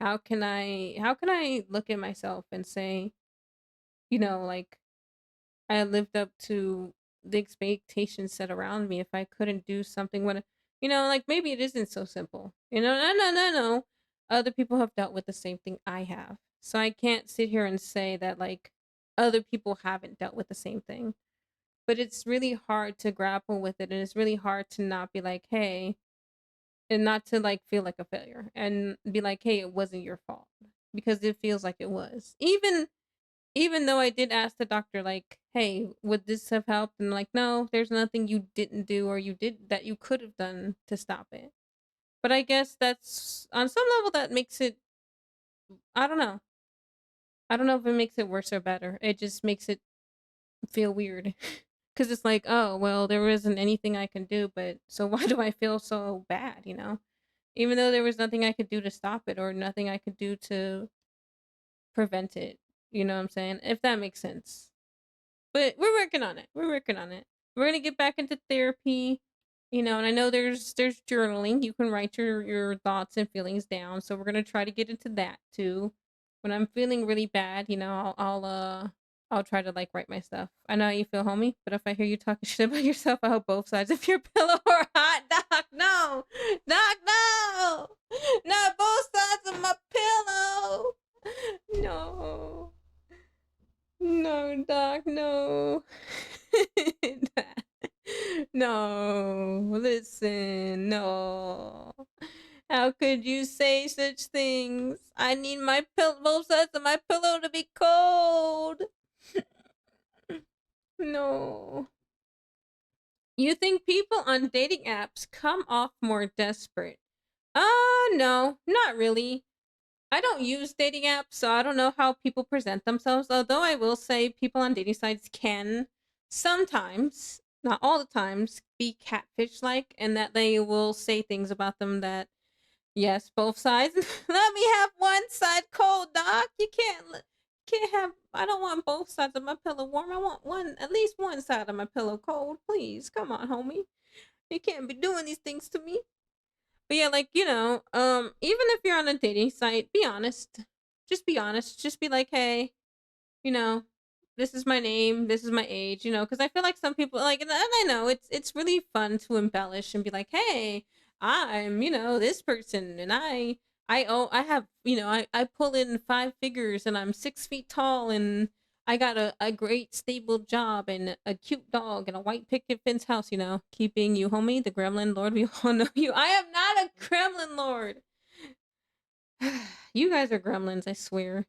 How can I look at myself and say, like I lived up to the expectations set around me if I couldn't do something when like maybe it isn't so simple. No. Other people have dealt with the same thing I have. So I can't sit here and say that like other people haven't dealt with the same thing. But it's really hard to grapple with it, and it's really hard to not be like, "Hey," and not to like feel like a failure and be like, "Hey, it wasn't your fault." Because it feels like it was. Even though I did ask the doctor, like, hey, would this have helped? And like, no, there's nothing you didn't do or you did that you could have done to stop it. But I guess that's on some level that makes it, I don't know. I don't know if it makes it worse or better. It just makes it feel weird. Because it's like, oh, well, there isn't anything I can do, but so why do I feel so bad, Even though there was nothing I could do to stop it or nothing I could do to prevent it. You know what I'm saying? If that makes sense. But we're working on it. We're working on it. We're gonna get back into therapy, and I know there's journaling. You can write your thoughts and feelings down. So we're gonna try to get into that too. When I'm feeling really bad, I'll try to like write my stuff. I know how you feel, homie, but if I hear you talking shit about yourself, I hope both sides of your pillow are hot. Doc, no. Doc, no. Not both sides of my pillow. No. No, Doc, no. No, listen, no. How could you say such things? I need my both sides of my pillow to be cold. No. You think people on dating apps come off more desperate? No, not really. I don't use dating apps, so I don't know how people present themselves. Although I will say people on dating sites can sometimes, not all the times, be catfish like, and that they will say things about them that, yes, both sides. Let me have one side cold, doc. You can't have. I don't want both sides of my pillow warm. I want at least one side of my pillow cold. Please, come on, homie. You can't be doing these things to me. But yeah, like, even if you're on a dating site, be honest. Just be honest. Just be like, hey, you know, this is my name, this is my age, because I feel like some people like, and I know it's really fun to embellish and be like, hey, I'm, this person, and I have, I pull in 5 figures, and I'm 6 feet tall, and I got a great stable job and a cute dog and a white picket fence house, keeping you, homie, the gremlin lord. We all know you. I am not a gremlin lord. You guys are gremlins, I swear.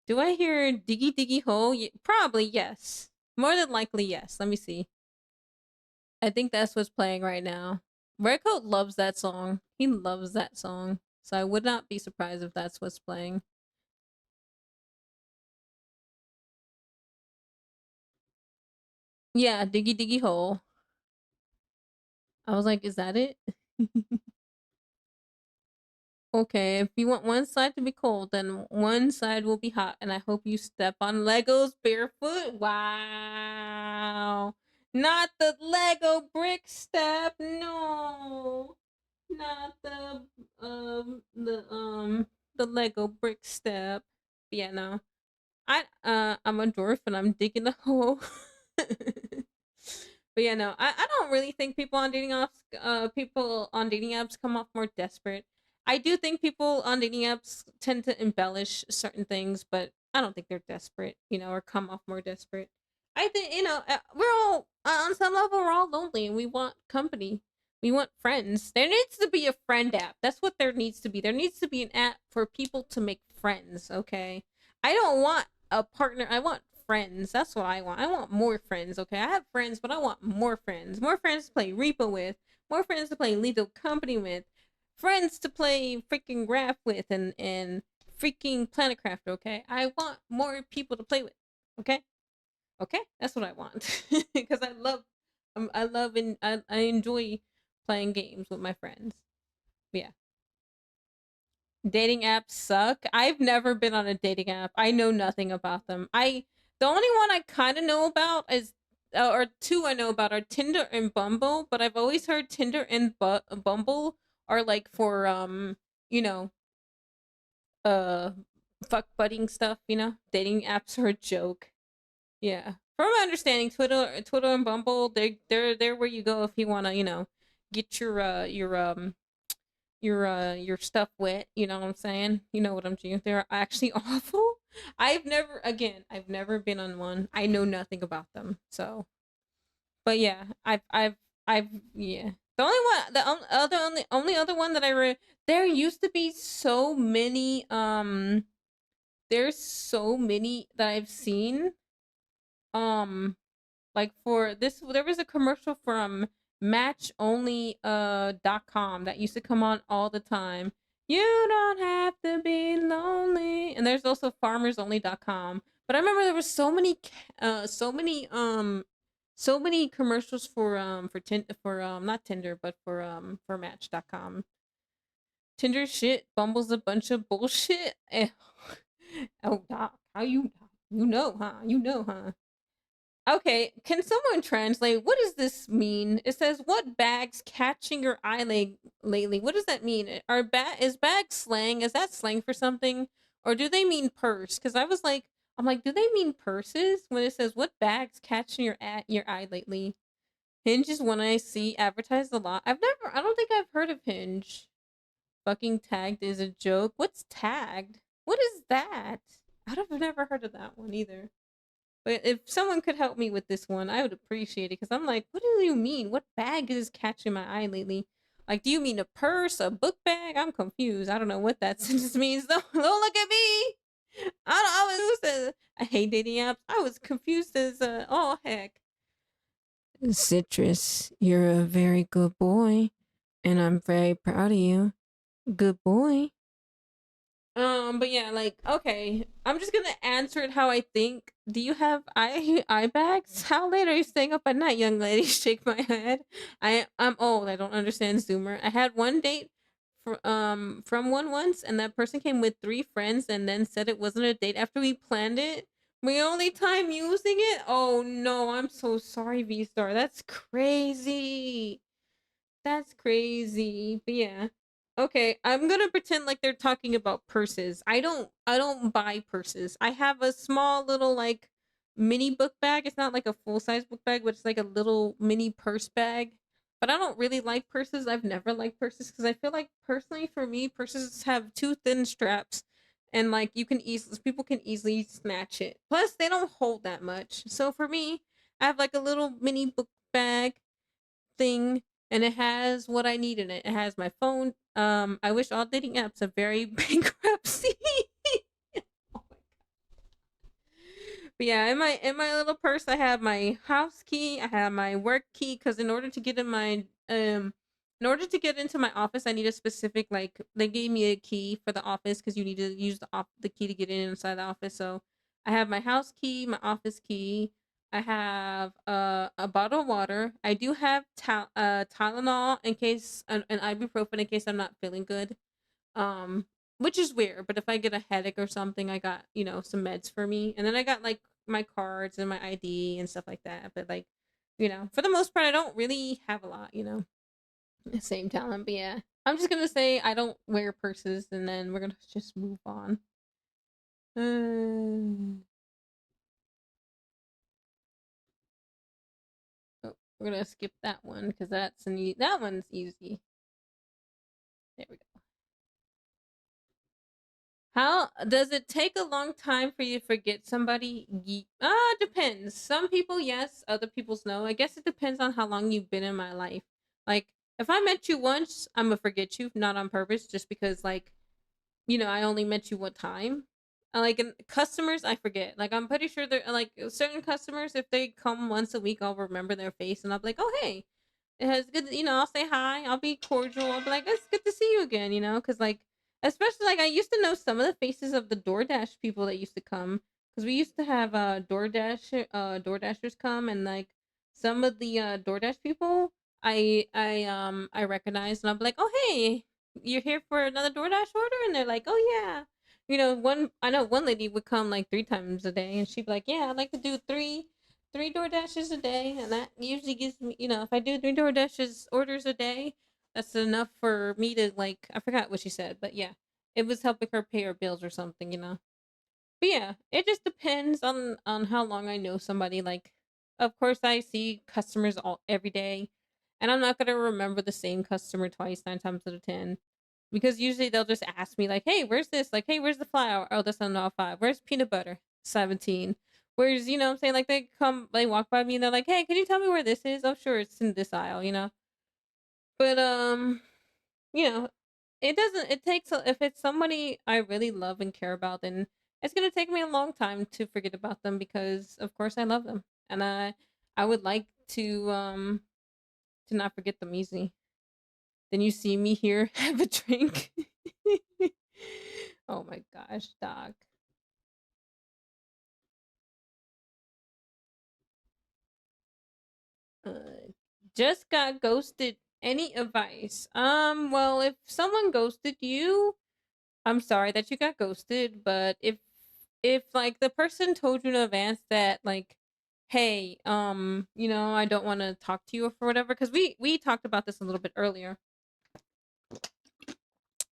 Do I hear diggy diggy hole? Probably yes. More than likely yes. Let me see. I think that's what's playing right now. Redcoat loves that song. He loves that song. So I would not be surprised if that's what's playing. Yeah, diggy diggy hole. I was like, is that it? Okay, if you want one side to be cold, then one side will be hot, and I hope you step on Legos barefoot. Wow. Not the Lego brick step. No. Not the Lego brick step. Yeah, no. I'm a dwarf and I'm digging a hole. But yeah, no, I don't really think people on dating apps come off more desperate. I do think people on dating apps tend to embellish certain things, but I don't think they're desperate, or come off more desperate. I think, we're all on some level we're all lonely and we want company. We want friends. There needs to be a friend app. That's what there needs to be. There needs to be an app for people to make friends, okay? I don't want a partner. I want friends. That's what I want. I want more friends, okay? I have friends, but I want more friends. More friends to play Reaper with. More friends to play Lethal Company with. friends to play freaking Graph with and freaking Planetcraft, okay? I want more people to play with, okay? Okay? That's what I want. Because I love and I enjoy playing games with my friends. Yeah. Dating apps suck. I've never been on a dating app. I know nothing about them. The only one I kind of know about is or two I know about are Tinder and Bumble, but I've always heard Tinder and Bumble are like for you know, uh fuck budding stuff, you know? Dating apps are a joke. Yeah. From my understanding, Twitter and Bumble, they're where you go if you want to, you know, get your stuff wet, you know what I'm saying? You know what I'm saying? They're actually awful. I've never been on one. I know nothing about them. So, but yeah, I've yeah. The only one the other only other one that I read, there used to be so many there's so many that I've seen um like for this there was a commercial from matchonly.com that used to come on all the time. You don't have to be lonely. And there's also farmersonly.com. But I remember there was so many commercials for not Tinder but for match.com. Tinder shit, Bumble's a bunch of bullshit. Oh, doc, how you know, huh? You know, huh? Okay, can someone translate? What does this mean? It says, "What bag's catching your eye lately?" What does that mean? Is bag slang? Is that slang for something, or do they mean purse? Because I'm like, do they mean purses when it says, "What bag's catching your eye lately?" Hinge is one I see advertised a lot. I don't think I've heard of Hinge. Fucking tagged is a joke. What's tagged? What is that? I've never heard of that one either. But if someone could help me with this one, I would appreciate it because I'm like, what do you mean? What bag is catching my eye lately? Like, do you mean a purse, a book bag? I'm confused. I don't know what that sentence means. Don't look at me. I was confused. I hate dating apps. I was confused as oh heck. Citrus, you're a very good boy, and I'm very proud of you. Good boy. But yeah, like, okay, I'm just gonna answer it how I think. Do you have eye bags? How late are you staying up at night, young lady? Shake my head. I'm old. I don't understand Zoomer. I had one date from one once, and that person came with three friends, and then said it wasn't a date after we planned it. My only time using it. Oh no, I'm so sorry, V Star. That's crazy. That's crazy. But yeah. Okay, I'm gonna pretend like they're talking about purses. I don't buy purses. I have a small little like mini book bag. It's not like a full size book bag, but it's like a little mini purse bag. But I don't really like purses. I've never liked purses because I feel like personally for me, purses have too thin straps and like people can easily snatch it. Plus they don't hold that much. So for me, I have like a little mini book bag thing and it has what I need in it. It has my phone. I wish all dating apps have very bankruptcy. But yeah, in my little purse I have my house key, I have my work key cuz in order to get into my office I need a specific like they gave me a key for the office cuz you need to use the key to get inside the office. So I have my house key, my office key, I have a bottle of water. I do have Tylenol in case an ibuprofen in case I'm not feeling good. Um, which is weird, but if I get a headache or something, I got, you know, some meds for me. And then I got like my cards and my ID and stuff like that. But like, you know, for the most part I don't really have a lot, you know. Same talent, but yeah. I'm just gonna say I don't wear purses and then we're gonna just move on. Oh, we're gonna skip that one because that one's easy. There we go. How does it take a long time for you to forget somebody? Depends. Some people yes, other people's no. I guess it depends on how long you've been in my life. Like if I met you once, I'm gonna forget you, not on purpose, just because like, you know, I only met you one time. Like customers, I forget. Like I'm pretty sure they're like certain customers, if they come once a week, I'll remember their face and I'll be like, oh hey. it's good. I'll say hi. I'll be cordial. I'll be like, it's good to see you again. Because like, especially like I used to know some of the faces of the DoorDash people that used to come, because we used to have DoorDashers come, and like some of the DoorDash people I recognize, and I'm like, oh hey, you're here for another DoorDash order, and they're like, oh yeah. I know one lady would come like 3 times a day, and she'd be like, yeah, I'd like to do three DoorDashes a day, and that usually gives me, if I do 3 DoorDashes orders a day, that's enough for me to like. I forgot what she said, but yeah, it was helping her pay her bills or something. But yeah, it just depends on how long I know somebody. Like, of course, I see customers all every day, and I'm not gonna remember the same customer twice, 9 times out of 10. Because usually they'll just ask me like, "Hey, where's this?" Like, "Hey, where's the flour?" "Oh, that's not all 5." "Where's peanut butter?" 17. Whereas, what I'm saying, like they walk by me and they're like, "Hey, can you tell me where this is?" "Oh, sure, it's in this aisle." But you know, it doesn't. It takes if it's somebody I really love and care about, then it's gonna take me a long time to forget about them because, of course, I love them, and I would like to not forget them easy. Then you see me here, have a drink. Oh my gosh, Doc. Just got ghosted. Any advice? Well, if someone ghosted you, I'm sorry that you got ghosted, but if like the person told you in advance that like, hey, I don't want to talk to you or for whatever, because we talked about this a little bit earlier.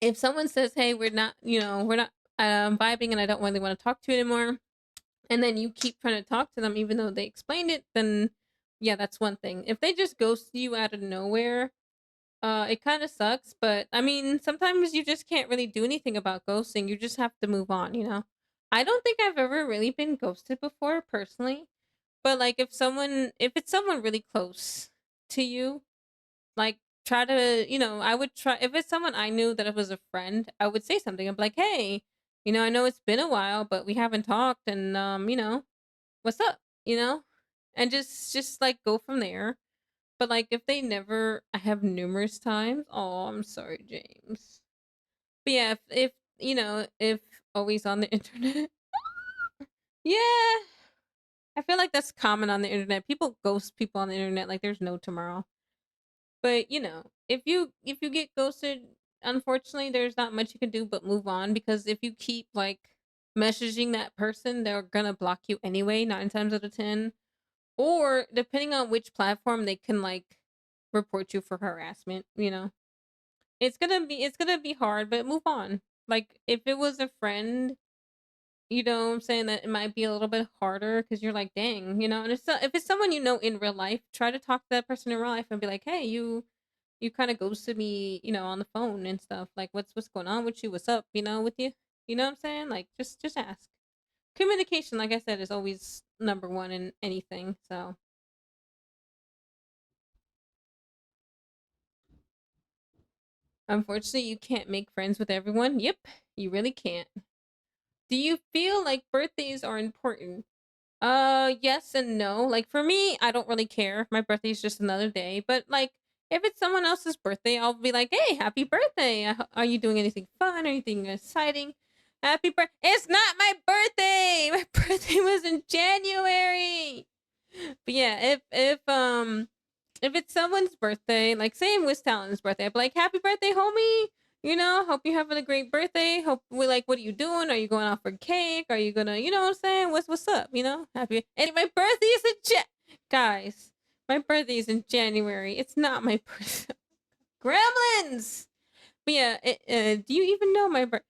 If someone says, hey, we're not vibing and I don't really want to talk to you anymore, and then you keep trying to talk to them even though they explained it, then yeah, that's one thing. If they just ghost you out of nowhere, it kind of sucks, but I mean, sometimes you just can't really do anything about ghosting. You just have to move on. I don't think I've ever really been ghosted before personally, but like if it's someone really close to you, like try to, I would try if it's someone I knew that it was a friend, I would say something. I'm like, "Hey, I know it's been a while, but we haven't talked and what's up?" You know? And just like go from there. But like if they never I have numerous times. Oh, I'm sorry, James. But yeah, if always on the internet. Yeah. I feel like that's common on the internet. People ghost people on the internet like there's no tomorrow. But if you get ghosted, unfortunately there's not much you can do but move on, because if you keep like messaging that person, they're gonna block you anyway, 9 times out of 10. Or depending on which platform, they can like report you for harassment. It's gonna be hard, but move on. Like if it was a friend, I'm saying that it might be a little bit harder because you're like, dang, and if it's someone you know in real life, try to talk to that person in real life and be like, hey, you kind of ghosted me, on the phone and stuff. Like what's going on with you? What's up, with you? You know what I'm saying? Like just ask. Communication, like I said, is always number one in anything. So unfortunately, you can't make friends with everyone. Yep, you really can't. Do you feel like birthdays are important? Yes and no. Like for me, I don't really care. My birthday's just another day. But like, if it's someone else's birthday, I'll be like, "Hey, happy birthday! Are you doing anything fun? Anything exciting? Happy birthday!" It's not my birthday. My birthday was in January. But yeah, if it's someone's birthday, like say it was Talon's birthday, I'd be like, "Happy birthday, homie! Hope you're having a great birthday. Hope we like, what are you doing? Are you going out for cake? Are you gonna, what I'm saying? What's up? Happy. And my birthday is guys. My birthday is in January. It's not my birthday. Gremlins. But yeah, do you even know my birthday?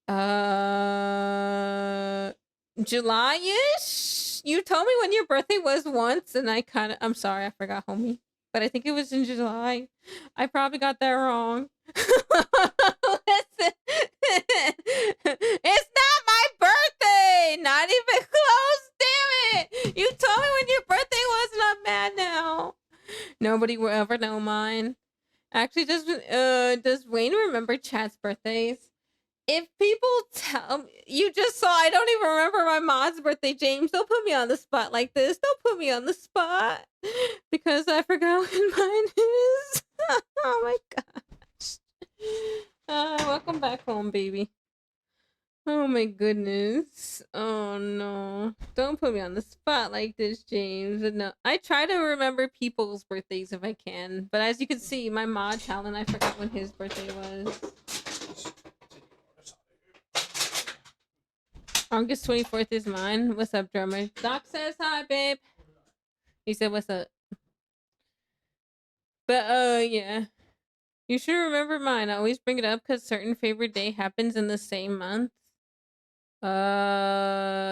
Uh, July-ish? You told me when your birthday was once, and I'm sorry, I forgot, homie. But I think it was in July. I probably got that wrong. Listen, it's not my birthday. Not even close. Damn it! You told me when your birthday was, and I'm mad now. Nobody will ever know mine. Actually, does Wayne remember Chad's birthdays? if people tell you just saw, I don't even remember my mom's birthday, James. Don't put me on the spot like this. Don't put me on the spot because I forgot when mine is. Oh my gosh. Welcome back home, baby. Oh my goodness. Oh no. Don't put me on the spot like this, James. No. I try to remember people's birthdays if I can. But as you can see, my mod Talon, I forgot when his birthday was. August 24th is mine. What's up, drummer? Doc says hi, babe. He said, what's up? But, yeah. You should remember mine. I always bring it up because certain favorite day happens in the same month.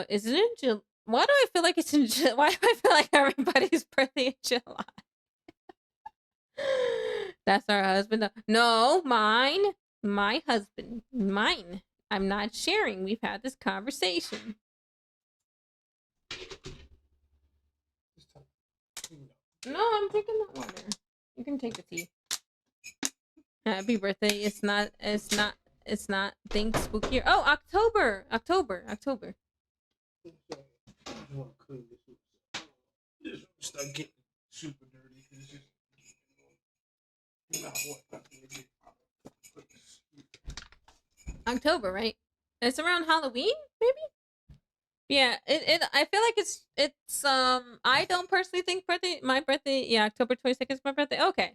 Is it in July? Why do I feel like it's in July? Why do I feel like everybody's birthday in July? That's our husband. No, mine. My husband. Mine. I'm not sharing. We've had this conversation. No, I'm taking the water. You can take the tea. Happy birthday. It's not think spookier. Oh, October. This start getting super dirty. October, right? It's around Halloween, maybe? Yeah, I feel like it's I don't personally think my birthday, yeah, October 22nd is my birthday. Okay.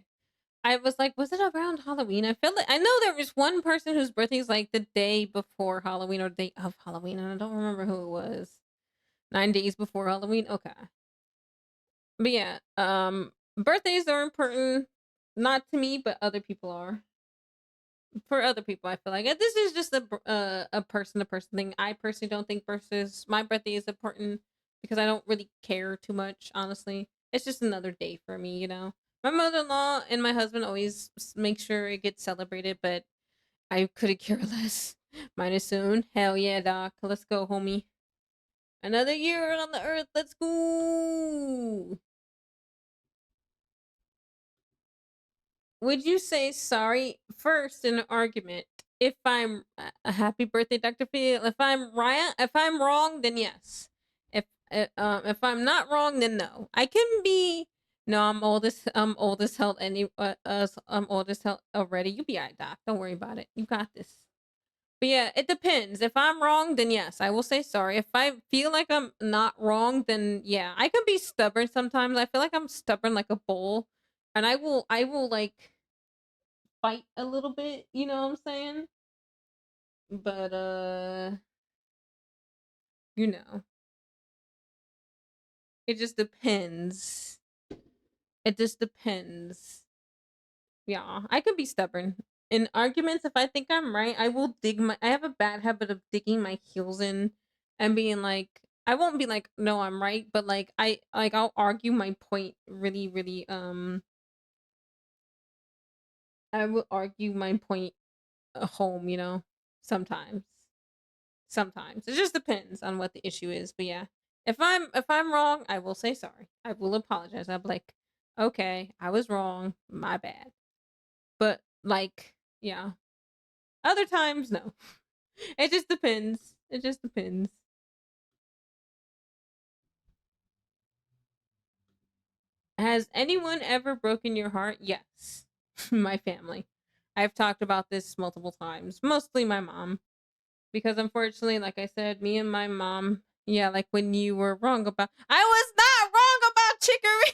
I was like, was it around Halloween? I feel like I know there was one person whose birthday is like the day before Halloween or the day of Halloween, and I don't remember who it was. 9 days before Halloween. Okay. But yeah, birthdays are important, not to me, but other people are. For other people, I feel like this is just a person to person thing. I personally don't think versus my birthday is important because I don't really care too much. Honestly, it's just another day for me. You know, my mother-in-law and my husband always make sure it gets celebrated, but I couldn't care less. Mine is soon. Hell yeah, Doc. Let's go, homie. Another year on the earth. Let's go. Would you say sorry first in an argument if I'm a happy birthday, Dr. Phil? If I'm right, if I'm wrong, then yes. If I'm not wrong, then no. I can be. No, I'm old as hell. I'm old as hell already. You be alright, Doc. Don't worry about it. You got this. But yeah, it depends. If I'm wrong, then yes, I will say sorry. If I feel like I'm not wrong, then yeah, I can be stubborn sometimes. I feel like I'm stubborn like a bull, and I will like fight a little bit, you know what I'm saying? But you know, it just depends. It just depends. Yeah, I could be stubborn. In arguments, if I think I'm right, I have a bad habit of digging my heels in and being like I won't be like, no, I'm right, but like I'll argue my point really, really I will argue my point home, you know, sometimes. Sometimes. It just depends on what the issue is. But yeah. If I'm wrong, I will say sorry. I will apologize. I'll be like, okay, I was wrong. My bad. But like, yeah. Other times, no. It just depends. It just depends. Has anyone ever broken your heart? Yes. My family. I've talked about this multiple times. Mostly my mom. Because unfortunately, like I said, me and my mom, yeah, like when you were wrong about I was not wrong about Chikorita.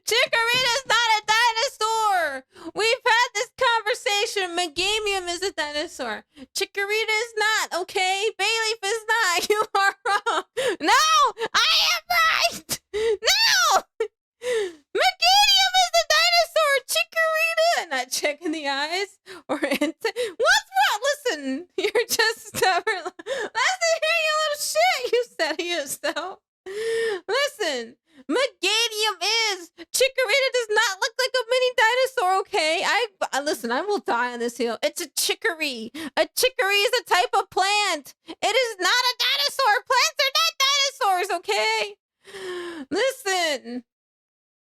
Chikorita's not a dinosaur. We've had this conversation. Megamium is a dinosaur. Chikorita is not, okay? Bayleaf is not. You are wrong. No, I am right. No. Meganium is the dinosaur. Chikorita. Not checking the eyes or what's wrong? Listen, you're just stubborn. Listen here, you little shit. You said to yourself. Listen, Meganium is. Chikorita does not look like a mini dinosaur, okay? Listen, I will die on this hill. It's a chicory. A chicory is a type of plant. It is not a dinosaur. Plants are not dinosaurs, okay? Listen.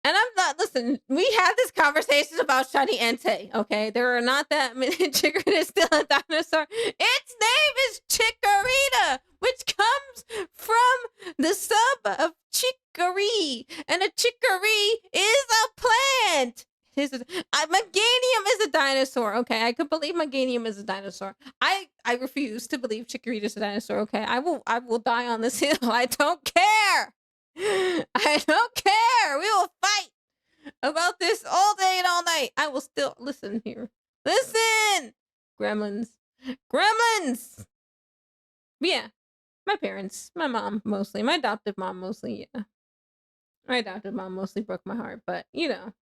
And I'm not, listen, we had this conversation about Shiny Entei, okay? There are not that many. Chikorita is still a dinosaur. Its name is Chikorita, which comes from the sub of chicory. And a chicory is a plant. Meganium is a dinosaur, okay? I could believe Meganium is a dinosaur. I refuse to believe Chikorita is a dinosaur, okay? I will die on this hill. I don't care. I don't care. We will fight about this all day and all night. I will still listen here. Listen, gremlins, gremlins. But yeah, my parents, my mom mostly, my adoptive mom mostly. Yeah, my adoptive mom mostly broke my heart, but you know.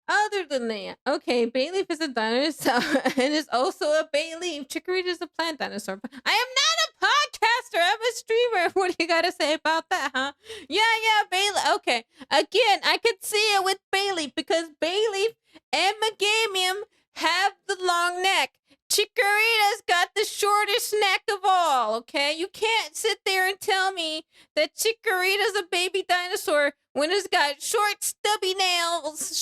Other than that, okay, Bayleaf is a dinosaur and is also a Bayleaf. Chikorita is a plant dinosaur. I am not a podcaster. I'm a streamer. What do you got to say about that, huh? Yeah, Bayleaf. Okay, again, I could see it with Bayleaf because Bayleaf and Meganium have the long neck. Chikorita's got the shortest neck of all, okay? You can't sit there and tell me that Chikorita's a baby dinosaur when it's got short stubby nails,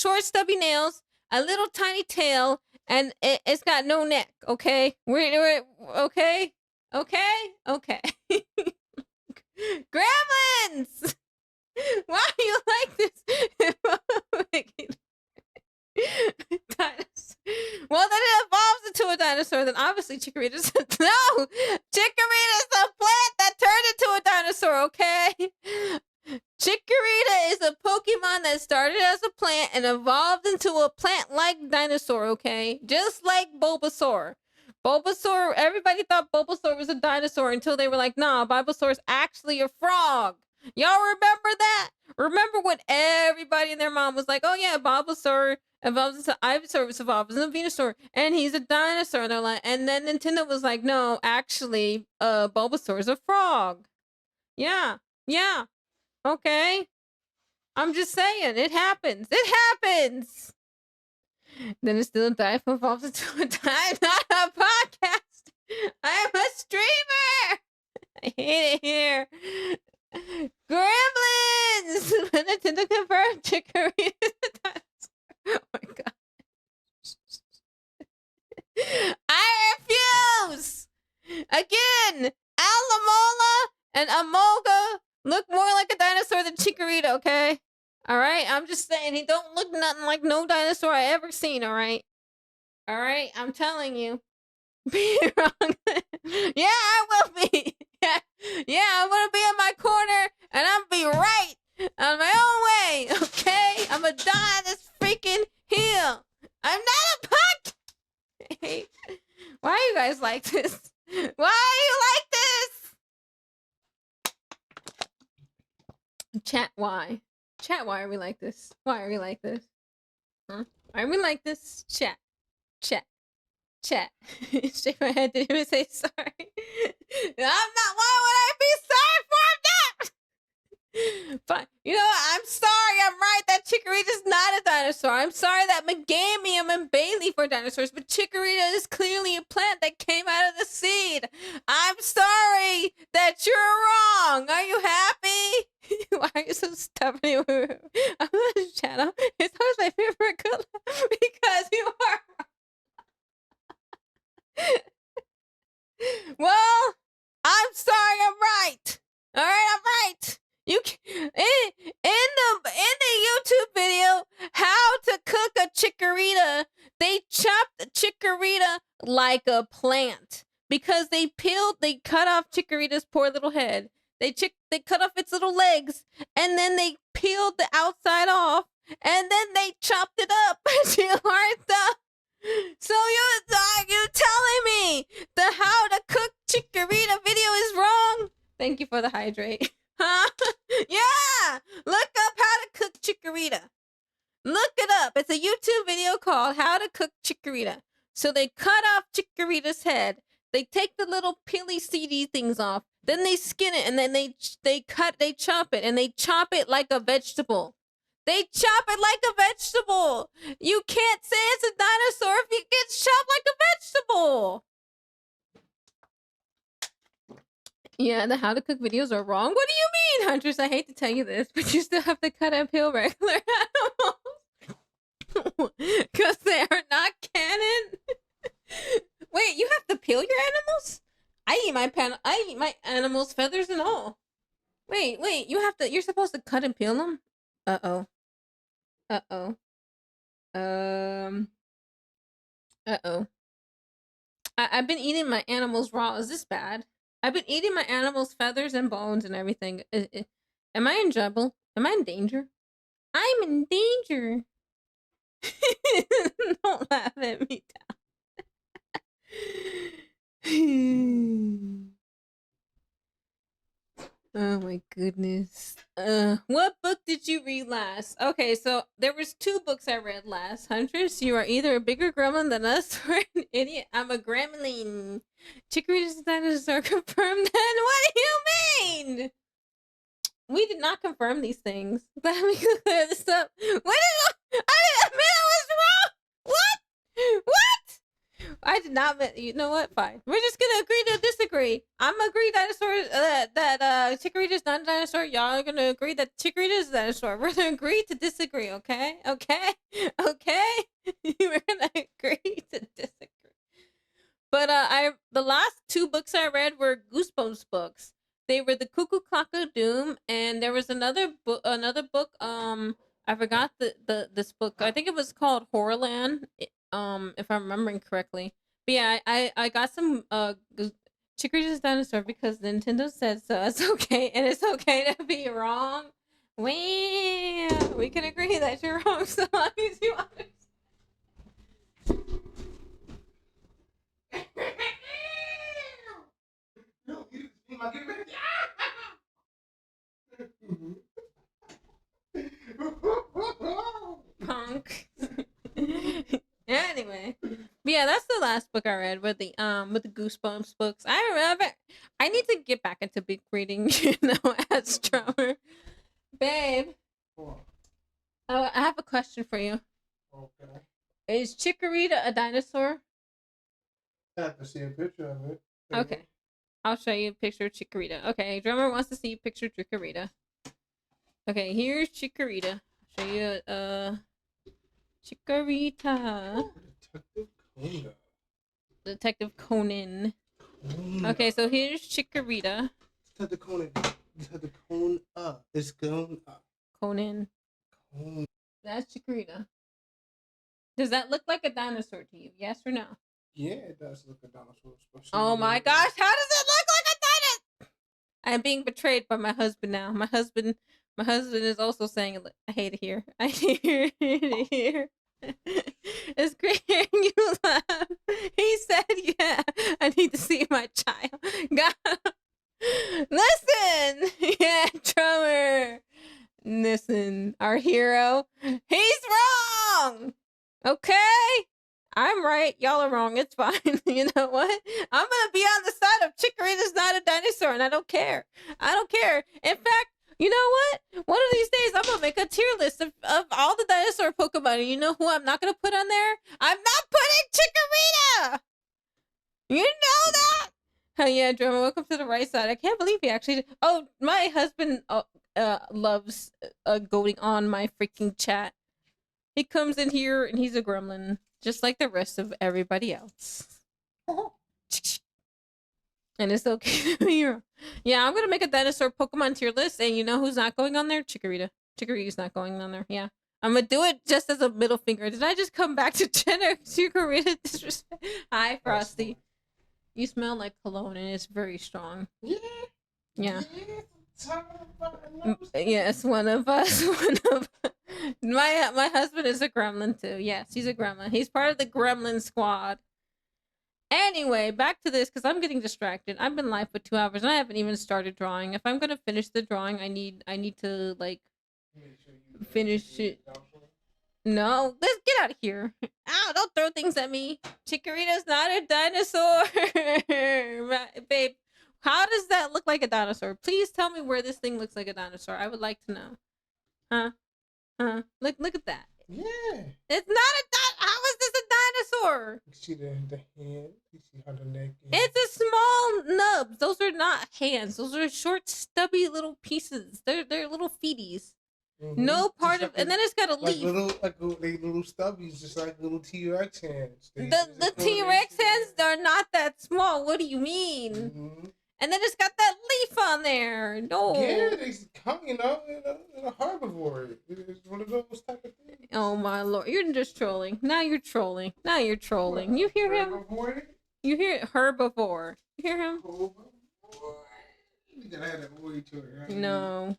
a little tiny tail, and it's got no neck, okay? We're okay? Okay. Gremlins! Why do you like this? Dinosaur. Well, then it evolves into a dinosaur. Then obviously Chikorita's no. Chikorita's a plant that turned into a dinosaur. Okay. Chikorita is a Pokemon that started as a plant and evolved into a plant-like dinosaur. Okay, just like Bulbasaur. Bulbasaur. Everybody thought Bulbasaur was a dinosaur until they were like, "Nah, Bulbasaur is actually a frog." Y'all remember that? Remember when everybody and their mom was like, "Oh yeah, Bulbasaur evolves into Ivysaur, evolves into Venusaur, and he's a dinosaur." And they're like, and then Nintendo was like, "No, actually, Bulbasaur is a frog." Yeah. Okay. I'm just saying, it happens. Then it's still a dive evolves into a dive, not a podcast. I am a streamer. I hate it here. Gremlins! Nintendo confirmed Chikorita is a dinosaur. Oh my god. I refuse! Again, Alamola and Amolga look more like a dinosaur than Chikorita, okay? Alright? I'm just saying, he don't look nothing like no dinosaur I ever seen, alright? Alright? I'm telling you. Be wrong. Yeah, I will be. Yeah, I'm gonna be in my corner and I'm gonna be right on my own way, okay? I'm gonna die on this freaking hill. I'm not a punk. Why are you guys like this? Why are you like this? Chat, why? Chat, why are we like this? Why are we like this? Huh? Why are we like this? Chat. Shake my head. Did even say sorry? I'm not. Why would I be sorry for that? But you know what? I'm sorry. I'm right. That Chikorita's not a dinosaur. I'm sorry that Meganium and Bayleaf are dinosaurs, but Chikorita is clearly a plant that came out of the seed. I'm sorry that you're wrong. Are you happy? Why are you so stubborn? I'm on this channel. It's always my favorite color because you are. Well, I'm sorry. I'm right. All right, I'm right. You can, in the YouTube video, how to cook a Chikorita, they chopped the Chikorita like a plant because they cut off Chikorita's poor little head. They cut off its little legs, and then they peeled the outside off, and then they chopped it up. So you telling me the how to cook Chikorita video is wrong? Thank you for the hydrate. Huh? Yeah! Look up how to cook Chikorita. Look it up. It's a YouTube video called How to Cook Chikorita. So they cut off Chikorita's head. They take the little peely seedy things off. Then they skin it and then they chop it and they chop it like a vegetable. They chop it like a vegetable. You can't say it's a dinosaur if it gets chopped like a vegetable. Yeah, the how to cook videos are wrong. What do you mean, Huntress? I hate to tell you this, but you still have to cut and peel regular animals because they are not canon. Wait, you have to peel your animals? I eat my animals, feathers and all. Wait, you have to. You're supposed to cut and peel them. Uh oh. Uh oh. Um. Uh oh. I've been eating my animals raw. Is this bad? I've been eating my animals' feathers and bones and everything. Am I in trouble? Am I in danger? I'm in danger. Don't laugh at me, Dad. Oh my goodness. What book did you read last? Okay, so there was 2 books I read last. Huntress, you are either a bigger gremlin than us or an idiot. I'm a gremlin. Chicory's dinosaur confirmed then? What do you mean? We did not confirm these things. Let me clear this up. What did I admit I was wrong? What? I did not. You know what? Fine. We're just gonna agree to disagree. I'm agree dinosaur that Chikorita is not a dinosaur. Y'all are gonna agree that Chikorita is a dinosaur. We're gonna agree to disagree. Okay. We're gonna agree to disagree. But the last 2 books I read were Goosebumps books. They were the Cuckoo Clock of Doom, and there was another book. I forgot this book. I think it was called Horrorland. If I'm remembering correctly. But yeah, I got some Chicory's Dinosaur because Nintendo said so. It's okay, and it's okay to be wrong. We can agree that you're wrong so long as you understand. No, you didn't my get ready. Punk. Anyway, but yeah, that's the last book I read with the Goosebumps books. I remember. I need to get back into book reading, as drummer. Babe, oh, I have a question for you. Okay. Is Chikorita a dinosaur? I have to see a picture of it. Okay. I'll show you a picture of Chikorita. Okay, drummer wants to see a picture of Chikorita. Okay, here's Chikorita. I'll show you Chikorita. Oh, Detective Conan. Detective Conan. Okay, so here's Chikorita. Detective Conan. Detective Conan. It's Conan. Conan. That's Chikorita. Does that look like a dinosaur to you? Yes or no? Yeah, it does look like a dinosaur. Oh my gosh, how does it look like a dinosaur? I'm being betrayed by my husband now. My husband is also saying, I hate it here. I hate it here. It's great hearing you laugh. He said, yeah, I need to see my child. God. Listen! Yeah, drummer. Listen, our hero. He's wrong! Okay? I'm right. Y'all are wrong. It's fine. You know what? I'm gonna be on the side of Chikorita's not a dinosaur, and I don't care. I don't care. In fact, you know what? One of these days, I'm gonna make a tier list of all the dinosaur Pokemon. And you know who I'm not gonna put on there? I'm not putting Chikorita! You know that? Oh yeah, drummer, welcome to the right side. I can't believe he actually. Oh, my husband loves going on my freaking chat. He comes in here and he's a gremlin, just like the rest of everybody else. And it's okay to be wrong. Yeah, I'm gonna make a dinosaur Pokemon tier list, and you know who's not going on there? Chikorita. Chikorita's not going on there. Yeah. I'm gonna do it just as a middle finger. Did I just come back to Chikorita disrespect? Hi, Frosty. You smell like cologne, and it's very strong. Yeah. Yeah. Yes, one of us. My husband is a gremlin too. Yes, he's a gremlin. He's part of the gremlin squad. Anyway, back to this because I'm getting distracted. I've been live for 2 hours and I haven't even started drawing. If I'm gonna finish the drawing, I need to like finish it. No, let's get out of here. Ow, don't throw things at me. Chikorita's not a dinosaur. Babe, how does that look like a dinosaur? Please tell me where this thing looks like a dinosaur. I would like to know. Huh? Look at that. Yeah. It's not a how is this a dinosaur? You see the hand? You see how the neck is. It's a small nubs. Those are not hands. Those are short, stubby little pieces. They're little feeties. No part of, and then it's got a like leaf. little stubbies, just like little T-Rex hands. The T-Rex hands are not that small. What do you mean? Mm-hmm. And then it's got that leaf on there. No. Yeah, they come, in a herbivore. It's one of those type of things. Oh my lord, you're just trolling. Now you're trolling. Now you're trolling. What, you hear him? Herbivore? You hear herbivore. You hear him? You gotta have that word to it, right? No.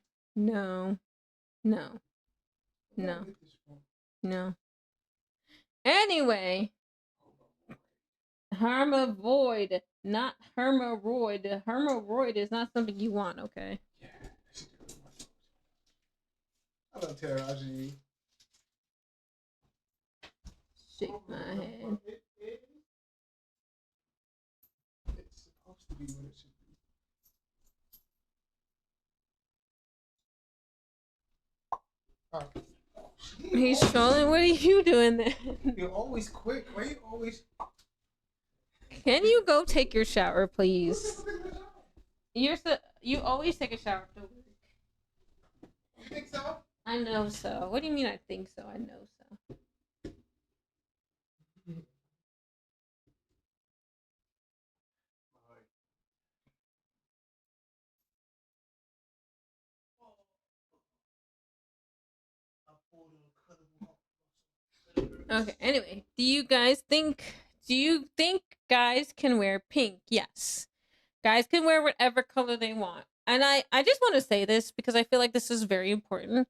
Anyway, hermavoid, not hermoroid. Hermoroid is not something you want, okay? Yeah. I love Taraji. Shake my head. It's supposed to be what it should be. He's trolling. What are you doing then? You're always quick. Why you always? Can you go take your shower, please? You always take a shower after work. You think so? I know so. What do you mean I think so? I know so. Okay, anyway, do you think guys can wear pink? Yes. Guys can wear whatever color they want. And I just want to say this because I feel like this is very important.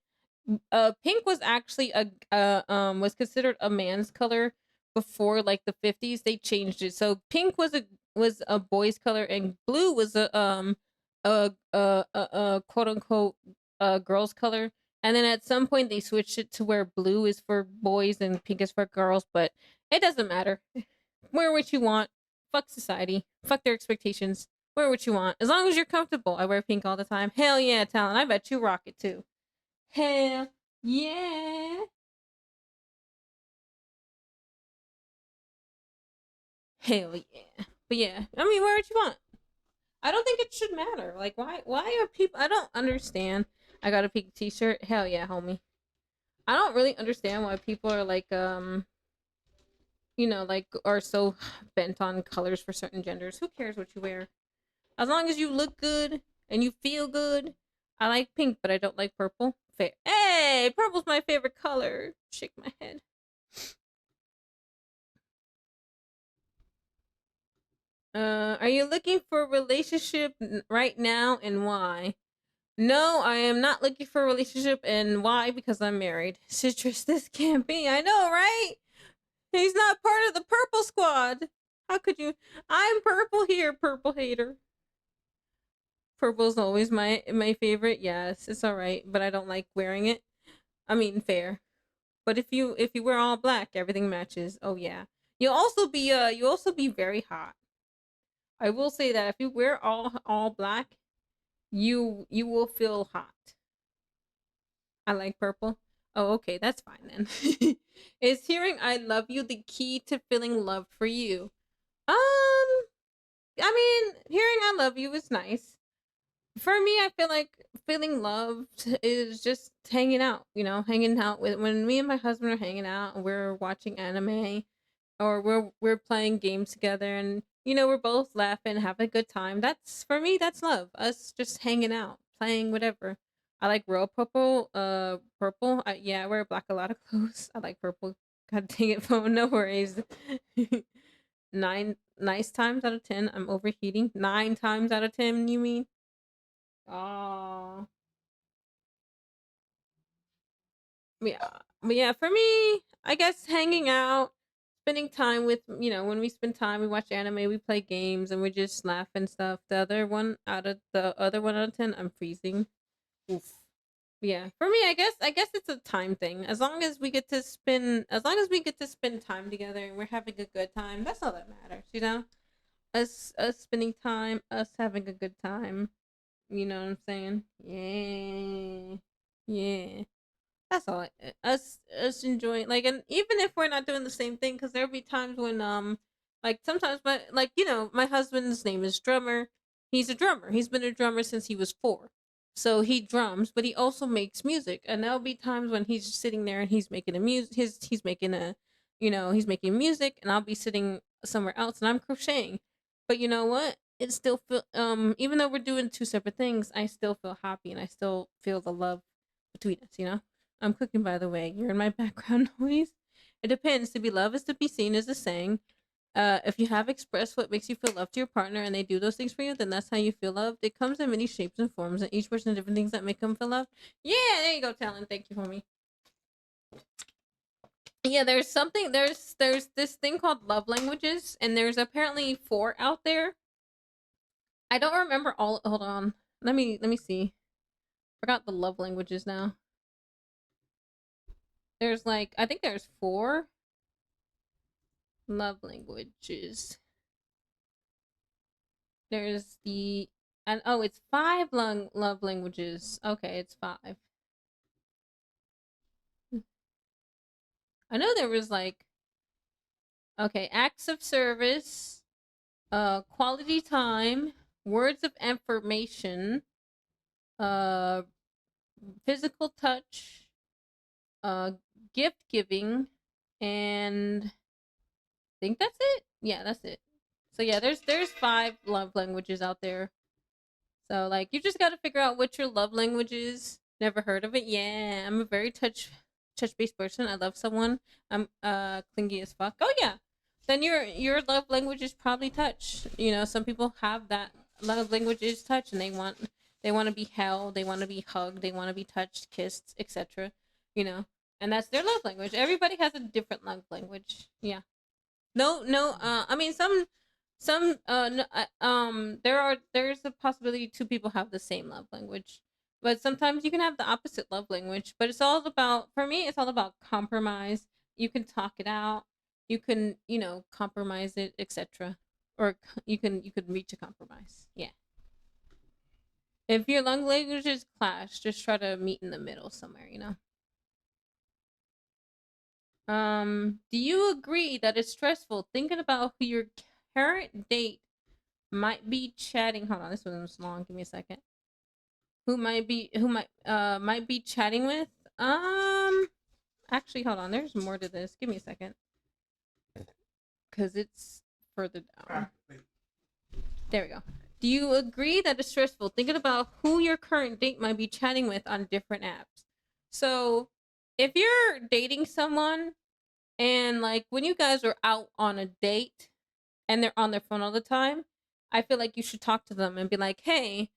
Pink was actually was considered a man's color before like the 50s. They changed it. So pink was a boy's color and blue was a quote unquote girl's color. And then at some point they switched it to where blue is for boys and pink is for girls, but it doesn't matter. Wear what you want. Fuck society. Fuck their expectations. Wear what you want. As long as you're comfortable. I wear pink all the time. Hell yeah, Talon. I bet you rock it too. Hell yeah. Hell yeah. But yeah, I mean, wear what you want. I don't think it should matter. Like, why are people... I don't understand. I got a pink t-shirt. Hell yeah, homie. I don't really understand why people are like, like, are so bent on colors for certain genders. Who cares what you wear? As long as you look good and you feel good. I like pink, but I don't like purple. Fair. Hey, purple's my favorite color. Shake my head. Are you looking for a relationship right now and why? No, I am not looking for a relationship, and why? Because I'm married. Citrus, this can't be. I know, right? He's not part of the purple squad. How could you? I'm purple here, purple hater. Purple's always my favorite. Yes, it's alright, but I don't like wearing it. I mean, fair. But if you wear all black, everything matches. Oh yeah. You'll also be very hot. I will say that if you wear all black, you will feel hot. I like purple. Oh, okay, that's fine then. Is hearing I love you the key to feeling love for you? I mean, hearing I love you is nice. For me, I feel like feeling loved is just hanging out, hanging out with when me and my husband are hanging out and we're watching anime or we're playing games together and we're both laughing, having a good time. That's for me, that's love. Us just hanging out, playing whatever. I like real purple. Purple. Yeah, I wear black a lot of clothes. I like purple. God dang it, phone. No worries. 9 nice times out of 10. I'm overheating. 9 times out of 10. You mean? Oh. Yeah. But yeah, for me, I guess hanging out, spending time with, when we spend time, we watch anime, we play games, and we just laugh and stuff. The other one out of 10, I'm freezing. Oof. Yeah, for me, I guess it's a time thing. As long as we get to spend time together and we're having a good time, that's all that matters. Us spending time, us having a good time. You know what I'm saying? Yeah, yeah. That's all. Us enjoying, like, and even if we're not doing the same thing, because there'll be times when Like sometimes my husband's name is Drummer. He's a drummer. He's been a drummer since he was 4. So he drums, but he also makes music. And there'll be times when he's just sitting there and he's making a he's making a he's making music, and I'll be sitting somewhere else and I'm crocheting. But you know what? It still feel even though we're doing two separate things, I still feel happy and I still feel the love between us. I'm cooking, by the way. You're in my background noise. It depends. To be loved is to be seen, is the saying. If you have expressed what makes you feel loved to your partner and they do those things for you, then that's how you feel loved. It comes in many shapes and forms, and each person has different things that make them feel loved. Yeah, there you go, Talon. Thank you, homie. Yeah, there's this thing called love languages, and there's apparently 4 out there. I don't remember all. Hold on, let me see. Forgot the love languages now. There's I think there's 4 love languages. There's it's 5 love languages. Okay, it's 5. I know there was acts of service, quality time, words of affirmation, physical touch, gift giving, and I think that's it. Yeah, that's it. So yeah, there's 5 love languages out there. So you just got to figure out what your love language is. Never heard of it? Yeah, I'm a very touch based person. I love someone. I'm clingy as fuck. Oh yeah. Then your love language is probably touch. Some people have that love language is touch, and they want to be held, they want to be hugged, they want to be touched, kissed, etc. And that's their love language. Everybody has a different love language. Yeah. No, I mean there's a possibility 2 people have the same love language. But sometimes you can have the opposite love language, but for me it's all about compromise. You can talk it out. You can, compromise it, etc. Or you can reach a compromise. Yeah. If your love languages clash, just try to meet in the middle somewhere. Do you agree that it's stressful thinking about who your current date might be chatting? Hold on, this one's long. Give me a second. Who might be chatting with? Actually, hold on. There's more to this. Give me a second, because it's further down. There we go. Do you agree that it's stressful thinking about who your current date might be chatting with on different apps? So, if you're dating someone and when you guys are out on a date and they're on their phone all the time, I feel like you should talk to them and be like, hey,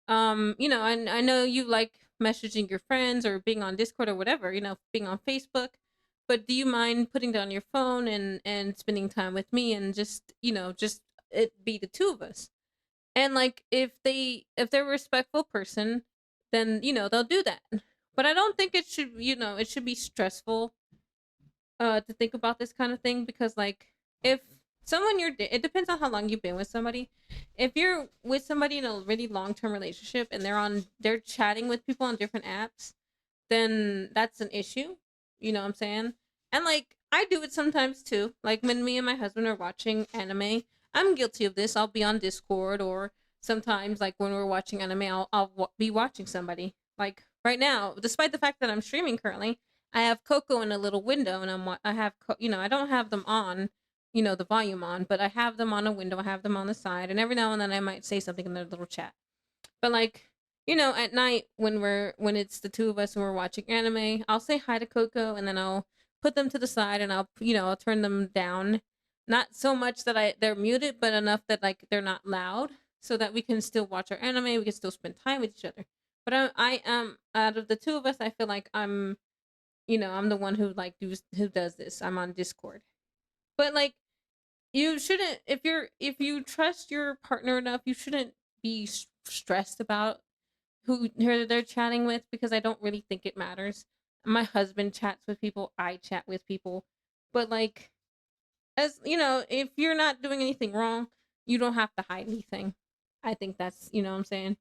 I know you like messaging your friends or being on Discord or whatever, being on Facebook, but do you mind putting down your phone and spending time with me and just it be the 2 of us? And if they're a respectful person, then they'll do that. But I don't think it should be stressful to think about this kind of thing, because if someone it depends on how long you've been with somebody. If you're with somebody in a really long-term relationship and they're chatting with people on different apps, then that's an issue. You know what I'm saying? And I do it sometimes too. When me and my husband are watching anime, I'm guilty of this. I'll be on Discord, or sometimes when we're watching anime, I'll be watching somebody. Right now, despite the fact that I'm streaming currently, I have Coco in a little window, and I don't have them on, the volume on, but I have them on a window. I have them on the side, and every now and then I might say something in their little chat. But at night when it's the 2 of us and we're watching anime, I'll say hi to Coco, and then I'll put them to the side, and I'll turn them down, not so much that they're muted, but enough that they're not loud, so that we can still watch our anime. We can still spend time with each other. But I am, out of the 2 of us, I feel like I'm the one who does this. I'm on Discord. But you shouldn't, if you trust your partner enough, you shouldn't be stressed about who they're chatting with, because I don't really think it matters. My husband chats with people, I chat with people, but as if you're not doing anything wrong, you don't have to hide anything. I think that's, what I'm saying.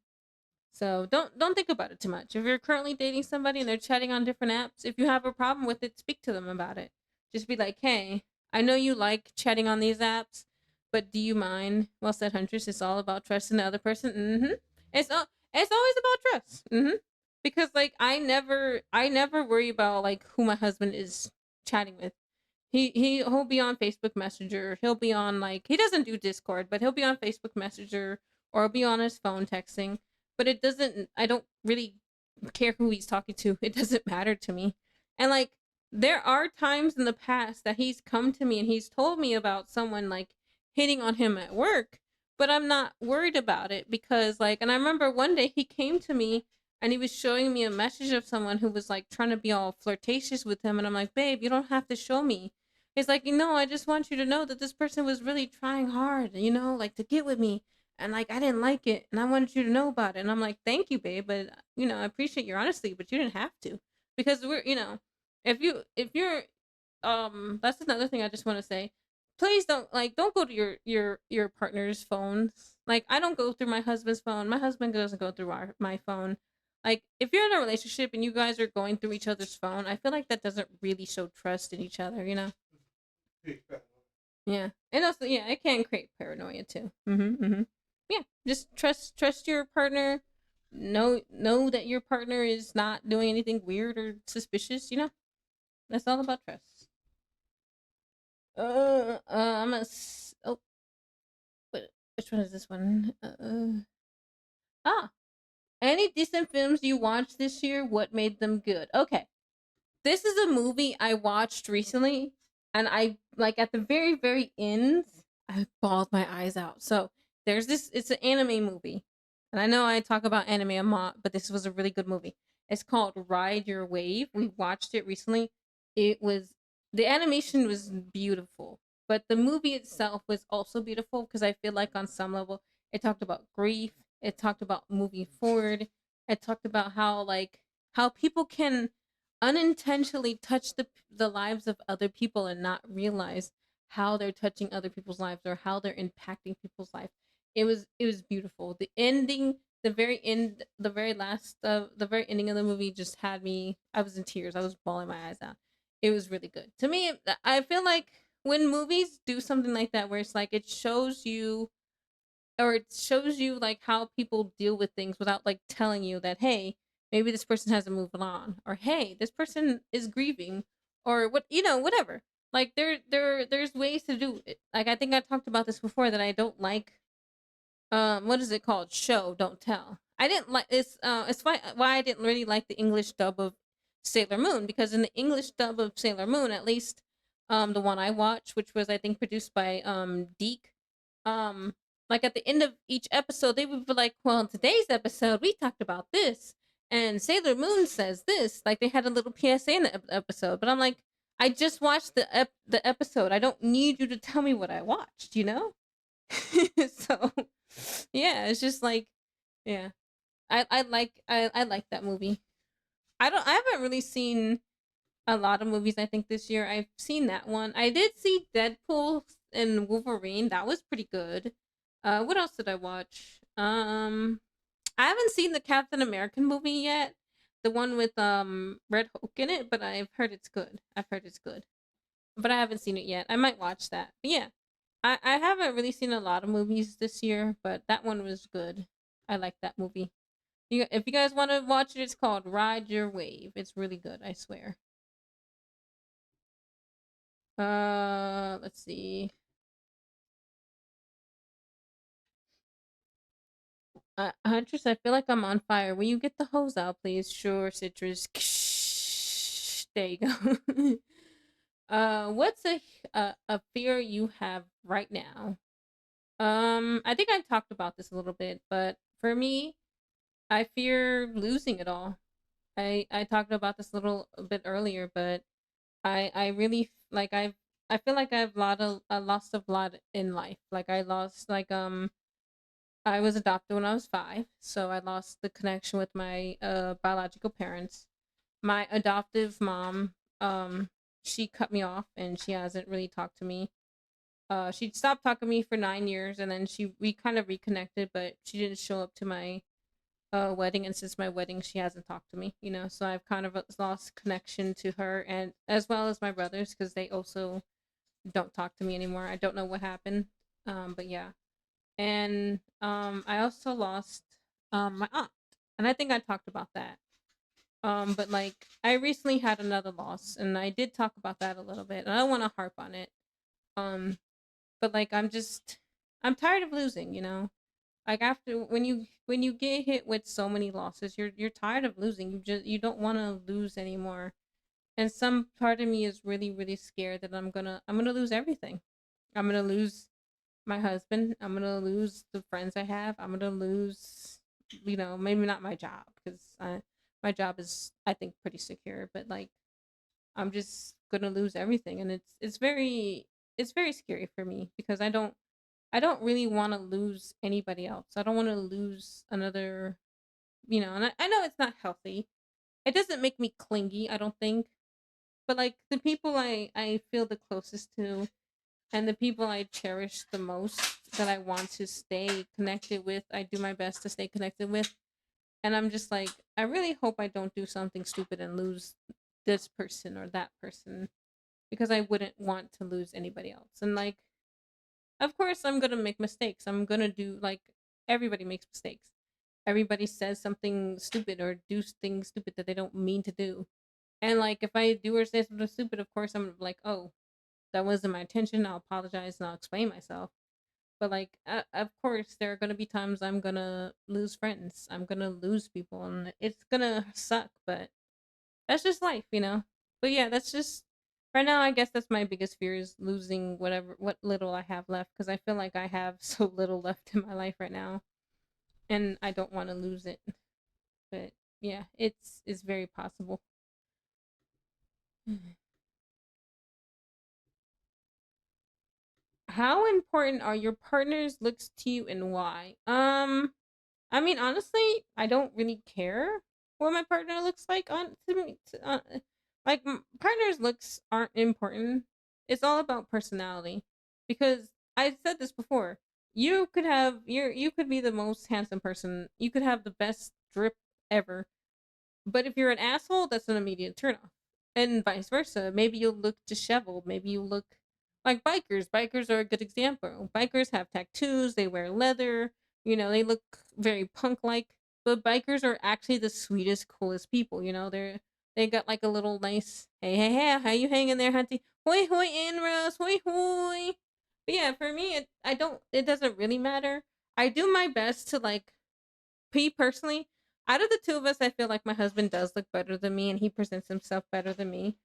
So don't think about it too much. If you're currently dating somebody and they're chatting on different apps, if you have a problem with it, speak to them about it. Just be like, hey, I know you like chatting on these apps, But do you mind? Well said, Huntress. It's all about trust in the other person. It's always about trust. Because like I never worry about like who my husband is chatting with. He'll be on Facebook Messenger. He'll be on like he doesn't do Discord, but he'll be on Facebook Messenger or he'll be on his phone texting. But it doesn't. I don't really care who he's talking to. It doesn't matter to me. And like there are times in the past that he's come to me and he's told me about someone like hitting on him at work, but I'm not worried about it because like and I remember one day he came to me and he was showing me a message of someone who was like trying to be all flirtatious with him and I'm like, "Babe, you don't have to show me." He's like, I just want you to know that this person was really trying hard, like to get with me and like I didn't like it and I wanted you to know about it." And I'm like, "Thank you, babe, but I appreciate your honesty, but you didn't have to." Because if you're that's another thing I just want to say. Please don't go to your partner's phones. Like I don't go through my husband's phone. My husband doesn't go through my phone. Like if you're in a relationship and you guys are going through each other's phone, I feel like that doesn't really show trust in each other. Yeah. And also, yeah, it can create paranoia too. Yeah. Just trust your partner. Know that your partner is not doing anything weird or suspicious. That's all about trust. I'm a. Oh, which one is this one? Ah, any decent films you watched this year? What made them good? Okay, this is a movie I watched recently, and I like at the very very end, I bawled my eyes out. So there's this. It's an anime movie, and I know I talk about anime a lot, but this was a really good movie. It's called Ride Your Wave. We watched it recently. It was the animation was beautiful, but the movie itself was also beautiful because I feel like on some level it talked about grief. It talked about moving forward. It talked about how people can unintentionally touch the lives of other people and not realize how they're touching other people's lives or how they're impacting people's life. It was beautiful. The ending, the very end, the very ending of the movie just had me. I was in tears. I was bawling my eyes out. It was really good. To me, I feel like when movies do something like that, where it's like it shows you or it shows you like how people deal with things without like telling you that hey, maybe this person hasn't moved on or hey, this person is grieving or whatever. Like there's ways to do it. Like I think I talked about this before that I don't like what is it called, show don't tell. I didn't like it's why I didn't really like the English dub of Sailor Moon, because in the English dub of Sailor Moon, at least the one I watched, which was I think produced by Deke, um like at the end of each episode they would be like, well, in today's episode we talked about this and Sailor Moon says this. Like they had a little PSA in the episode, but I'm like, I just watched the episode. I don't need you to tell me what I watched. So yeah, it's just like, yeah, I like that movie. I haven't really seen a lot of movies. I think this year I've seen that one. I did see Deadpool and Wolverine. That was pretty good. What else did I watch? I haven't seen the Captain American movie yet. The one with Red Hulk in it, but I've heard it's good. But I haven't seen it yet. I might watch that. But yeah, I haven't really seen a lot of movies this year, but that one was good. I like that movie. If you guys want to watch it, it's called Ride Your Wave. It's really good, I swear. Let's see. Huntress, I feel like I'm on fire. Will you get the hose out, please? Sure, Citrus. There you go. What's a fear you have right now? I think I talked about this a little bit, but for me, I fear losing it all. I talked about this a little bit earlier, but I really like I feel like I lost a lot in life. Like I lost I was adopted when I was 5, so I lost the connection with my biological parents. My adoptive mom, she cut me off and she hasn't really talked to me. She stopped talking to me for 9 years, and then we kind of reconnected, but she didn't show up to my wedding, and since my wedding, she hasn't talked to me. So I've kind of lost connection to her, and as well as my brothers, because they also don't talk to me anymore. I don't know what happened. But yeah. And I also lost my aunt. And I think I talked about that. But like I recently had another loss and I did talk about that a little bit. And I don't want to harp on it. Um, but like I'm tired of losing, you know? Like after when you get hit with so many losses, you're tired of losing. You don't want to lose anymore. And some part of me is really really scared that I'm gonna lose everything. I'm gonna lose my husband. I'm gonna lose the friends I have. I'm gonna lose, you know, maybe not my job because my job is I think pretty secure, but like I'm just gonna lose everything, and it's very scary for me because I don't really want to lose anybody else. I don't want to lose another, you know, and I know it's not healthy. It doesn't make me clingy, I don't think, but like the people I feel the closest to and the people I cherish the most that I want to stay connected with, I do my best to stay connected with. And I'm just like, I really hope I don't do something stupid and lose this person or that person because I wouldn't want to lose anybody else. And like, of course, I'm going to make mistakes. I'm going to do like everybody makes mistakes. Everybody says something stupid or do things stupid that they don't mean to do. And like, if I do or say something stupid, of course, I'm like, oh, that wasn't my intention. I'll apologize and I'll explain myself. But like, of course, there are gonna be times I'm gonna lose friends. I'm gonna lose people, and it's gonna suck. But that's just life, you know. But yeah, that's just right now. I guess that's my biggest fear is losing what little I have left because I feel like I have so little left in my life right now, and I don't want to lose it. But yeah, it's very possible. How important are your partner's looks to you and why? I mean, honestly, I don't really care what my partner looks like. On to me, like partners' looks aren't important. It's all about personality. Because I said this before. You could be the most handsome person. You could have the best drip ever. But if you're an asshole, that's an immediate turnoff. And vice versa. Maybe you'll look disheveled. Maybe you look like bikers. Bikers are a good example. Bikers have tattoos, they wear leather, you know, they look very punk like. But bikers are actually the sweetest, coolest people, you know. They got like a little nice hey, how you hanging there, hunty? Hoi hoi Inros, hoi hoi. But yeah, for me it doesn't really matter. I do my best to like me personally, out of the two of us, I feel like my husband does look better than me, and he presents himself better than me.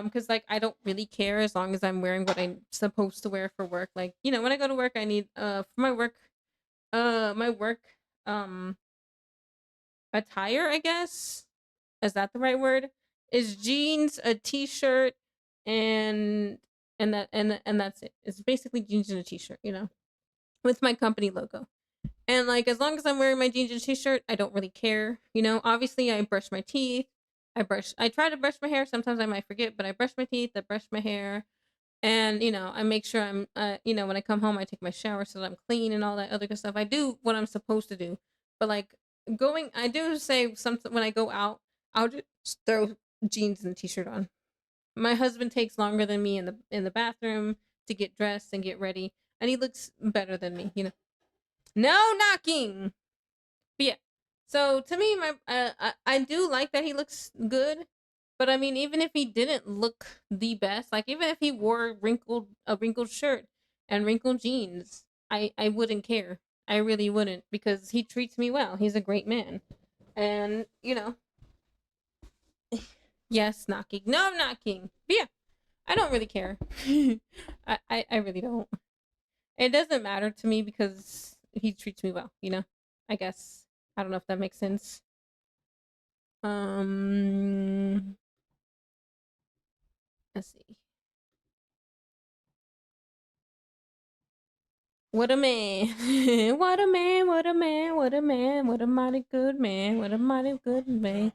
Because like I don't really care as long as I'm wearing what I'm supposed to wear for work. Like you know, when I go to work, I need for my work um attire. I guess is that the right word? Is jeans, a t-shirt, and and that's it. It's basically jeans and a t-shirt, you know, with my company logo. And like as long as I'm wearing my jeans and t-shirt, I don't really care. You know, obviously I brush my teeth. I try to brush my hair. Sometimes I might forget, but I brush my teeth, I brush my hair, and you know, I make sure I'm you know, when I come home I take my shower so that I'm clean and all that other good stuff. I do what I'm supposed to do. But like going I do say something when I go out, I'll just throw jeans and t-shirt on. My husband takes longer than me in the bathroom to get dressed and get ready, and he looks better than me, you know. No knocking. But yeah. So to me, I do like that he looks good, but I mean, even if he didn't look the best, like even if he wore a wrinkled shirt and wrinkled jeans, I wouldn't care. I really wouldn't because he treats me well. He's a great man, and you know, yes, knocking. No, I'm knocking. But yeah, I don't really care. I really don't. It doesn't matter to me because he treats me well. You know, I guess I don't know if that makes sense. Um, let's see. What a man. What a man, what a man, what a man, what a mighty good man, what a mighty good man.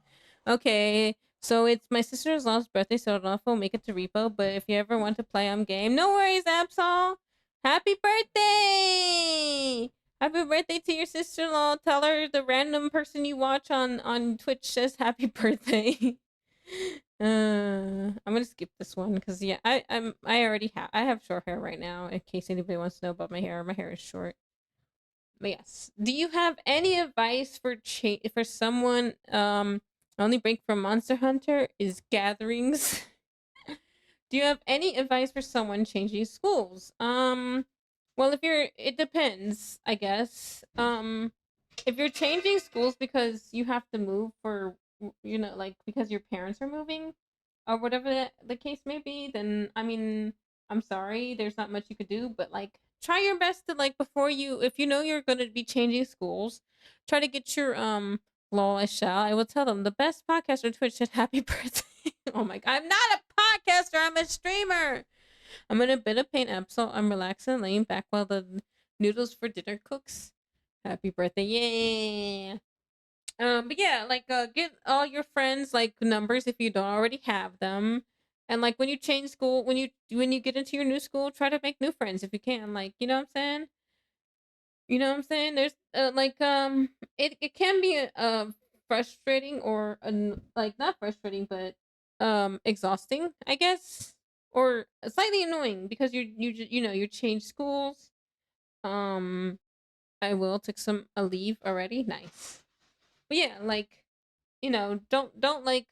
Okay, so it's my sister-in-law's birthday, so I don't know if we'll make it to Repo, but if you ever want to play on game, no worries, Absol. Happy birthday! Happy birthday to your sister-in-law. Tell her the random person you watch on Twitch says happy birthday. I'm gonna skip this one because yeah, I have short hair right now. In case anybody wants to know about my hair is short. But yes, do you have any advice for for someone? Only break from Monster Hunter is gatherings. Do you have any advice for someone changing schools? Well, if you're, it depends, I guess. If you're changing schools because you have to move for, like because your parents are moving, or whatever the case may be, then I mean, I'm sorry, there's not much you could do, but like try your best to like before you, if you know you're going to be changing schools, try to get your lol I shall. I will tell them the best podcaster on Twitch said happy birthday. Oh my god, I'm not a podcaster, I'm a streamer. I'm in a bit of pain episode. I'm relaxing, laying back while the noodles for dinner cooks. Happy birthday, yeah. But yeah, like get all your friends like numbers if you don't already have them. And like when you change school, when you get into your new school, try to make new friends if you can. Like, you know what I'm saying? You know what I'm saying? There's it can be frustrating or like not frustrating but exhausting, I guess, or slightly annoying because you change schools. Um I will took some a leave already. Nice. But yeah, like don't like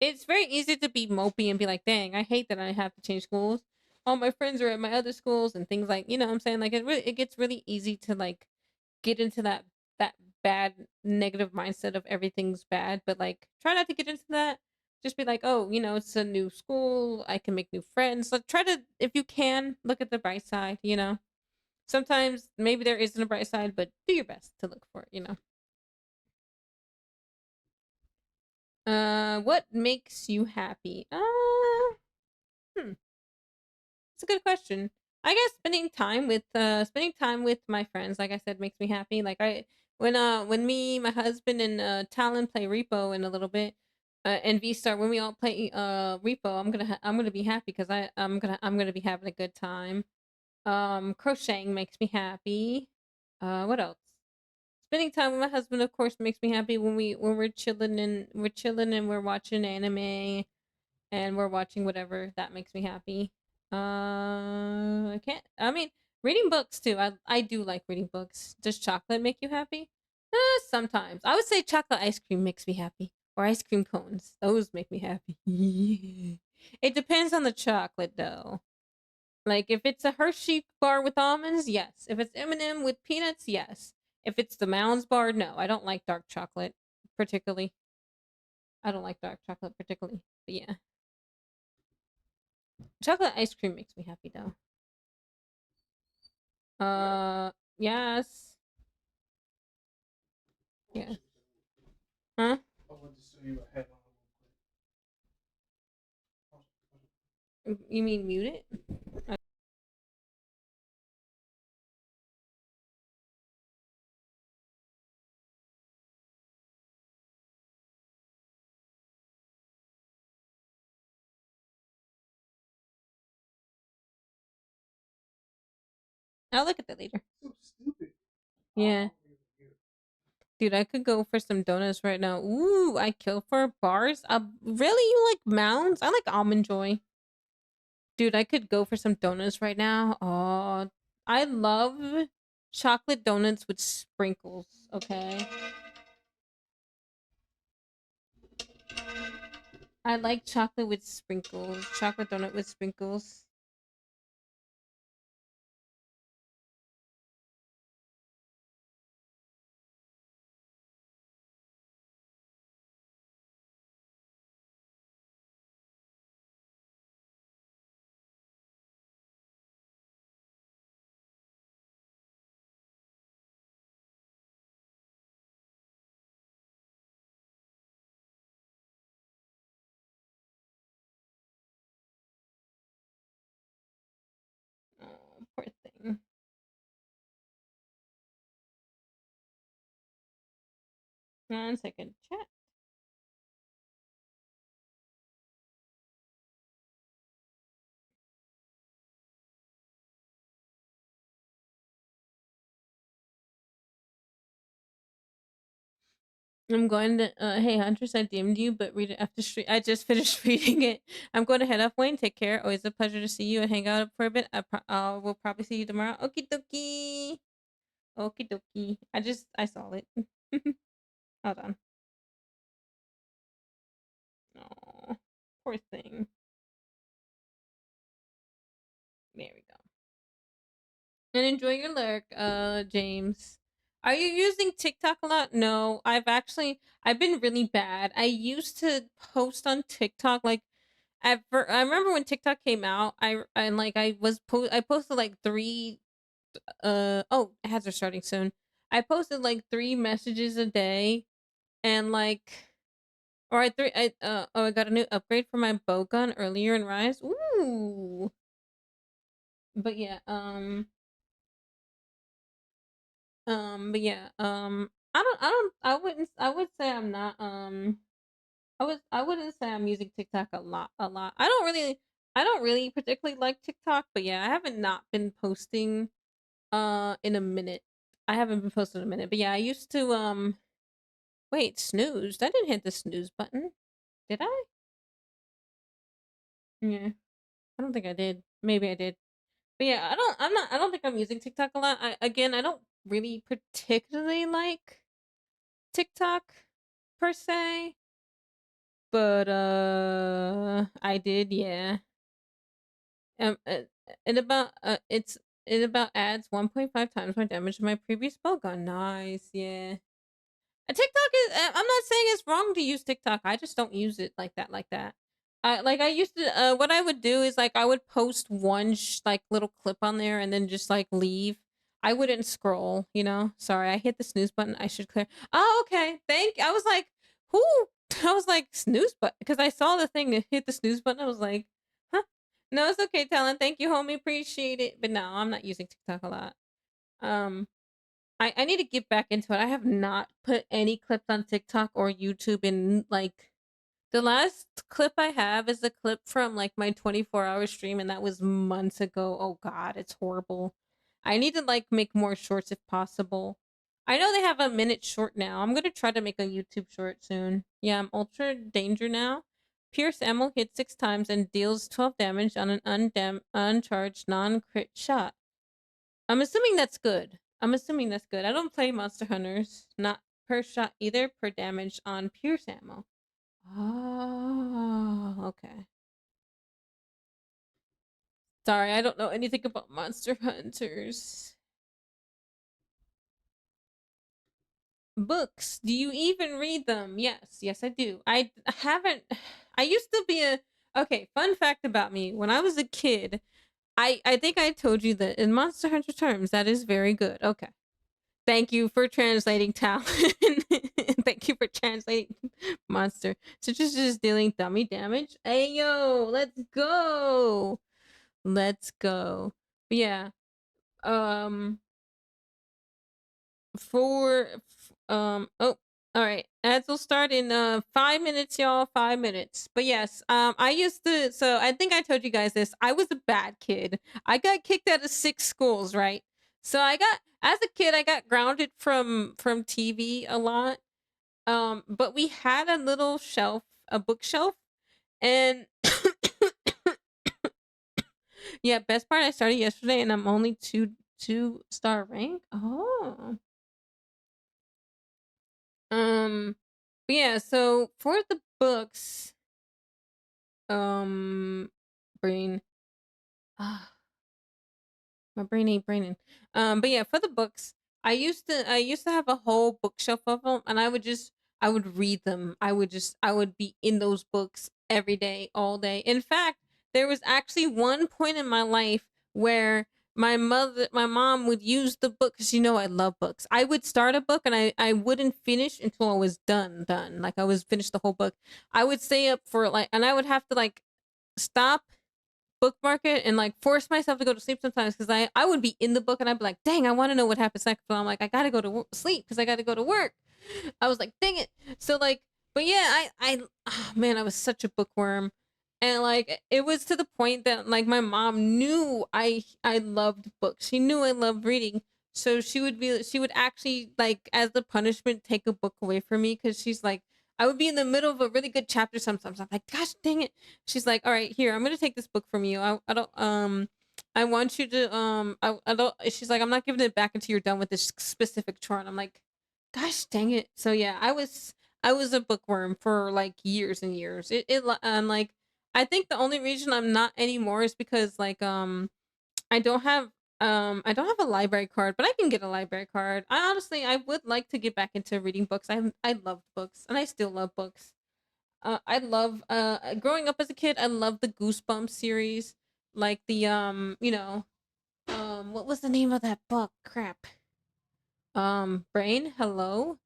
it's very easy to be mopey and be like, dang, I hate that I have to change schools. All my friends are at my other schools and things like, you know what I'm saying? Like it gets really easy to like get into that bad negative mindset of everything's bad, but like try not to get into that. Just be like, oh, it's a new school, I can make new friends. Like try to, if you can, look at the bright side. Sometimes maybe there isn't a bright side, but do your best to look for it. What makes you happy? Hmm. It's a good question. I guess spending time with my friends, like I said, makes me happy. Like when me, my husband, and Talon play Repo in a little bit, and V Star, when we all play Repo, I'm gonna be happy because I'm gonna be having a good time. Crocheting makes me happy. What else? Spending time with my husband, of course, makes me happy when we're chilling and we're watching anime and we're watching whatever. That makes me happy. I can't. I mean, reading books too. I do like reading books. Does chocolate make you happy? Sometimes. I would say chocolate ice cream makes me happy, or ice cream cones. Those make me happy. It depends on the chocolate, though. Like if it's a Hershey bar with almonds, yes. If it's M&M with peanuts, yes. If it's the Mounds bar, no. I don't like dark chocolate particularly. I don't like dark chocolate particularly. But yeah. Chocolate ice cream makes me happy though. Yes. Yeah. Huh? I want to show you a headline You mean mute it? I'll look at that later. so stupid. Yeah. Dude, I could go for some donuts right now. Ooh, I kill for bars. Really? You like Mounds? I like Almond Joy. Dude, I could go for some donuts right now. Oh, I love chocolate donuts with sprinkles. Okay. I like chocolate with sprinkles. Chocolate donut with sprinkles. Oh, poor thing. 1 second. Chat. I'm going to. Hey, Huntress, I DM'd you, but read it after stream. I just finished reading it. I'm going to head off, Wayne. Take care. Always a pleasure to see you and hang out for a bit. We'll probably see you tomorrow. Okie dokie. Okie dokie. I saw it. Hold on. Oh, poor thing. There we go. And enjoy your lurk, James. Are you using TikTok a lot? No, I've been really bad. I used to post on TikTok like I remember when TikTok came out, I posted like three oh, ads are starting soon. I posted like 3 messages a day and like or I got a new upgrade for my bow gun earlier in Rise. Ooh. But yeah, but yeah, I would say I'm not, I wouldn't say I'm using TikTok a lot. I don't really particularly like TikTok, but yeah, I haven't not been posting, in a minute. I haven't been posting in a minute, but yeah, I used to, wait, snooze? I didn't hit the snooze button, did I? Yeah, I don't think I did. Maybe I did. But yeah, I don't think I'm using TikTok a lot. I don't really particularly like TikTok per se, but I did, yeah. Um, uh, it about adds 1.5 times my damage to my previous bow gun. Nice, yeah. TikTok is. I'm not saying it's wrong to use TikTok. I just don't use it like that. Like that. I used to. What I would do is like I would post one like little clip on there and then just like leave. I wouldn't scroll. You know. Sorry, I hit the snooze button. I should clear. Oh, okay. I was like, who? I was like snooze button because I saw the thing and hit the snooze button. I was like, huh? No, it's okay, Talon. Thank you, homie. Appreciate it. But no, I'm not using TikTok a lot. Um, I need to get back into it. I have not put any clips on TikTok or YouTube in like the last clip I have is a clip from like my 24-hour stream and that was months ago. Oh god, it's horrible. I need to like make more shorts if possible. I know they have a minute short now. I'm gonna try to make a YouTube short soon. Yeah, I'm ultra danger now. Pierce ammo hits 6 times and deals 12 damage on an uncharged non-crit shot. I'm assuming that's good. I don't play Monster Hunters. Not per shot either, per damage on Pierce ammo. Oh, okay. Sorry, I don't know anything about Monster Hunters. Books. Do you even read them? Yes, I do. I haven't. I used to be a. Okay, fun fact about me. When I was a kid, I think I told you that in Monster Hunter terms, that is very good. Okay. Thank you for translating Talon. Thank you for translating monster. So just dealing dummy damage. Hey yo, let's go. Let's go. But yeah. Um oh, all right. Ads will start in 5 minutes, y'all. 5 minutes. But yes, I used to so I think I told you guys this. I was a bad kid. I got kicked out of 6 schools, right? So I got as a kid I got grounded from TV a lot. But we had a little shelf, a bookshelf, and yeah, best part I started yesterday and I'm only two-star rank. Oh. But yeah, so for the books, um brain. Ah, my brain ain't braining. But yeah, for the books, I used to have a whole bookshelf of them, and I would read them. I would be in those books every day, all day. In fact, there was actually one point in my life where my mom would use the book because you know I love books. I would start a book and I wouldn't finish until I was done. Like I was finished the whole book. I would stay up for like, and I would have to like stop, bookmark it, and like force myself to go to sleep sometimes because I would be in the book and I'd be like, dang, I want to know what happens next, but I'm like, I gotta go to sleep because I gotta go to work. I was like, dang it. So like, but yeah, oh, man, I was such a bookworm, and like it was to the point that like my mom knew I loved books. She knew I loved reading, So she would actually like as the punishment take a book away from me because she's like I would be in the middle of a really good chapter sometimes. I'm like, gosh dang it. She's like, all right, here, I'm gonna take this book from you. I don't I want you to I don't she's like, I'm not giving it back until you're done with this specific chore. And I'm like, gosh dang it. So yeah, I was a bookworm for like years and years. Like I think the only reason I'm not anymore is because like I don't have I don't have a library card, but I can get a library card. I honestly I would like to get back into reading books. I loved books and I still love books. I love growing up as a kid, I loved the Goosebumps series, like the what was the name of that book? Crap. Brain, hello.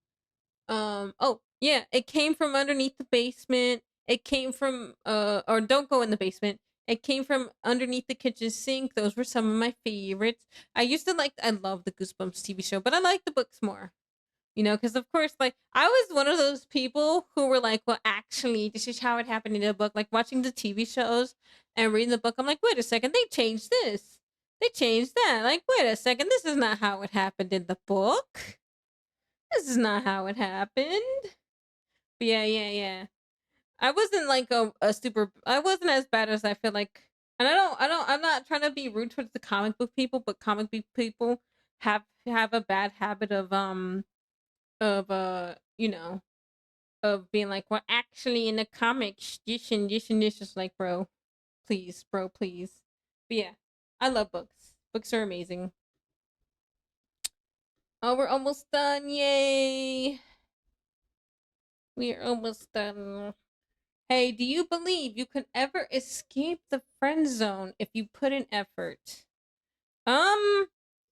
Oh, yeah, it came from underneath the basement. It came from or don't go in the basement. It came from underneath the kitchen sink. Those were some of my favorites. I love the Goosebumps TV show, but I like the books more. You know, because of course, like I was one of those people who were like, well, actually, this is how it happened in the book. Like watching the TV shows and reading the book, I'm like, wait a second, they changed this. They changed that. Like, wait a second, this is not how it happened in the book. This is not how it happened. But yeah. I wasn't like a super. I wasn't as bad as I feel like. And I'm not trying to be rude towards the comic book people, but comic book people have a bad habit of you know of being like, well, actually in the comics, this is like, bro, please. But yeah, I love books. Books are amazing. Oh, we're almost done! Yay! We are almost done. Hey, do you believe you can ever escape the friend zone if you put in effort? Um,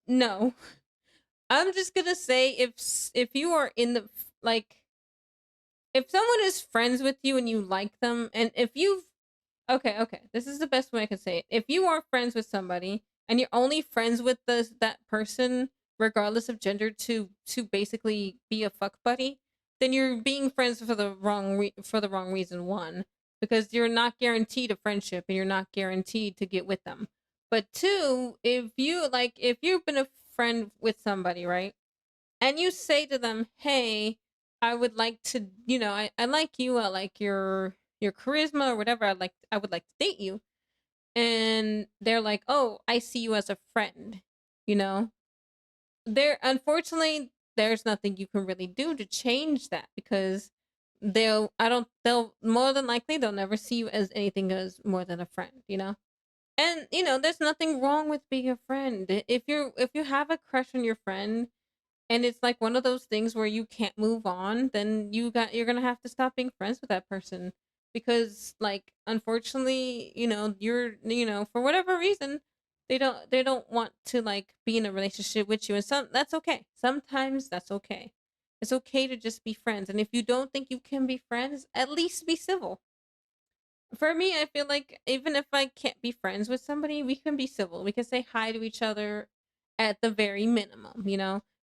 no. I'm just gonna say if you are in the like if someone is friends with you and you like them, and if you've okay, this is the best way I can say it. If you are friends with somebody and you're only friends with that person, regardless of gender, to basically be a fuck buddy, then you're being friends for the for the wrong reason. One, because you're not guaranteed a friendship and you're not guaranteed to get with them. But two, if you've been a friend with somebody, right? And you say to them, "Hey, I would like to, I like you. I like your charisma or whatever. I would like to date you." And they're like, "Oh, I see you as a friend." You know, there unfortunately there's nothing you can really do to change that because they'll more than likely they'll never see you as anything as more than a friend. And there's nothing wrong with being a friend. If you have a crush on your friend and it's like one of those things where you can't move on, then you're gonna have to stop being friends with that person because like unfortunately for whatever reason they don't want to like be in a relationship with you, and that's okay. Sometimes that's okay. It's okay to just be friends, and if you don't think you can be friends, at least be civil. For me, I feel like even if I can't be friends with somebody, we can be civil. We can say hi to each other at the very minimum,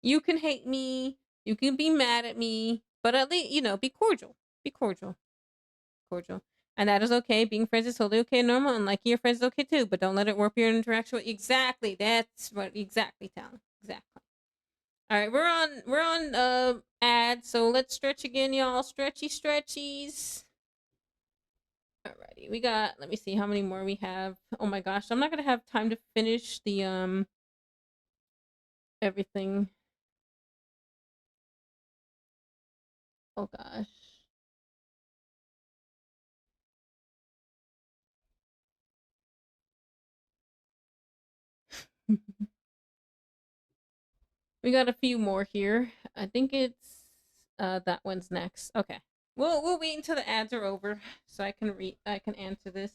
You can hate me, you can be mad at me, but at least, be cordial. Be cordial. Cordial. And that is okay. Being friends is totally okay and normal, and liking your friends is okay too, but don't let it warp your interaction with exactly. That's what exactly, Talon. Exactly. All right, we're on ads, so let's stretch again, y'all. Stretchy stretchies. Alrighty, we got. Let me see how many more we have. Oh my gosh, I'm not gonna have time to finish the everything. Oh gosh. We got a few more here. I think it's that one's next. Okay. We'll wait until the ads are over so I can answer this.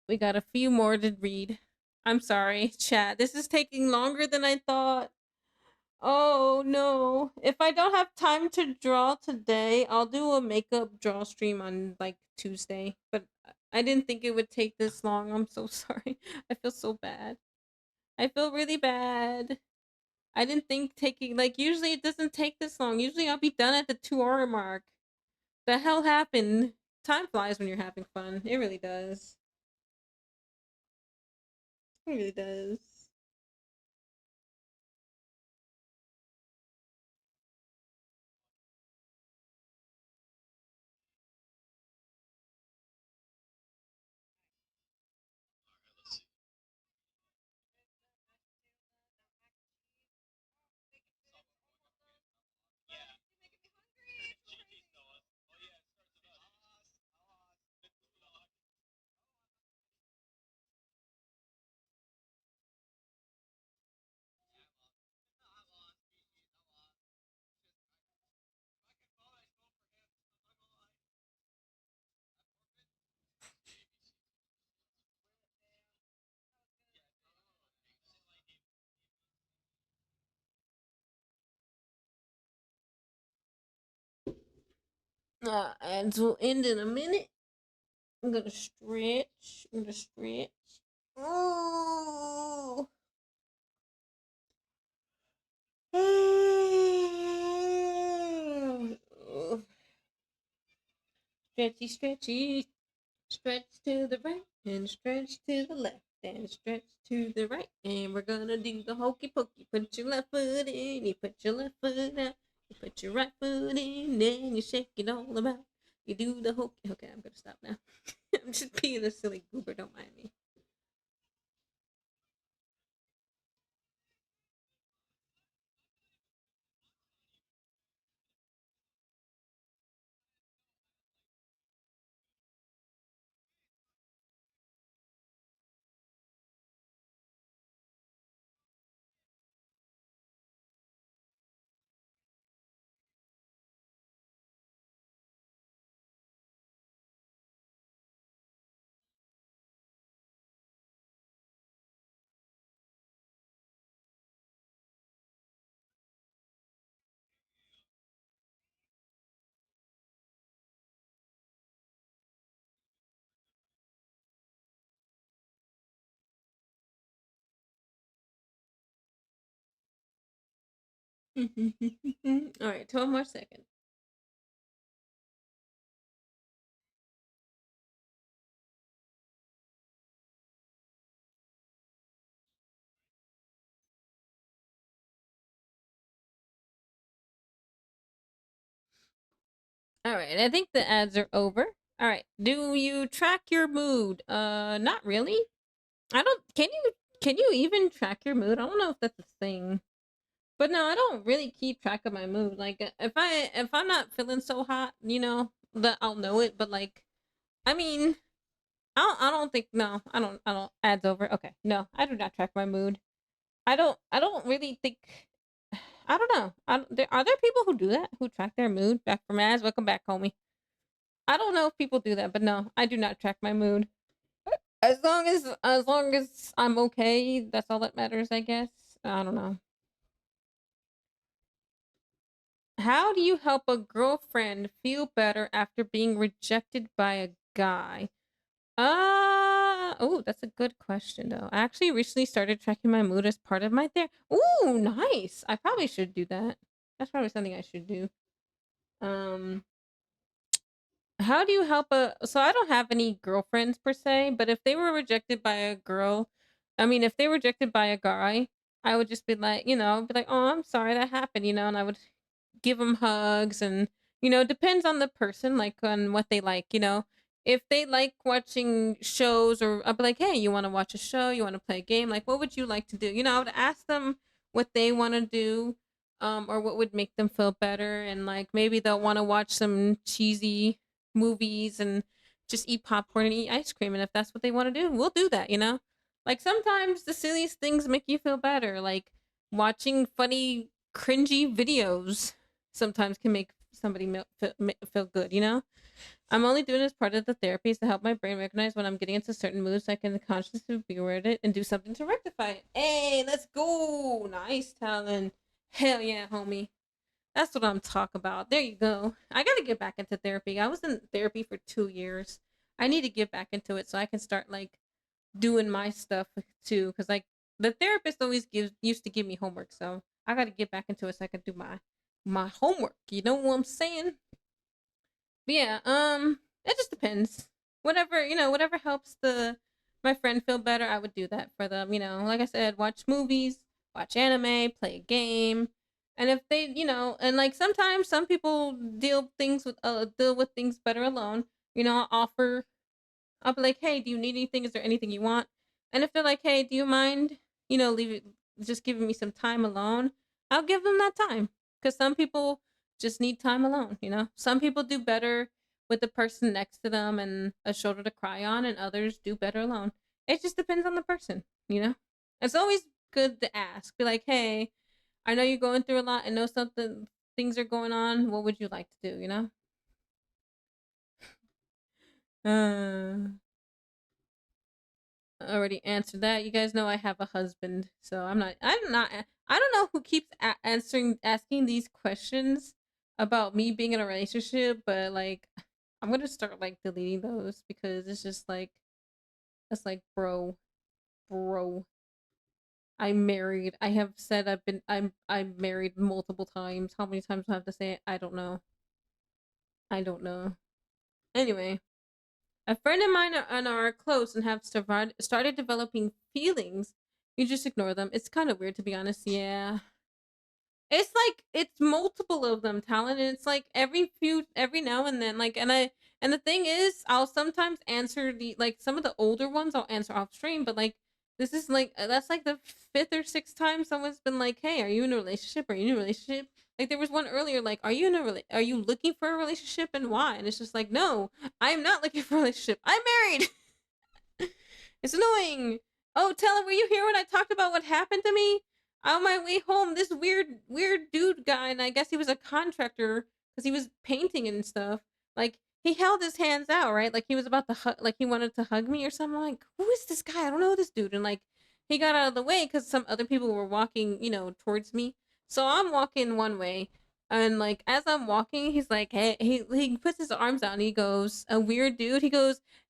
We got a few more to read. I'm sorry, chat. This is taking longer than I thought. Oh no. If I don't have time to draw today, I'll do a makeup draw stream on like Tuesday. But I didn't think it would take this long. I'm so sorry. I feel so bad. I feel really bad. I didn't think taking like usually it doesn't take this long. Usually I'll be done at the 2 hour mark. The hell happened? Time flies when you're having fun. It really does. It really does. And we'll end in a minute. I'm gonna stretch. Ooh. Stretchy, stretchy. Stretch to the right and stretch to the left and stretch to the right. And we're gonna do the hokey pokey. Put your left foot in, you put your left foot out, you put your right foot in, and you shake it all about. You do the hokey. Okay, I'm gonna stop now. I'm just being a silly goober, don't mind me. All right, 12 more seconds. All right, I think the ads are over. All right, do you track your mood? Not really. I don't. Can you even track your mood? I don't know if that's a thing. But no, I don't really keep track of my mood. Like if I'm not feeling so hot, that I'll know it. But like, I mean, I don't think no, I don't ads over. Okay, no, I do not track my mood. I don't really think. I don't know. Are there people who do that who track their mood? Back from ads. Welcome back, homie. I don't know if people do that, but no, I do not track my mood. As long as I'm okay, that's all that matters, I guess. I don't know. How do you help a girlfriend feel better after being rejected by a guy? Oh, that's a good question though. I actually recently started tracking my mood as part of my therapy. Ooh, nice. I probably should do that. That's probably something I should do. Um, how do you help a so I don't have any girlfriends per se, but if they were rejected by a girl, I mean if they were rejected by a guy, I would just be like, be like, "Oh, I'm sorry that happened," and I would give them hugs and depends on the person, like on what they like. If they like watching shows, or I'll be like, hey, you want to watch a show, you want to play a game, like what would you like to do? I would ask them what they want to do, or what would make them feel better, and like maybe they'll want to watch some cheesy movies and just eat popcorn and eat ice cream, and if that's what they want to do, we'll do that. Like sometimes the silliest things make you feel better, like watching funny cringy videos sometimes can make somebody feel good. I'm only doing it as part of the therapy is to help my brain recognize when I'm getting into certain moods so I can consciously be aware of it and do something to rectify it. Hey, let's go. Nice talent. Hell yeah, homie. That's what I'm talking about. There you go. I got to get back into therapy. I was in therapy for 2 years. I need to get back into it so I can start like doing my stuff too. Cause like the therapist always used to give me homework. So I got to get back into it so I can do my homework. You know what I'm saying? But yeah, it just depends. Whatever helps the my friend feel better, I would do that for them. Like I said, watch movies, watch anime, play a game, and if they, and like sometimes some people deal with things better alone. I'll offer. I'll be like, hey, do you need anything? Is there anything you want? And if they're like, hey, do you mind, leave it, just giving me some time alone? I'll give them that time because some people just need time alone. Some people do better with the person next to them and a shoulder to cry on, and others do better alone. It just depends on the person. It's always good to ask. Be like, hey, I know you're going through a lot. I know things are going on. What would you like to do? Uh, already answered that. You guys know I have a husband, so I'm not. I don't know who keeps answering asking these questions. about me being in a relationship, but like I'm gonna start like deleting those because it's just like it's like bro. I'm married. I have said I'm married multiple times. How many times do I have to say it? I don't know. I don't know. Anyway, a friend of mine and are close and have started developing feelings. You just ignore them. It's kind of weird to be honest. Yeah. It's like it's multiple of them, Talon, and it's like every now and then, like, and the thing is, I'll sometimes answer the like some of the older ones I'll answer off stream, but like this is like that's like the fifth or sixth time someone's been like, "Hey, are you in a relationship? Are you in a relationship?" Like there was one earlier, like, "Are you in are you looking for a relationship and why?" And it's just like, "No, I'm not looking for a relationship. I'm married." It's annoying. Oh, Taylor, were you here when I talked about what happened to me? On my way home, this weird dude guy, and I guess he was a contractor because he was painting and stuff. Like he held his hands out, right? Like he was about to hug, like he wanted to hug me or something. I'm like, who is this guy? I don't know this dude. And like he got out of the way because some other people were walking, towards me. So I'm walking one way, and like as I'm walking, he's like, hey, he puts his arms out and he goes, a weird dude.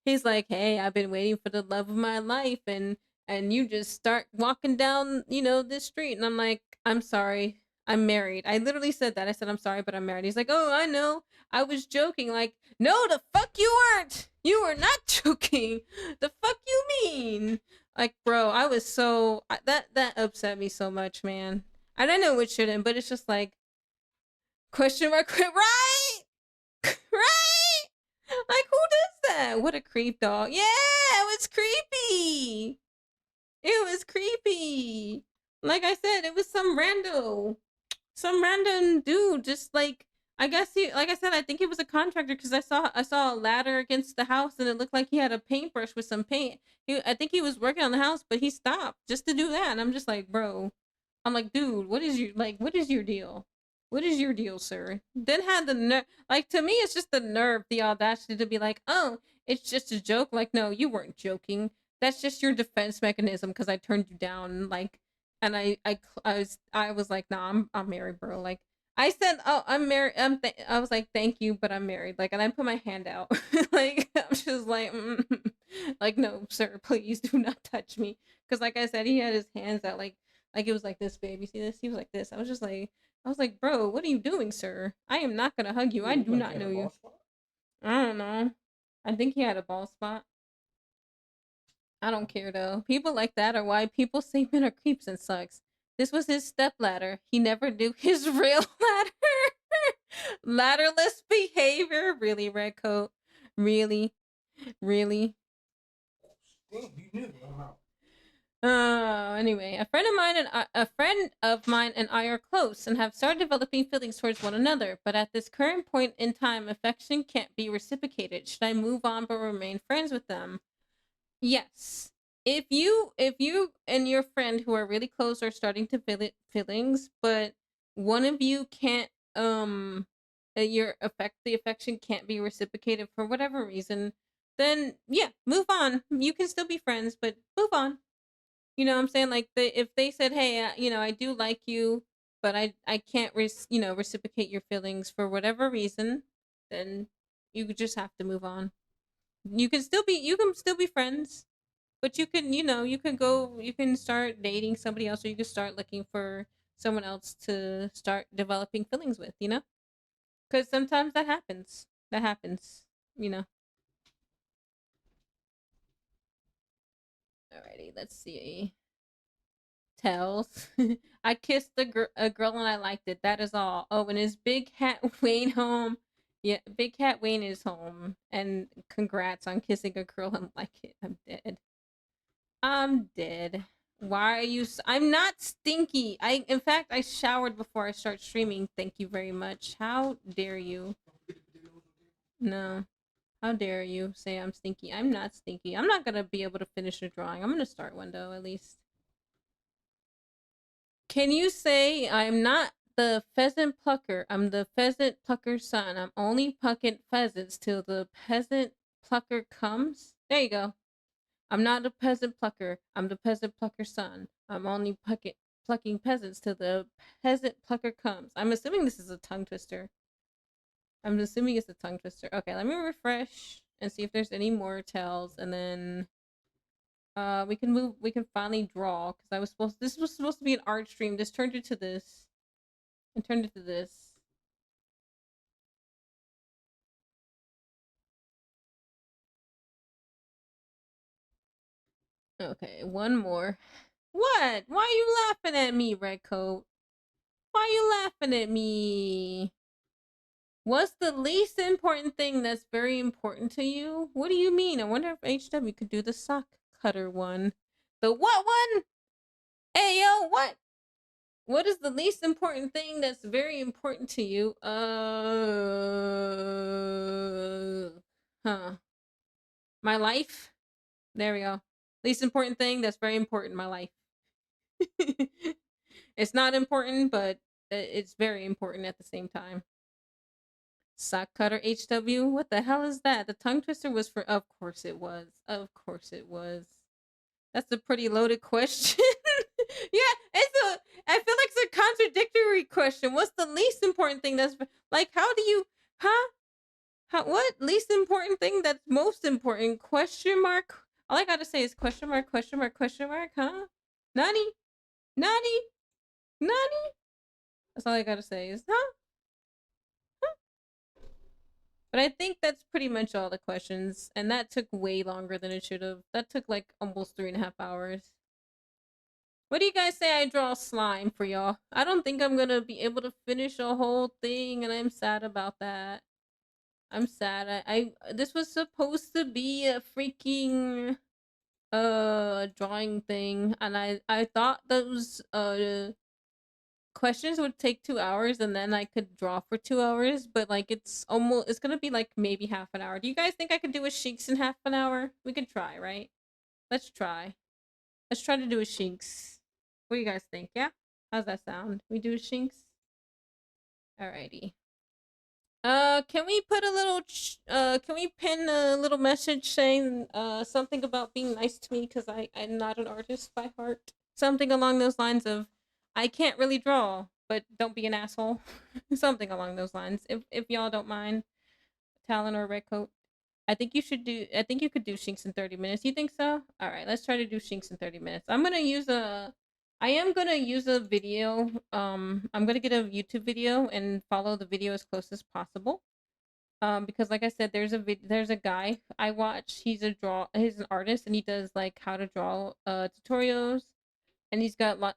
He's like, "Hey, I've been waiting for the love of my life, and you just start walking down, this street." And I'm like, "I'm sorry, I'm married." I literally said that. I said, "I'm sorry, but I'm married." He's like, "Oh, I know. I was joking." Like, no, the fuck you weren't. You were not joking. The fuck you mean? Like, bro, I was that upset me so much, man. And I know it shouldn't, but it's just like question mark, right, right. Like, who does that? What a creep dog. Yeah, it was creepy. It was creepy. Like I said, it was some random dude. Just like I guess like I said, I think he was a contractor because I saw a ladder against the house and it looked like he had a paintbrush with some paint. I think he was working on the house, but he stopped just to do that. And I'm just like, bro, I'm like, dude, what is your deal? What is your deal, sir? Then had the nerve, like to me, it's just the nerve, the audacity to be like, oh, it's just a joke. Like, no, you weren't joking. That's just your defense mechanism because I turned you down. Like, and I was like, nah, I'm married, bro. Like, I said, oh, I'm married. I was like, thank you, but I'm married. Like, and I put my hand out. Like, I'm just like, like, no, sir, please do not touch me. Because, like I said, he had his hands out, like it was like this, baby. See this? He was like this. I was like, bro, what are you doing, sir? I am not gonna hug you. Yeah, I you do like not had know a you. ball spot? I don't know. I think he had a ball spot. I don't care though. People like that are why people say men are creeps and sucks. This was his step ladder. He never knew his real ladder. Ladderless behavior. Really, red coat. Really, really. Damn, you knew. Wow. Anyway, a friend of mine and I are close and have started developing feelings towards one another. But at this current point in time, affection can't be reciprocated. Should I move on but remain friends with them? Yes. If you and your friend who are really close are starting to feel feelings, but one of you can't the affection can't be reciprocated for whatever reason, then yeah, move on. You can still be friends, but move on. You know what I'm saying? Like if they said, "Hey, I do like you, but I can't reciprocate your feelings for whatever reason," then you just have to move on. You can still be friends, but you can start dating somebody else, or you can start looking for someone else to start developing feelings with, because sometimes that happens you know Alrighty, let's see. Tells. I kissed a girl and I liked it. That is all. Oh, and is Big Cat Wayne home? Yeah, Big Cat Wayne is home. And congrats on kissing a girl and like it. I'm dead. I'm dead. Why are you? I'm not stinky. In fact, I showered before I start streaming. Thank you very much. How dare you? No. How dare you say I'm stinky? I'm not stinky. I'm not gonna be able to finish a drawing. I'm gonna start one though, at least. Can you say I'm not the pheasant plucker? I'm the pheasant plucker's son. I'm only plucking pheasants till the peasant plucker comes. There you go. I'm not a peasant plucker. I'm the peasant plucker's son. I'm only plucking peasants till the peasant plucker comes. I'm assuming this is a tongue twister. I'm assuming it's a tongue twister. Okay, let me refresh and see if there's any more tails, and then we can move. We can finally draw because I was supposed. This was supposed to be an art stream. This turned into this. And turned into this. Okay, one more. What? Why are you laughing at me, Redcoat? Why are you laughing at me? What's the least important thing that's very important to you? What do you mean? I wonder if HW could do the sock cutter one. The what one? Hey, yo, what? What is the least important thing that's very important to you? Huh. My life? There we go. Least important thing that's very important, my life. It's not important, but it's very important at the same time. Sock cutter HW? What the hell is that? The tongue twister was for. Of course it was. Of course it was. That's a pretty loaded question. Yeah, I feel like it's a contradictory question. What's the least important thing that's like, how do you, huh? What least important thing that's most important? Question mark. All I gotta say is question mark, question mark, question mark, huh? Nani? Nani? Nani? That's all I gotta say is, huh? But I think that's pretty much all the questions. And that took way longer than it should have. That took like almost 3.5 hours. What do you guys say I draw slime for y'all? I don't think I'm gonna be able to finish a whole thing, and I'm sad about that. I'm sad. This was supposed to be a freaking drawing thing, and I thought those questions would take 2 hours and then I could draw for 2 hours, but like it's gonna be like maybe half an hour. Do you guys think I could do a Shinx in half an hour? We could try, right? Let's try. Let's try to do a Shinx. What do you guys think? Yeah? How's that sound? We do a Shinx? Alrighty. Can we put a little can we pin a little message saying something about being nice to me because I'm not an artist by heart? Something along those lines of I can't really draw, but don't be an asshole. Something along those lines. If y'all don't mind, Talon or Redcoat. I think you could do Shinx in 30 minutes. You think so? Alright, let's try to do Shinx in 30 minutes. I am gonna use a video. I'm gonna get a YouTube video and follow the video as close as possible. Because like I said, there's a guy I watch. He's an artist, and he does like how to draw tutorials, and he's got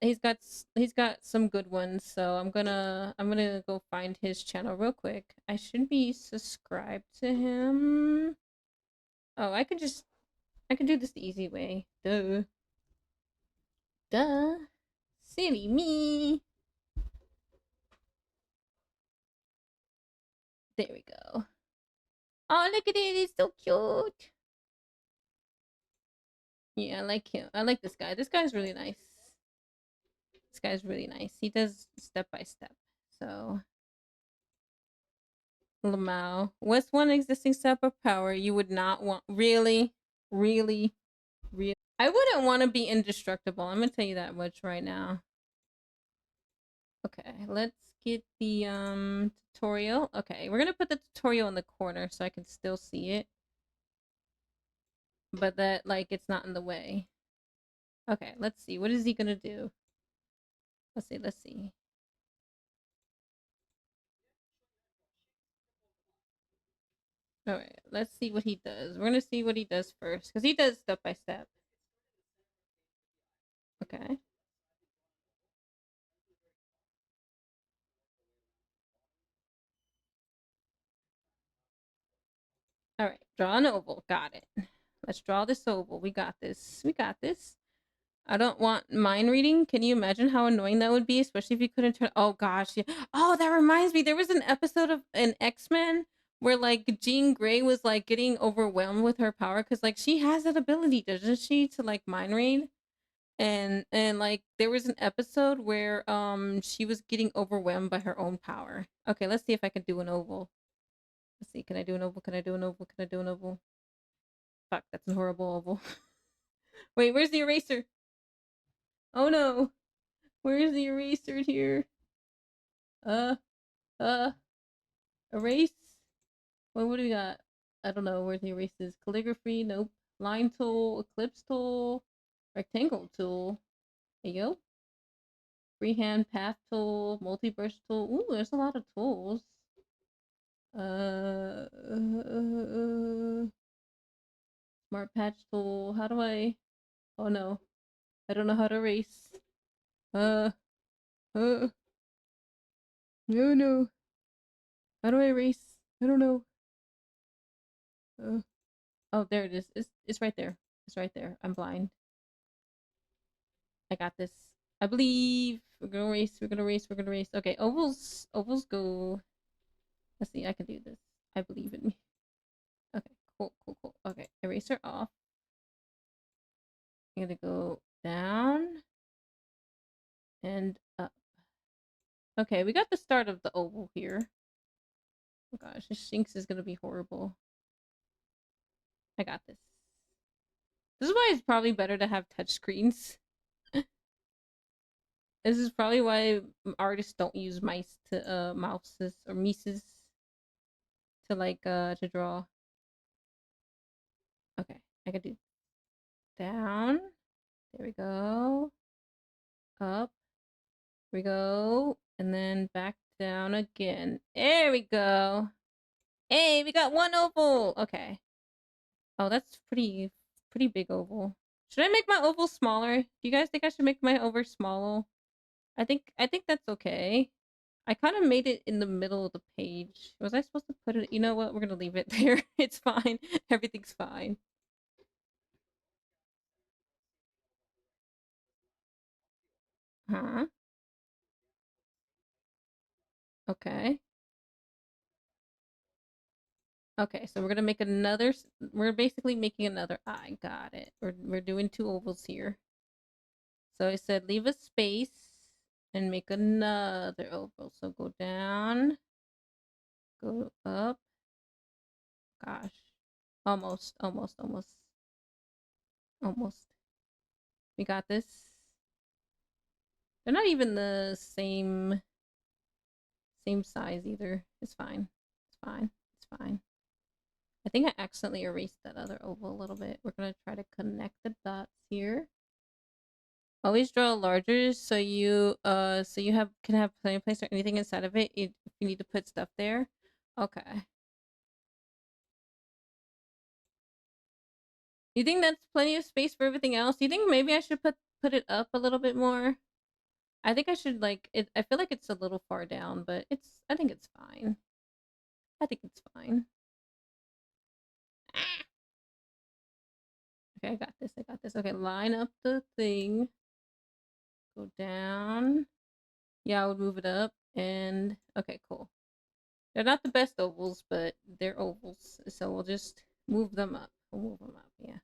some good ones. So I'm gonna go find his channel real quick. I should be subscribed to him. Oh, I could do this the easy way. Duh. Duh. Silly me. There we go. Oh, look at it. It's so cute. Yeah, I like him. I like this guy. This guy's really nice. This guy's really nice. He does step by step. So, Lamau. What's one existing step of power you would not want? Really? Really? Really? I wouldn't want to be indestructible. I'm going to tell you that much right now. Okay, let's get the tutorial. Okay, we're gonna put the tutorial in the corner so I can still see it, but that like it's not in the way. Okay, let's see. What is he gonna do? Let's see. Let's see. All right, let's see what he does. We're gonna see what he does first because he does step by step. Okay. All right, draw an oval. Got it. Let's draw this oval. We got this. We got this. I don't want mind reading. Can you imagine how annoying that would be? Especially if you couldn't turn. Oh gosh. Yeah. Oh, that reminds me. There was an episode of an X-Men where like Jean Grey was like getting overwhelmed with her power because like she has that ability, doesn't she, to like mind read? And like there was an episode where she was getting overwhelmed by her own power. Okay, let's see if I can do an oval. Let's see. Can I do an oval? Can I do an oval? Can I do an oval? Fuck, that's a horrible oval. Wait, where's the eraser? Oh no. Where's the eraser here? Uh, erase. What do we got? I don't know where the erases. Calligraphy, nope. Line tool, ellipse tool, rectangle tool. There you go. Freehand path tool, multi-brush tool. Ooh, there's a lot of tools. Smart patch tool. How do I? Oh no, I don't know how to erase. Uh, no, no. How do I erase? I don't know. Oh, there it is. It's right there. It's right there. I'm blind. I got this. I believe we're gonna race. We're gonna race. We're gonna race. Okay, ovals. Ovals go. Let's see. I can do this. I believe in me. Okay. Cool. Cool. Cool. Okay. Eraser off. I'm gonna go down and up. Okay, we got the start of the oval here. Oh gosh, this Shinx is gonna be horrible. I got this. This is why it's probably better to have touchscreens. This is probably why artists don't use mice to mouses or mices to to draw. Okay, I can do down. There we go. Up. Here we go. And then back down again. There we go. Hey, we got one oval. Okay. Oh, that's pretty big oval. Should I make my oval smaller? Do you guys think I should make my oval smaller? I think that's okay. I kind of made it in the middle of the page. Was I supposed to put it? You know what? We're gonna leave it there. It's fine. Everything's fine. Huh? Okay. Okay, so we're gonna make another. We're basically making another eye. Got it. We're doing two ovals here. So I said leave a space and make another oval. So go down, go up. Gosh, almost. We got this. They're not even the same size either. It's fine. It's fine. It's fine. I think I accidentally erased that other oval a little bit. We're gonna try to connect the dots here. Always draw larger so you can have plenty of place or anything inside of it if you need to put stuff there. Okay. You think that's plenty of space for everything else? You think maybe I should put it up a little bit more? I think I should like it. I feel like it's a little far down, but I think it's fine. I think it's fine. Ah! Okay, I got this. I got this. Okay, line up the thing. Go down. Yeah, I would move it up. And okay, cool. They're not the best ovals, but they're ovals. So we'll just move them up. We'll move them up, yeah.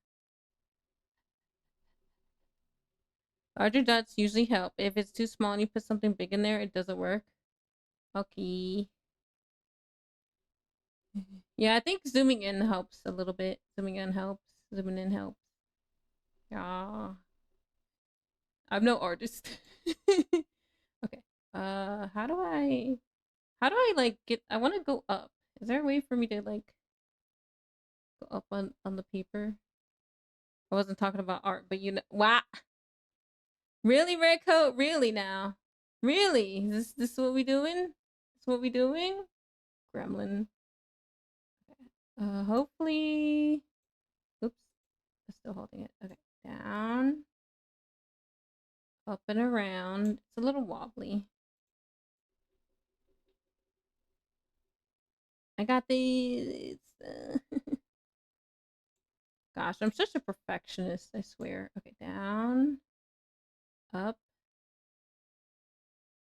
Larger dots usually help. If it's too small and you put something big in there, it doesn't work. Okay. Yeah, I think zooming in helps a little bit. Zooming in helps. Zooming in helps. Yeah. I'm no artist. Okay. How do I like get I want to go up. Is there a way for me to like go up on the paper? I wasn't talking about art, but you know what? Really, red coat? Really now? Really? This what we doing? This what we doing? Gremlin. Hopefully. Oops. I'm still holding it. Okay. Down. Up and around. It's a little wobbly. I got these. Gosh, I'm such a perfectionist, I swear. Okay, down. Up.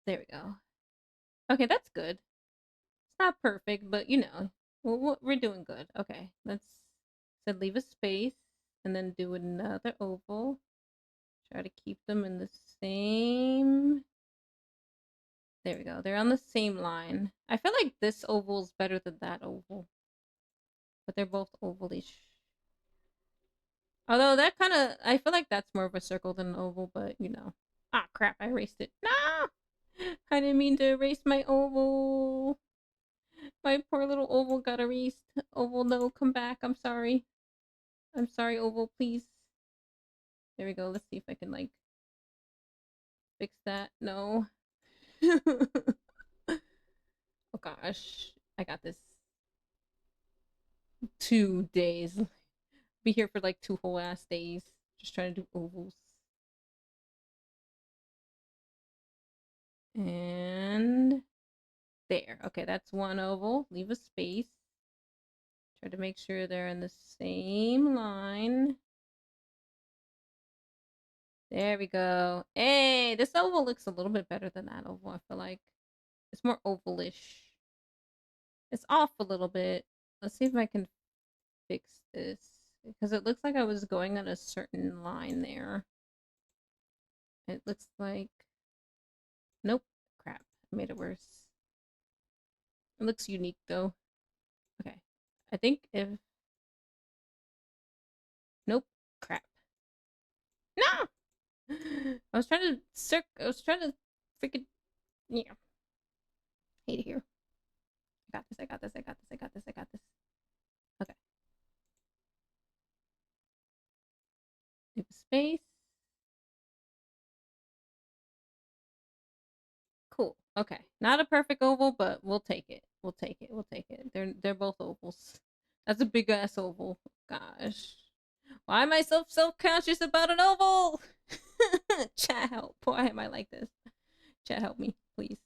There we go. Okay, that's good. It's not perfect, but you know, we're doing good. Okay, let's leave a space and then do another oval. Try to keep them in the same. There we go. They're on the same line. I feel like this oval is better than that oval, but they're both ovalish. Although that kind of, I feel like that's more of a circle than an oval, but you know. Ah, crap! I erased it. No, I didn't mean to erase my oval. My poor little oval got erased. Oval, no, come back. I'm sorry. I'm sorry, oval, please. There we go. Let's see if I can, like, fix that. No. Oh gosh. I got this. 2 days. Be here for like 2 whole ass days. Just trying to do ovals. And there. Okay, that's one oval. Leave a space. Try to make sure they're in the same line. There we go. Hey, this oval looks a little bit better than that oval, I feel like. It's more ovalish. It's off a little bit. Let's see if I can fix this. Because it looks like I was going on a certain line there. It looks like... Nope. Crap. I made it worse. It looks unique, though. Okay. I think if... Nope. Crap. No! I was trying to freaking... Yeah. Hate it here. I got this, I got this, I got this, I got this, I got this. Okay. Leave a space. Cool. Okay. Not a perfect oval, but we'll take it. We'll take it. We'll take it. They're both ovals. That's a big ass oval. Gosh. Why am I so self-conscious about an oval? Chat help. Why am I like this? Chat help me, please.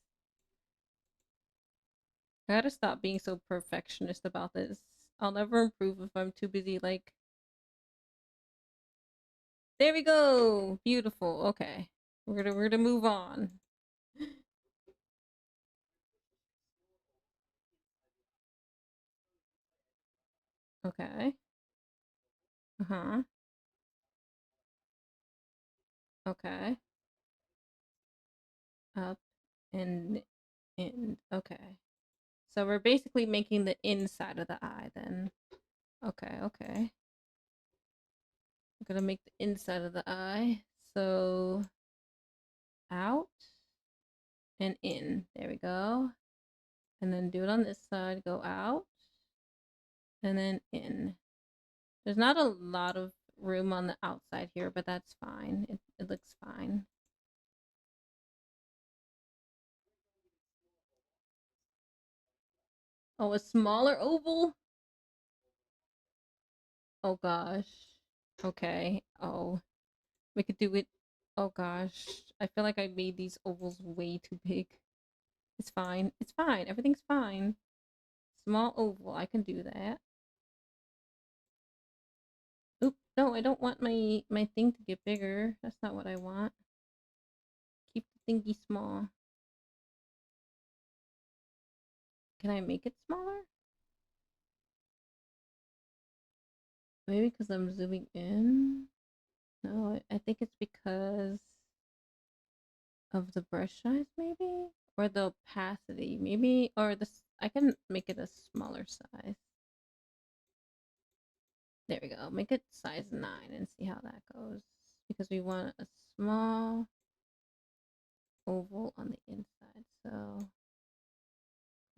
I gotta stop being so perfectionist about this. I'll never improve if I'm too busy, like... There we go! Beautiful. Okay. We're gonna move on. Okay. Uh-huh. Okay. Up and in. Okay. So we're basically making the inside of the eye then. Okay, okay. I'm gonna make the inside of the eye. So out and in. There we go. And then do it on this side. Go out and then in. There's not a lot of room on the outside here, but that's fine. It looks fine. Oh, a smaller oval? Oh gosh. Okay. Oh, we could do it. Oh gosh. I feel like I made these ovals way too big. It's fine. It's fine. Everything's fine. Small oval. I can do that. Oop. No, I don't want my thing to get bigger. That's not what I want. Keep the thingy small. Can I make it smaller? Maybe because I'm zooming in? No, I think it's because of the brush size, maybe? Or the opacity, maybe? Or this, I can make it a smaller size. There we go. Make it size 9 and see how that goes. Because we want a small oval on the inside. So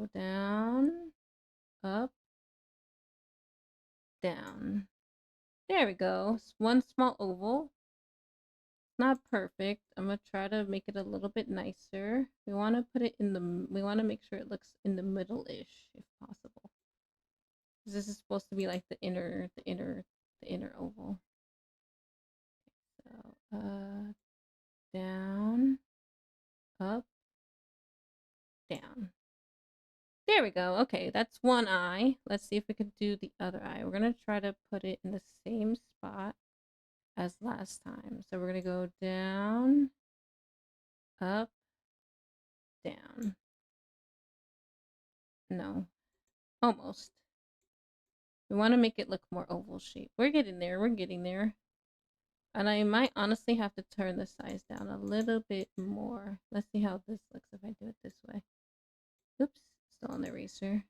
go down, up, down. There we go. One small oval. Not perfect. I'm gonna try to make it a little bit nicer. We want to put it in the. We want to make sure it looks in the middle-ish, if possible. This is supposed to be like the inner oval. So, down, up, down. There we go. Okay, that's one eye. Let's see if we can do the other eye. We're gonna try to put it in the same spot as last time. So we're gonna go down, up, down. No, almost. We want to make it look more oval shape. We're getting there. We're getting there. And I might honestly have to turn the size down a little bit more. Let's see how this looks if I do it this way. Oops, still on the eraser.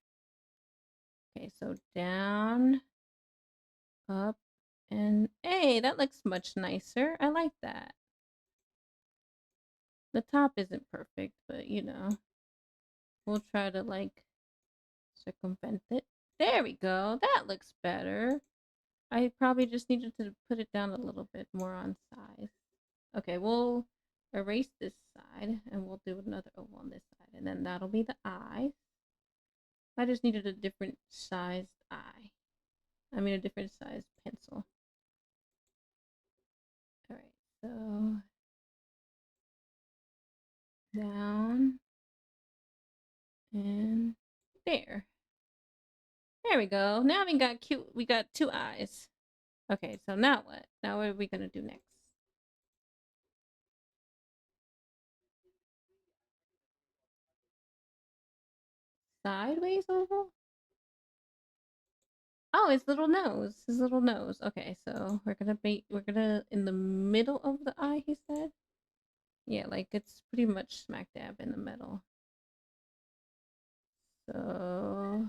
Okay, so down, up, and hey, that looks much nicer. I like that. The top isn't perfect, but you know, we'll try to like circumvent it. There we go. That looks better. I probably just needed to put it down a little bit more on size. Okay, we'll erase this side and we'll do another oval on this side. And then that'll be the eyes. I just needed a different sized eye. I mean a different sized pencil. Alright, so down and there. There we go. Now we got two eyes. Okay, so now what? Now what are we gonna do next? Sideways oval? Oh, his little nose. His little nose. Okay, so we're gonna in the middle of the eye, he said? Yeah, like it's pretty much smack dab in the middle. So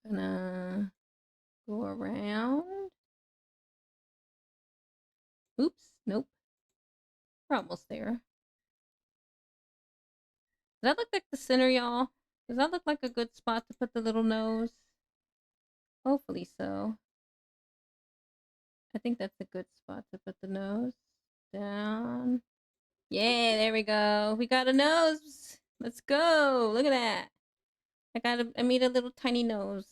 gonna go around. Oops, nope. We're almost there. Does that look like the center, y'all? Does that look like a good spot to put the little nose? Hopefully so. I think that's a good spot to put the nose. Down. Yeah, there we go. We got a nose. Let's go. Look at that. I made a little tiny nose.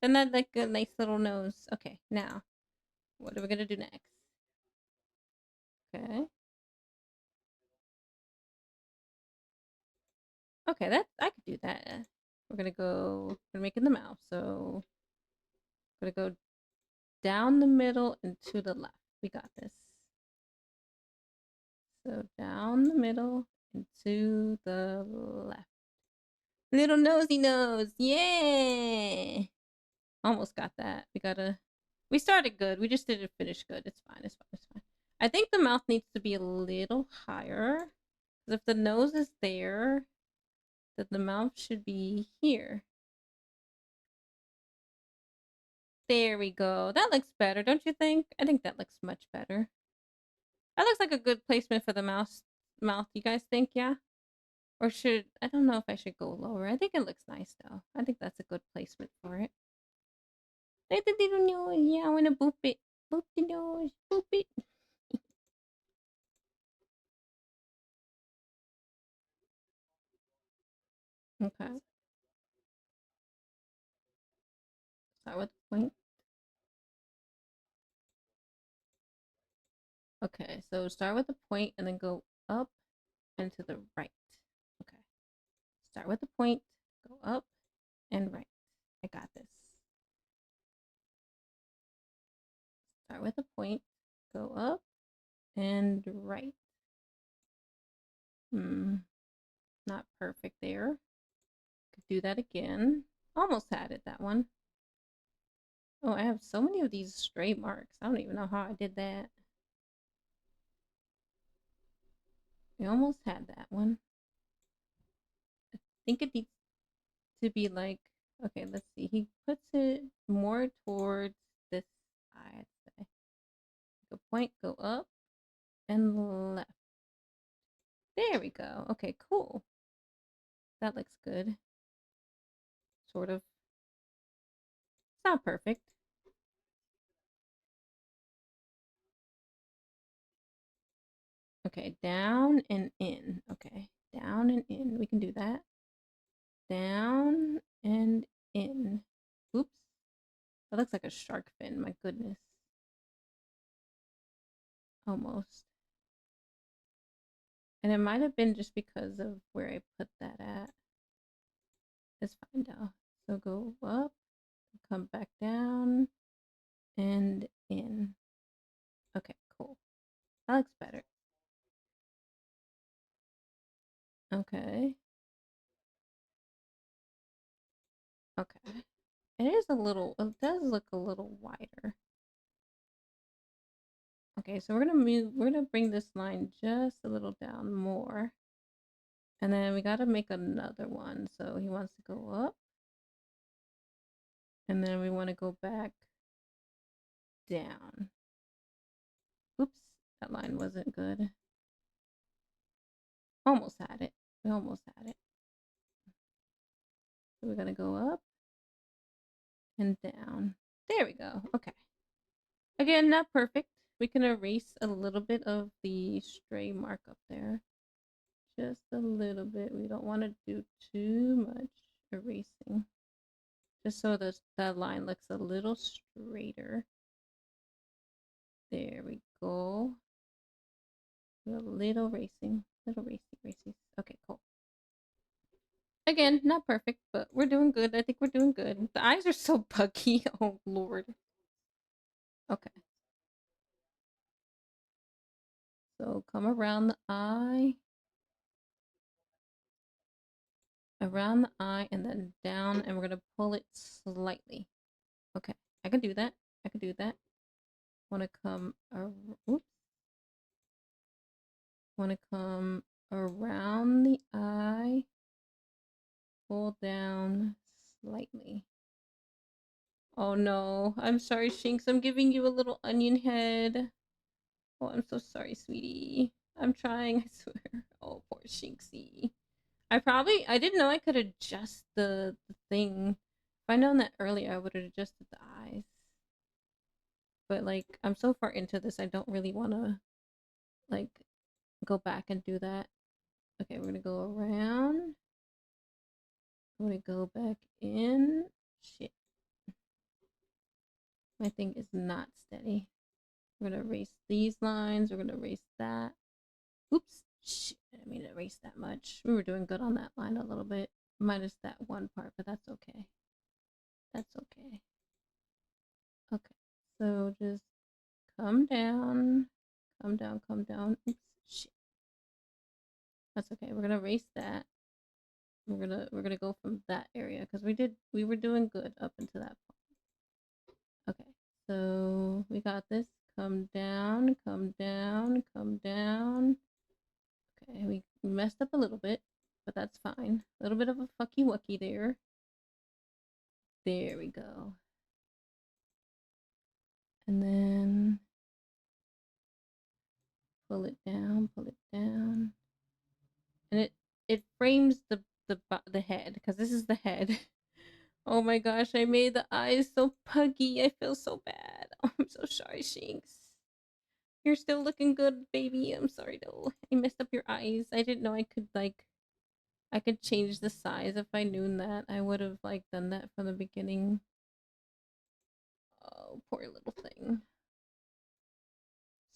Isn't that like a nice little nose? Okay, now, what are we gonna do next? Okay. Okay, that I could do that. We're gonna make in the mouth. So we're gonna go down the middle and to the left. We got this. So down the middle and to the left. Little nosy nose. Yeah. Almost got that. We started good. We just didn't finish good. It's fine. It's fine. It's fine. I think the mouth needs to be a little higher. Because if the nose is there, then the mouth should be here. There we go. That looks better, don't you think? I think that looks much better. That looks like a good placement for the mouth. You guys think, yeah? Or I don't know if I should go lower. I think it looks nice though. I think that's a good placement for it. Like the little nose. Yeah, I want to boop it. Boop the nose. Boop it. Okay. Start with the point. Okay, so start with the point and then go up and to the right. Okay. Start with the point, go up and right. I got this. Start with the point, go up and right. Not perfect there. Could do that again. Almost had it, that one. Oh, I have so many of these stray marks. I don't even know how I did that. We almost had that one. I think it needs to be like, okay, let's see. He puts it more towards this eye, I'd say. Go point, go up and left. There we go. Okay, cool. That looks good. Sort of. It's not perfect. Okay, down and in. Okay, down and in. We can do that. Down and in. Oops. That looks like a shark fin. My goodness. Almost. And it might have been just because of where I put that at. It's fine though. So go up, come back down, and in. Okay, cool. That looks better. Okay. Okay. It does look a little wider. Okay, so we're gonna bring this line just a little down more. And then we gotta make another one. So he wants to go up. And then we want to go back down. Oops, that line wasn't good. Almost had it. We almost had it. So we're gonna go up and down. There we go. Okay. Again, not perfect. We can erase a little bit of the stray mark up there. Just a little bit. We don't want to do too much erasing. Just so that line looks a little straighter. There we go. A little racing. Little racy. Okay, cool. Again, not perfect, but we're doing good. I think we're doing good. The eyes are so buggy. Oh, Lord. Okay. So come around the eye. Around the eye and then down, and we're going to pull it slightly. Okay, I can do that. I can do that. Want to come oops. Want to come around the eye. Pull down slightly. Oh no, I'm sorry, Shinx. I'm giving you a little onion head. Oh, I'm so sorry, sweetie. I'm trying, I swear. Oh, poor Shinxie. I didn't know I could adjust the thing. If I'd known that earlier, I would have adjusted the eyes. But, like, I'm so far into this, I don't really want to, like, go back and do that. Okay, we're gonna go around. I'm gonna go back in. Shit. My thing is not steady. We're gonna erase these lines. We're gonna erase that. Oops. Shit, I didn't mean to erase that much. We were doing good on that line a little bit. Minus that one part, but that's okay. That's okay. Okay. So just come down. Come down, come down. Oops. Shit. That's okay. We're gonna erase that. We're gonna go from that area because we were doing good up until that point. Okay. So we got this. Come down, come down, come down. Okay, we messed up a little bit, but that's fine. A little bit of a fucky wucky there. There we go. And then pull it down, and it frames the head because this is the head. Oh my gosh, I made the eyes so puggy. I feel so bad. Oh, I'm so sorry, Shinx. You're still looking good, baby. I'm sorry though. I messed up your eyes. I didn't know I could change the size. If I knew that, I would have like done that from the beginning. Oh, poor little thing.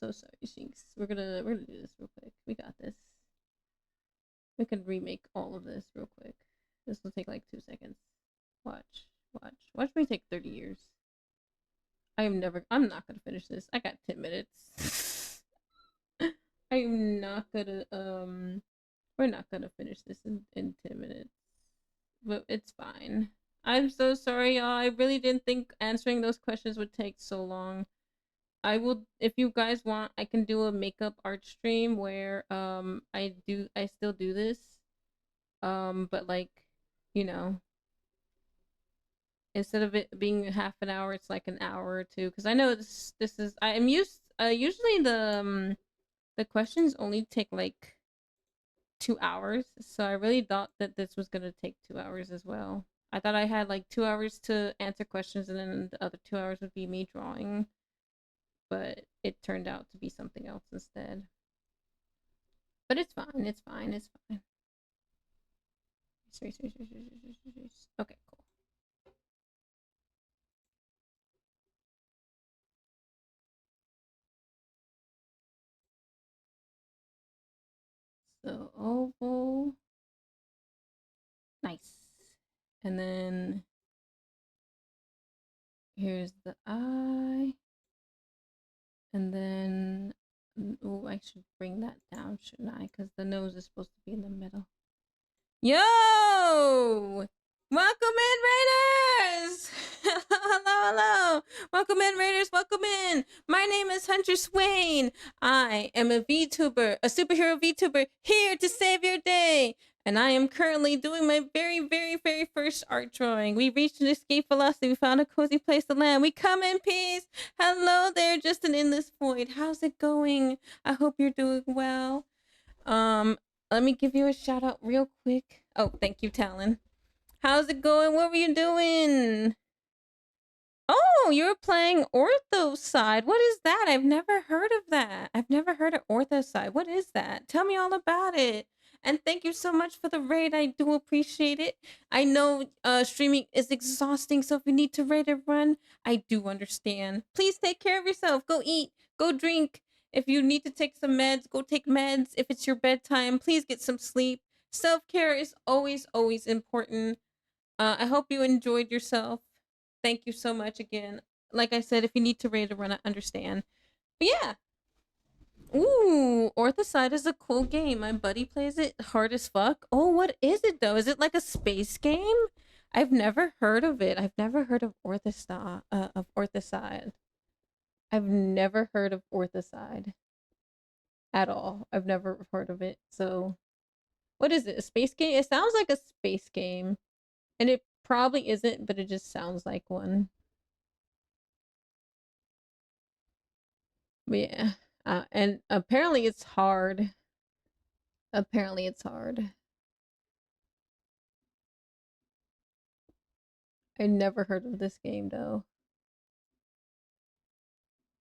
So sorry, Shinx. We're gonna do this real quick. We got this. We can remake all of this real quick. This will take like 2 seconds. Watch. Watch me take 30 years. I'm not gonna finish this. I got 10 minutes. I'm not gonna, we're not gonna finish this in 10 minutes. But it's fine. I'm so sorry, y'all. I really didn't think answering those questions would take so long. I will, if you guys want, I can do a makeup art stream where, I still do this. But like, you know, instead of it being half an hour, it's like an hour or two. Because I know this is I'm used. Usually the questions only take like 2 hours, so I really thought that this was gonna take 2 hours as well. I thought I had like 2 hours to answer questions, and then the other 2 hours would be me drawing. But it turned out to be something else instead. But it's fine. It's fine. It's fine. Okay, cool. So oval. Nice. And then here's the eye. And then, oh, I should bring that down, shouldn't I? Because the nose is supposed to be in the middle. Yo! Welcome in, Raiders! Hello. Welcome in, Raiders. Welcome in. My name is Huntress Wayne. I am a VTuber, a superhero VTuber, here to save your day. And I am currently doing my very, very, very first art drawing. We reached an escape velocity. We found a cozy place to land. We come in peace. Hello there, just an endless void. How's it going? I hope you're doing well. Let me give you a shout out real quick. Oh, thank you, Talon. How's it going? What were you doing? Oh, you're playing Orthoside. What is that? I've never heard of that. I've never heard of Orthoside. What is that? Tell me all about it. And thank you so much for the raid. I do appreciate it. I know streaming is exhausting, so if you need to raid or run, I do understand. Please take care of yourself. Go eat, go drink. If you need to take some meds, go take meds. If it's your bedtime, please get some sleep. Self-care is always, always important. I hope you enjoyed yourself. Thank you so much again. Like I said, if you need to raid or run, I understand. But yeah. Ooh, Orthoside is a cool game. My buddy plays it hard as fuck. Oh, what is it though? Is it like a space game? I've never heard of it. I've never heard of Orthoside. I've never heard of Orthoside at all. I've never heard of it. So, what is it? A space game? It sounds like a space game. And it probably isn't, but it just sounds like one. But yeah. And apparently it's hard. Apparently it's hard. I never heard of this game though.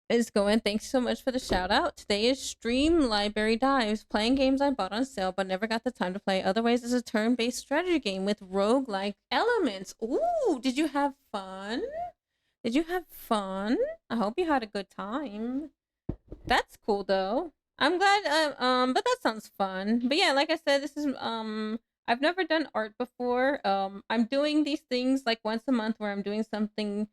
It's going. Thanks so much for the shout out. Today is Stream Library Dives, playing games I bought on sale but never got the time to play. Otherwise, it's a turn based strategy game with roguelike elements. Ooh, did you have fun? Did you have fun? I hope you had a good time. That's cool though. I'm glad but that sounds fun. But yeah, like I said, this is I've never done art before. I'm doing these things like once a month where I'm doing something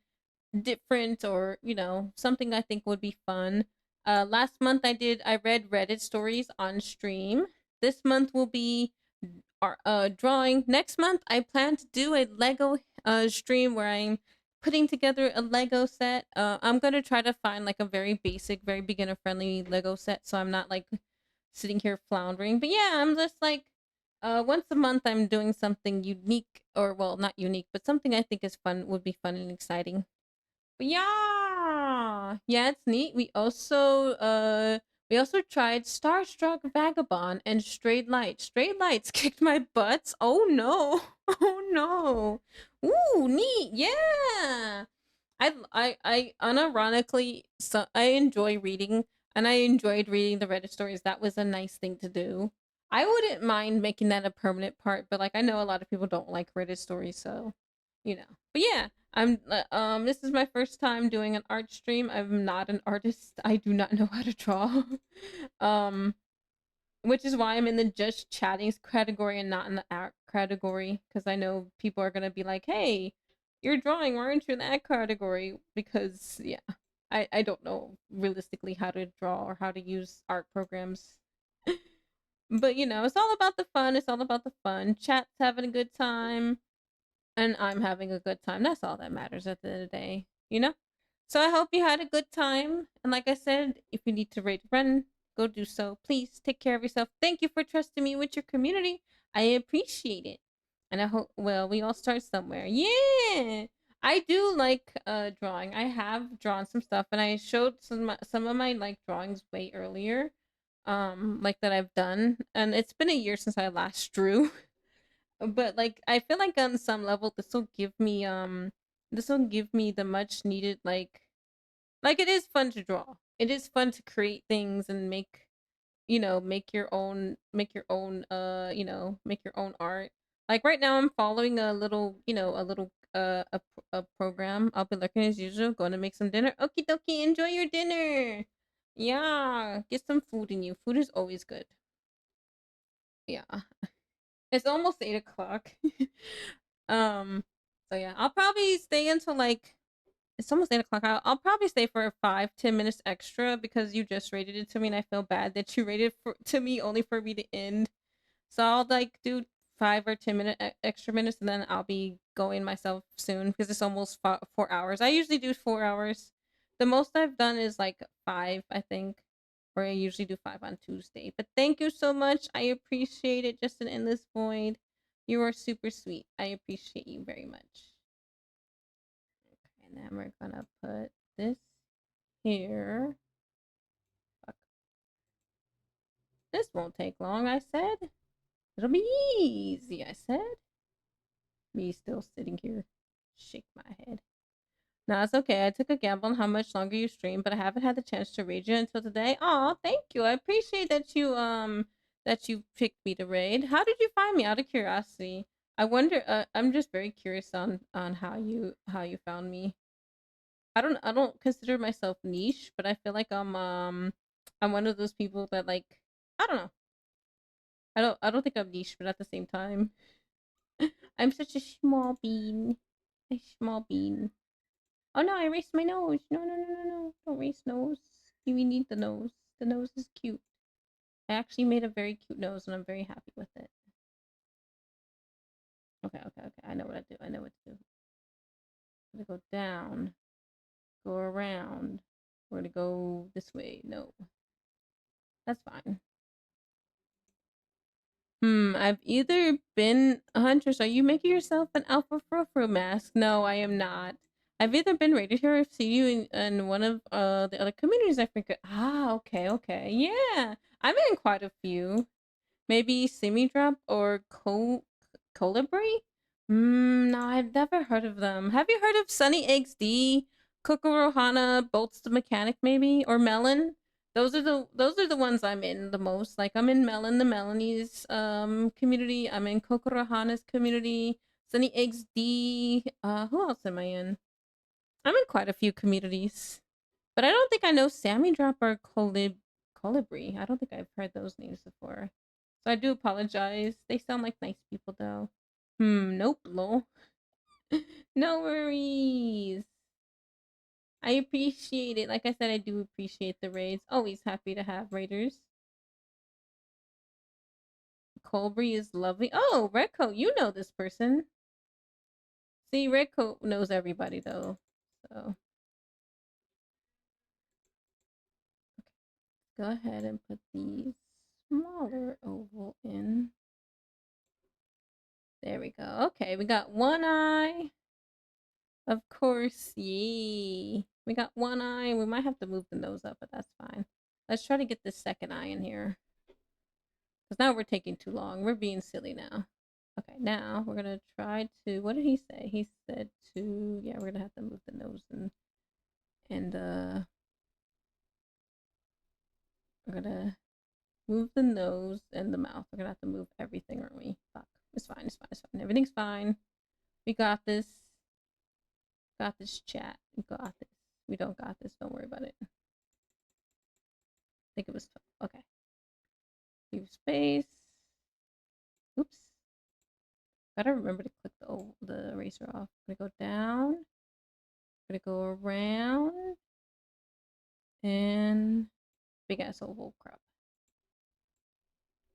different or, you know, something I think would be fun. Last month I read Reddit stories on stream. This month will be drawing. Next month I plan to do a Lego stream where I'm putting together a Lego set. I'm gonna try to find like a very basic, very beginner friendly Lego set, so I'm not like sitting here floundering. But yeah, I'm just like once a month I'm doing something unique, or well, not unique, but something I think is fun, would be fun and exciting. But yeah, yeah, it's neat. We also tried Starstruck Vagabond and Straight Lights. Straight Lights kicked my butts. Oh no. Oh no. Ooh, neat. Yeah. I unironically, so I enjoy reading, and I enjoyed reading the Reddit stories. That was a nice thing to do. I wouldn't mind making that a permanent part, but like I know a lot of people don't like Reddit stories, so you know. But yeah, this is my first time doing an art stream. I'm not an artist. I do not know how to draw. um which is why I'm in the just chatting category and not in the art category, because I know people are gonna be like, "Hey, you're drawing. Why aren't you in that category?" Because yeah, I don't know realistically how to draw or how to use art programs. But you know, it's all about the fun. It's all about the fun. Chat's having a good time, and I'm having a good time. That's all that matters at the end of the day, you know? So I hope you had a good time. And like I said, if you need to rate run, go do so. Please take care of yourself. Thank you for trusting me with your community. I appreciate it. And I hope, well, we all start somewhere. Yeah. I do like drawing. I have drawn some stuff, and I showed some of my like drawings way earlier, like that I've done. And it's been a year since I last drew. But like I feel like on some level this will give me the much needed like it is fun to draw. It is fun to create things and make, you know, make your own art. Like right now I'm following a little, you know, a little a program. I'll be looking as usual, going to make some dinner. Okie dokie, enjoy your dinner. Yeah, get some food in you. Food is always good. Yeah. It's almost 8 o'clock. um, so yeah, I'll probably stay until like it's almost 8 o'clock. I'll probably stay for 5-10 minutes extra because you just rated it to me, and I feel bad that you rated to me only for me to end. So I'll like do 5 or 10 minute extra minutes, and then I'll be going myself soon because it's almost 4 hours. I usually do 4 hours. The most I've done is like 5, I think, or I usually do 5 on Tuesday. But thank you so much. I appreciate it. Just an endless void. You are super sweet. I appreciate you very much. Okay, and then we're gonna put this here. Fuck. This won't take long, I said. It'll be easy, I said. Me still sitting here. Shake my head. No, it's okay. I took a gamble on how much longer you stream, but I haven't had the chance to raid you until today. Aw, thank you. I appreciate that you picked me to raid. How did you find me? Out of curiosity. I wonder. I'm just very curious on how you found me. I don't consider myself niche, but I feel like I'm one of those people that like I don't know. I don't think I'm niche, but at the same time, I'm such a small bean. A small bean. Oh no, I erased my nose. No, no, no, no, no. Don't erase nose. We need the nose. The nose is cute. I actually made a very cute nose and I'm very happy with it. Okay, okay, okay. I know what I do. I know what to do. I'm gonna go down, go around. We're gonna go this way. No, that's fine. I've either been Huntress. Are you making yourself an alpha frou mask? No, I am not. I've either been rated here or I've seen you in one of the other communities I think. Ah, okay, okay. Yeah. I'm in quite a few. Maybe Semi Drop or Colibri? No, I've never heard of them. Have you heard of Sunny Eggs D, Kokorohana, Bolts the Mechanic, maybe, or Melon? Those are the ones I'm in the most. Like I'm in Melon, the Melanie's community. I'm in Kokorohana's community. Sunny Eggs D. Who else am I in? I'm in quite a few communities, but I don't think I know Sammy Drop or Colibri. I don't think I've heard those names before. So I do apologize. They sound like nice people though. Nope, lol. No worries. I appreciate it. Like I said, I do appreciate the raids. Always happy to have raiders. Colbury is lovely. Oh, Redcoat, you know this person. See, Redcoat knows everybody though. So go ahead and put the smaller oval in. There we go. Okay, we got one eye. Of course, yay. We got one eye. We might have to move the nose up, but that's fine. Let's try to get this second eye in here. Because now we're taking too long. We're being silly now. Okay, now we're going to try to... What did he say? He said to... Yeah, we're going to have to move the nose and we're going to move the nose and the mouth. We're going to have to move everything, aren't we? Fuck. It's fine, it's fine, it's fine. Everything's fine. We got this. Got this, chat. We got this. We don't got this. Don't worry about it. I think it was... Okay. Leave space. Oops. Gotta remember to click the eraser off. I'm gonna go down. I'm gonna go around. And big ass oval crap.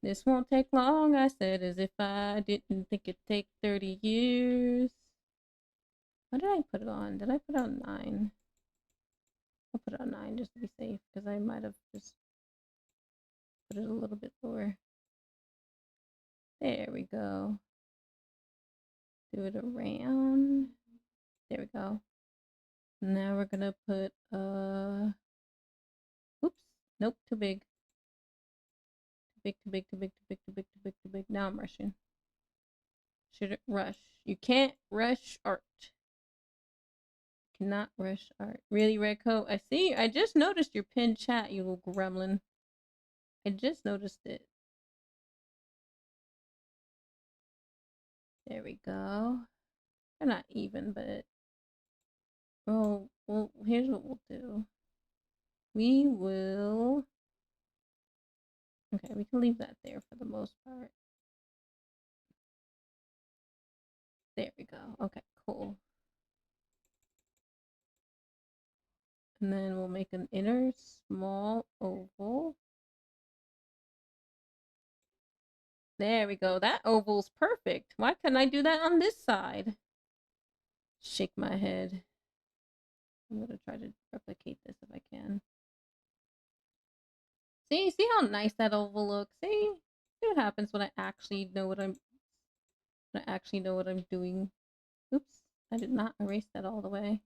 This won't take long, I said, as if I didn't think it'd take 30 years. What did I put it on? Did I put it on 9? I'll put it on 9 just to be safe, because I might have just put it a little bit lower. There we go. Do it around. There we go. Now we're gonna put oops, nope, too big. Too big, too big, too big, too big, too big, too big, too big. Now I'm rushing. Shouldn't rush. You can't rush art. Cannot rush art. Really, Redcoat? I see. I just noticed your pinned chat, you little gremlin. I just noticed it. There we go. They're not even, but well, here's what we'll do. We will. Okay, we can leave that there for the most part. There we go. Okay, cool. And then we'll make an inner small oval. There we go. That oval's perfect. Why couldn't I do that on this side? Shake my head. I'm gonna try to replicate this if I can. See how nice that oval looks? See what happens when I actually know what I'm doing. Oops, I did not erase that all the way.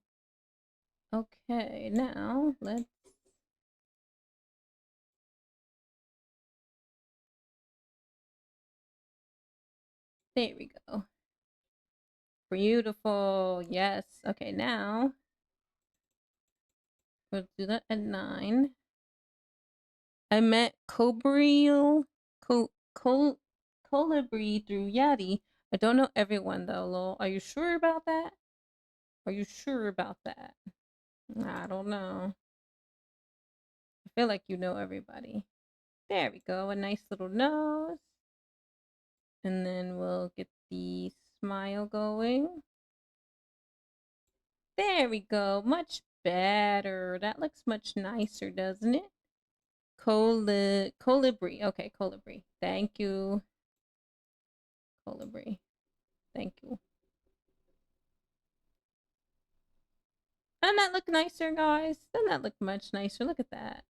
Okay, now let's there we go. Beautiful. Yes. Okay, now we'll do that at 9. I met Cobriel Colibri through Yachty. I don't know everyone though, lol. Are you sure about that? Are you sure about that? I don't know. I feel like you know everybody. There we go. A nice little nose. And then we'll get the smile going. There we go. Much better. That looks much nicer, doesn't it? Colibri. Okay, Colibri. Thank you. Colibri. Thank you. Doesn't that look nicer, guys? Doesn't that look much nicer? Look at that.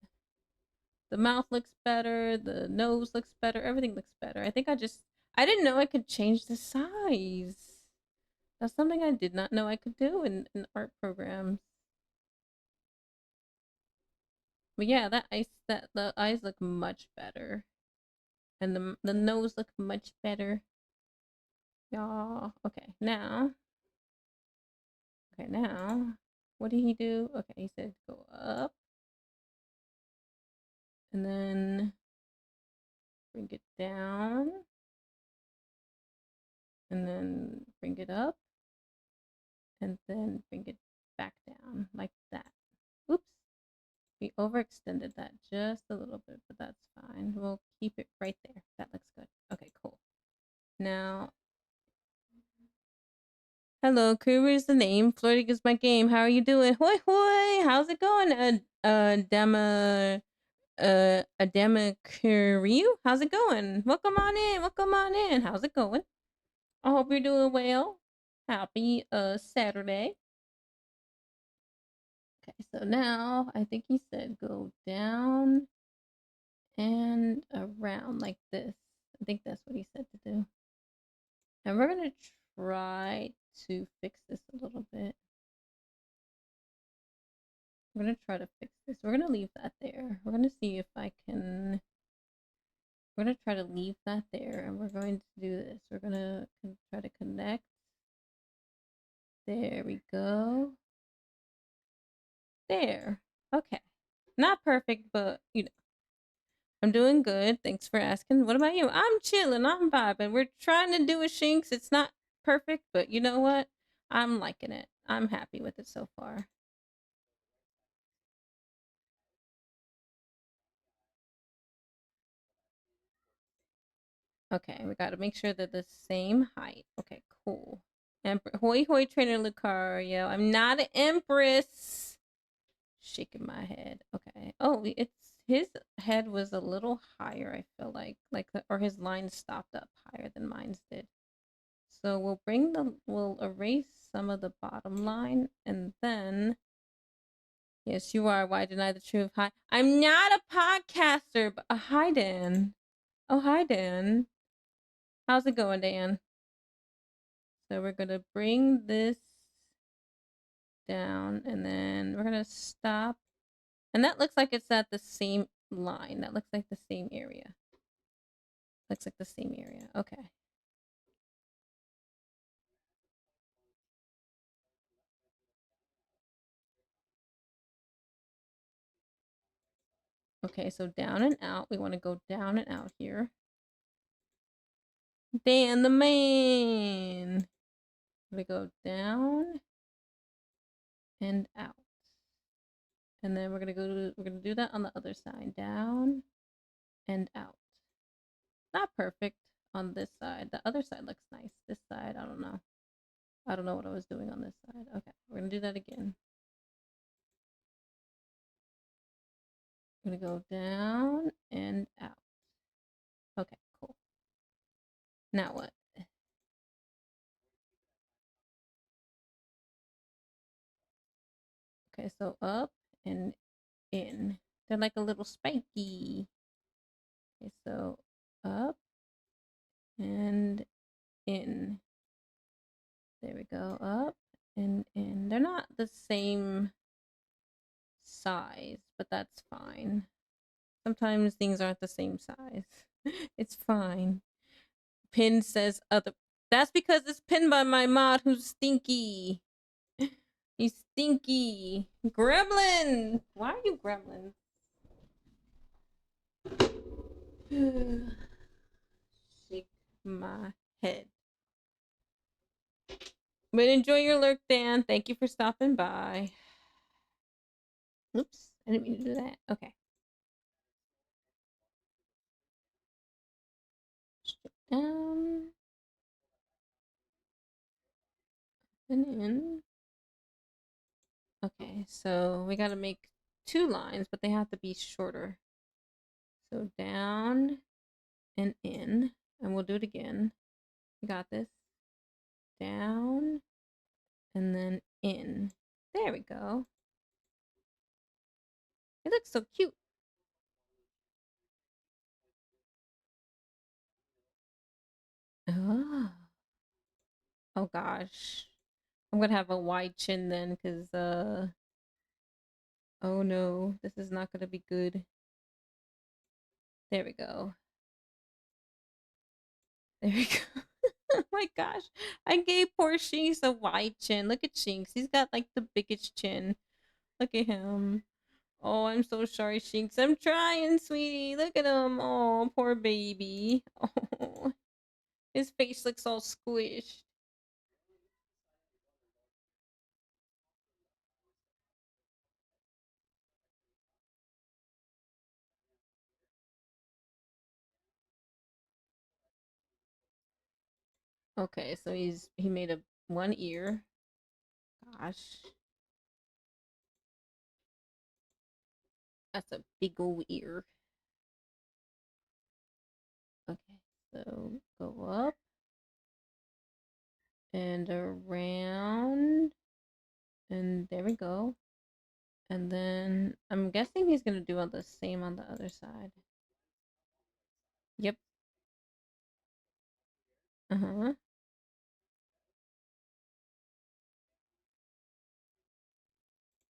The mouth looks better. The nose looks better. Everything looks better. I didn't know I could change the size. That's something I did not know I could do in art programs. But yeah, the eyes look much better. And the nose look much better. Yeah. Okay, now. What did he do? Okay, he said go up. And then bring it down. And then bring it up. And then bring it back down like that. Oops. We overextended that just a little bit, but that's fine. We'll keep it right there. That looks good. Okay, cool. Now, hello, Kuru is the name. Flirting is my game. How are you doing? Hoi hoi! How's it going? Adama Kuru? How's it going? Welcome on in. Welcome on in. How's it going? I hope you're doing well. Happy Saturday. Okay, so now I think he said go down and around like this. I think that's what he said to do. And we're gonna try to fix this a little bit. We're gonna try to fix this. We're gonna leave that there. We're gonna see if I can. We're gonna try to leave that there, and we're going to do this. We're gonna try to connect. There we go. There. Okay. Not perfect, but you know. I'm doing good. Thanks for asking. What about you? I'm chilling. I'm vibing. We're trying to do a Shinx. It's not perfect, but you know what? I'm liking it. I'm happy with it so far. Okay, we got to make sure they're the same height. Okay, cool. Hoi hoi, Trainer Lucario. I'm not an empress. Shaking my head. Okay. Oh, it's his head was a little higher. I feel like or his line stopped up higher than mine's did. So we'll erase some of the bottom line, and then yes, you are. Why deny the truth? Hi, I'm not a podcaster, but hi, Dan. Oh, hi, Dan. How's it going, Dan? So we're gonna bring this down, and then we're gonna stop. And that looks like it's at the same line. That looks like the same area. Looks like the same area. Okay. Okay, so down and out. We want to go down and out here. Dan the man. We go down and out. And then we're gonna do that on the other side. Down and out. Not perfect on this side. The other side looks nice. This side, I don't know. I don't know what I was doing on this side. Okay, we're gonna do that again. We're gonna go down and out. Okay, cool. Now what? Okay, so up and in. They're like a little spiky. Okay, so up and in. There we go. Up and in. They're not the same size, but that's fine. Sometimes things aren't the same size. It's fine. Pin says other That's because it's pinned by my mod who's stinky. He's stinky. Gremlin! Why are you gremlin? Shake my head. But enjoy your lurk, Dan. Thank you for stopping by. Oops, I didn't mean to do that. Okay. Straight down. And in. Okay, so we gotta make 2 lines, but they have to be shorter. So down and in, and we'll do it again. You got this. Down and then in. There we go. It looks so cute. Oh. Oh gosh. I'm gonna have a wide chin then, because oh no, this is not gonna be good. There we go. There we go. Oh my gosh. I gave poor Shinx a wide chin. Look at Shinx. He's got like the biggest chin. Look at him. Oh, I'm so sorry, Shinx. I'm trying, sweetie. Look at him. Oh, poor baby. Oh, his face looks all squished. Okay, so he made a 1 ear. Gosh. That's a big old ear. Okay, so go up and around, and there we go. And then I'm guessing he's gonna do all the same on the other side. Yep. Uh-huh.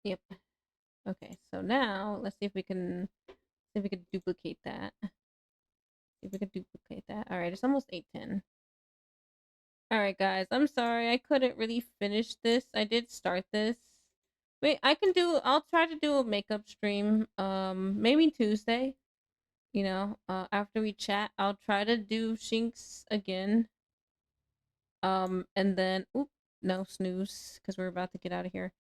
Yep. Okay, so now let's see if we can duplicate that. See if we can duplicate that. All right, it's almost 8:10. All right, guys, I'm sorry I couldn't really finish this. I did start this. Wait, I'll try to do a makeup stream maybe Tuesday. You know, after we chat, I'll try to do Shinx again. And then no snooze, because we're about to get out of here.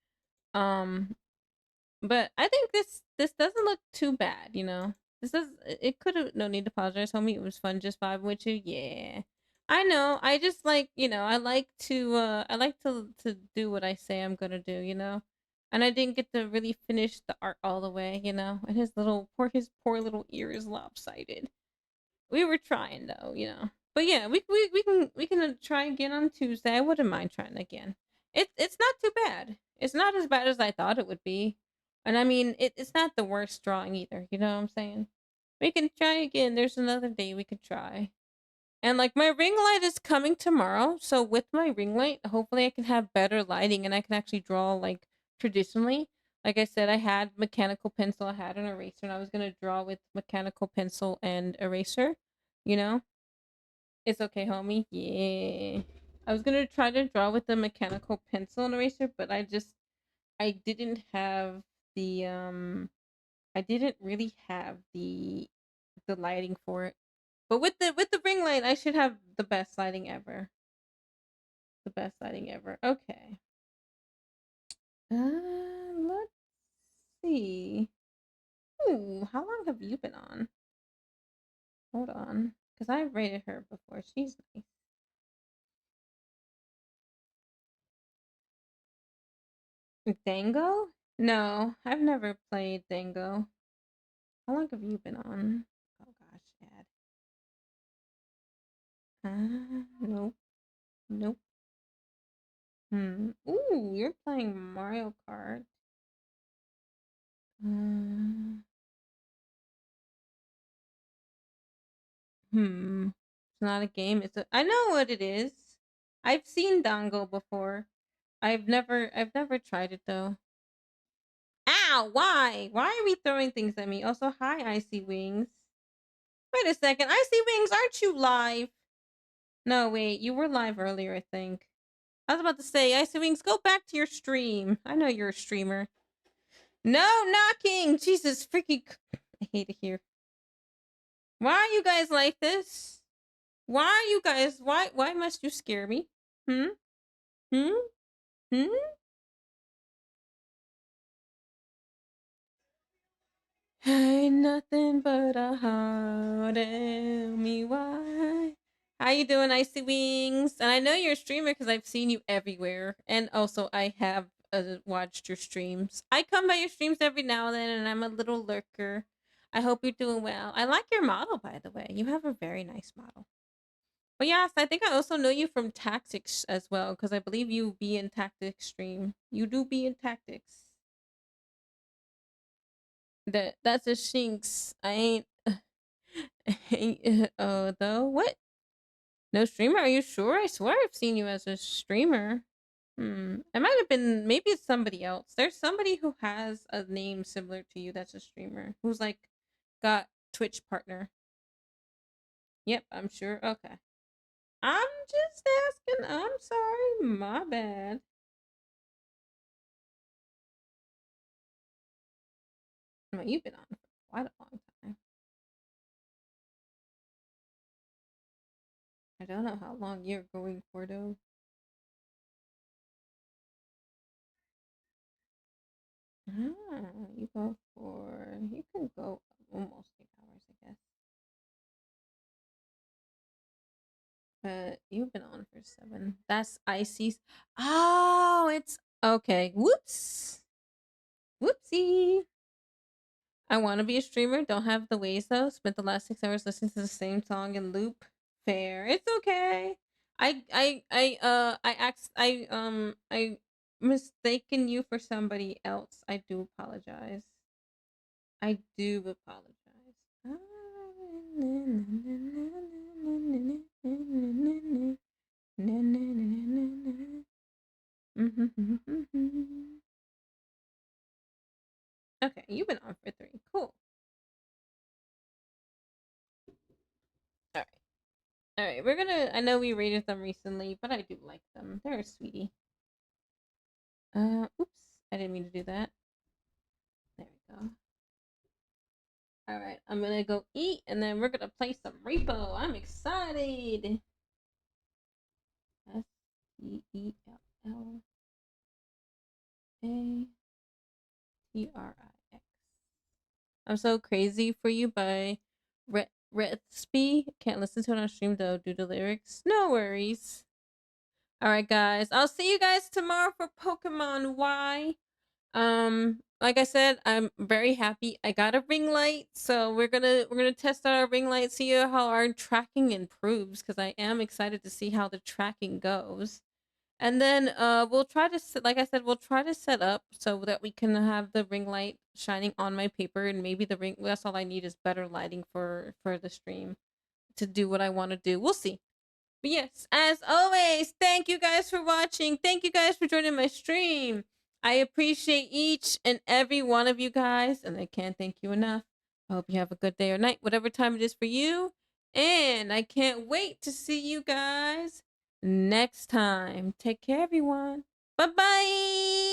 But I think this doesn't look too bad, you know. This does it could have no need to apologize, homie. It was fun just vibing with you. Yeah. I know. I just like, you know, I like to do what I say I'm gonna do, you know. And I didn't get to really finish the art all the way, you know. And his poor little ear is lopsided. We were trying though, you know. But yeah, we can try again on Tuesday. I wouldn't mind trying again. It's not too bad. It's not as bad as I thought it would be. And I mean, it's not the worst drawing either. You know what I'm saying? We can try again. There's another day we could try. And like my ring light is coming tomorrow, so with my ring light, hopefully I can have better lighting and I can actually draw like traditionally. Like I said, I had mechanical pencil, I had an eraser, and I was gonna draw with mechanical pencil and eraser. You know, it's okay, homie. Yeah, I was gonna try to draw with the mechanical pencil and eraser, but I didn't have the I didn't really have the lighting for it. But with the ring light, I should have the best lighting ever. The best lighting ever. Okay. Let's see. Ooh, how long have you been on? Hold on, because I've rated her before. She's nice. Dango? No, I've never played Dango. How long have you been on? Oh gosh, Ad. Nope. Nope. Ooh, you're playing Mario Kart. Uh, It's not a game. I know what it is. I've seen Dango before. I've never tried it though. Ow, why? Why are we throwing things at me? Also, hi, Icy Wings. Wait a second. Icy Wings, aren't you live? No, wait, you were live earlier, I think. I was about to say, Icy Wings, go back to your stream. I know you're a streamer. No knocking! Jesus freaking... I hate it here. Why are you guys like this? Why are you guys... Why must you scare me? Hmm? Hmm? Hmm? Ain't nothing but a heart. Tell me why. How you doing, Icy Wings? And I know you're a streamer because I've seen you everywhere. And also, I have watched your streams. I come by your streams every now and then, and I'm a little lurker. I hope you're doing well. I like your model, by the way. You have a very nice model. But yes, I think I also know you from Tactics as well, because I believe you be in Tactics stream. You do be in Tactics. That's a shinx. I ain't though. What? No streamer? Are you sure? I swear I've seen you as a streamer. It might have been, maybe it's somebody else. There's somebody who has a name similar to you that's a streamer. Who's like got Twitch partner. Yep, I'm sure. Okay. I'm just asking. I'm sorry. My bad. Well, you've been on for quite a long time. I don't know how long you're going for though. You go for, you can go almost 8 hours, I guess. But you've been on for 7. That's Icy's. Oh, it's okay. Whoops. Whoopsie. I want to be a streamer. Don't have the ways though. Spent the last 6 hours listening to the same song in loop. Fair. It's okay. I mistaken you for somebody else. I do apologize. I do apologize. Okay, you've been on for 3. Cool. All right. All right, we're gonna. I know we rated them recently, but I do like them. They're a sweetie. Oops, I didn't mean to do that. There we go. All right, I'm gonna go eat, and then we're gonna play some Repo. I'm excited. SEELLATRIX. I'm So Crazy for You by Retsby. Can't listen to it on stream though due to lyrics. No worries. All right, guys. I'll see you guys tomorrow for Pokemon Y. Like I said, I'm very happy. I got a ring light, so we're gonna test out our ring light, see how our tracking improves, because I am excited to see how the tracking goes. And then we'll try to, like I said, we'll try to set up so that we can have the ring light shining on my paper, and maybe the ring. That's all I need is better lighting for the stream to do what I want to do. We'll see. But yes, as always, thank you guys for watching. Thank you guys for joining my stream. I appreciate each and every one of you guys, and I can't thank you enough. I hope you have a good day or night, whatever time it is for you. And I can't wait to see you guys next time. Take care, everyone. Bye-bye.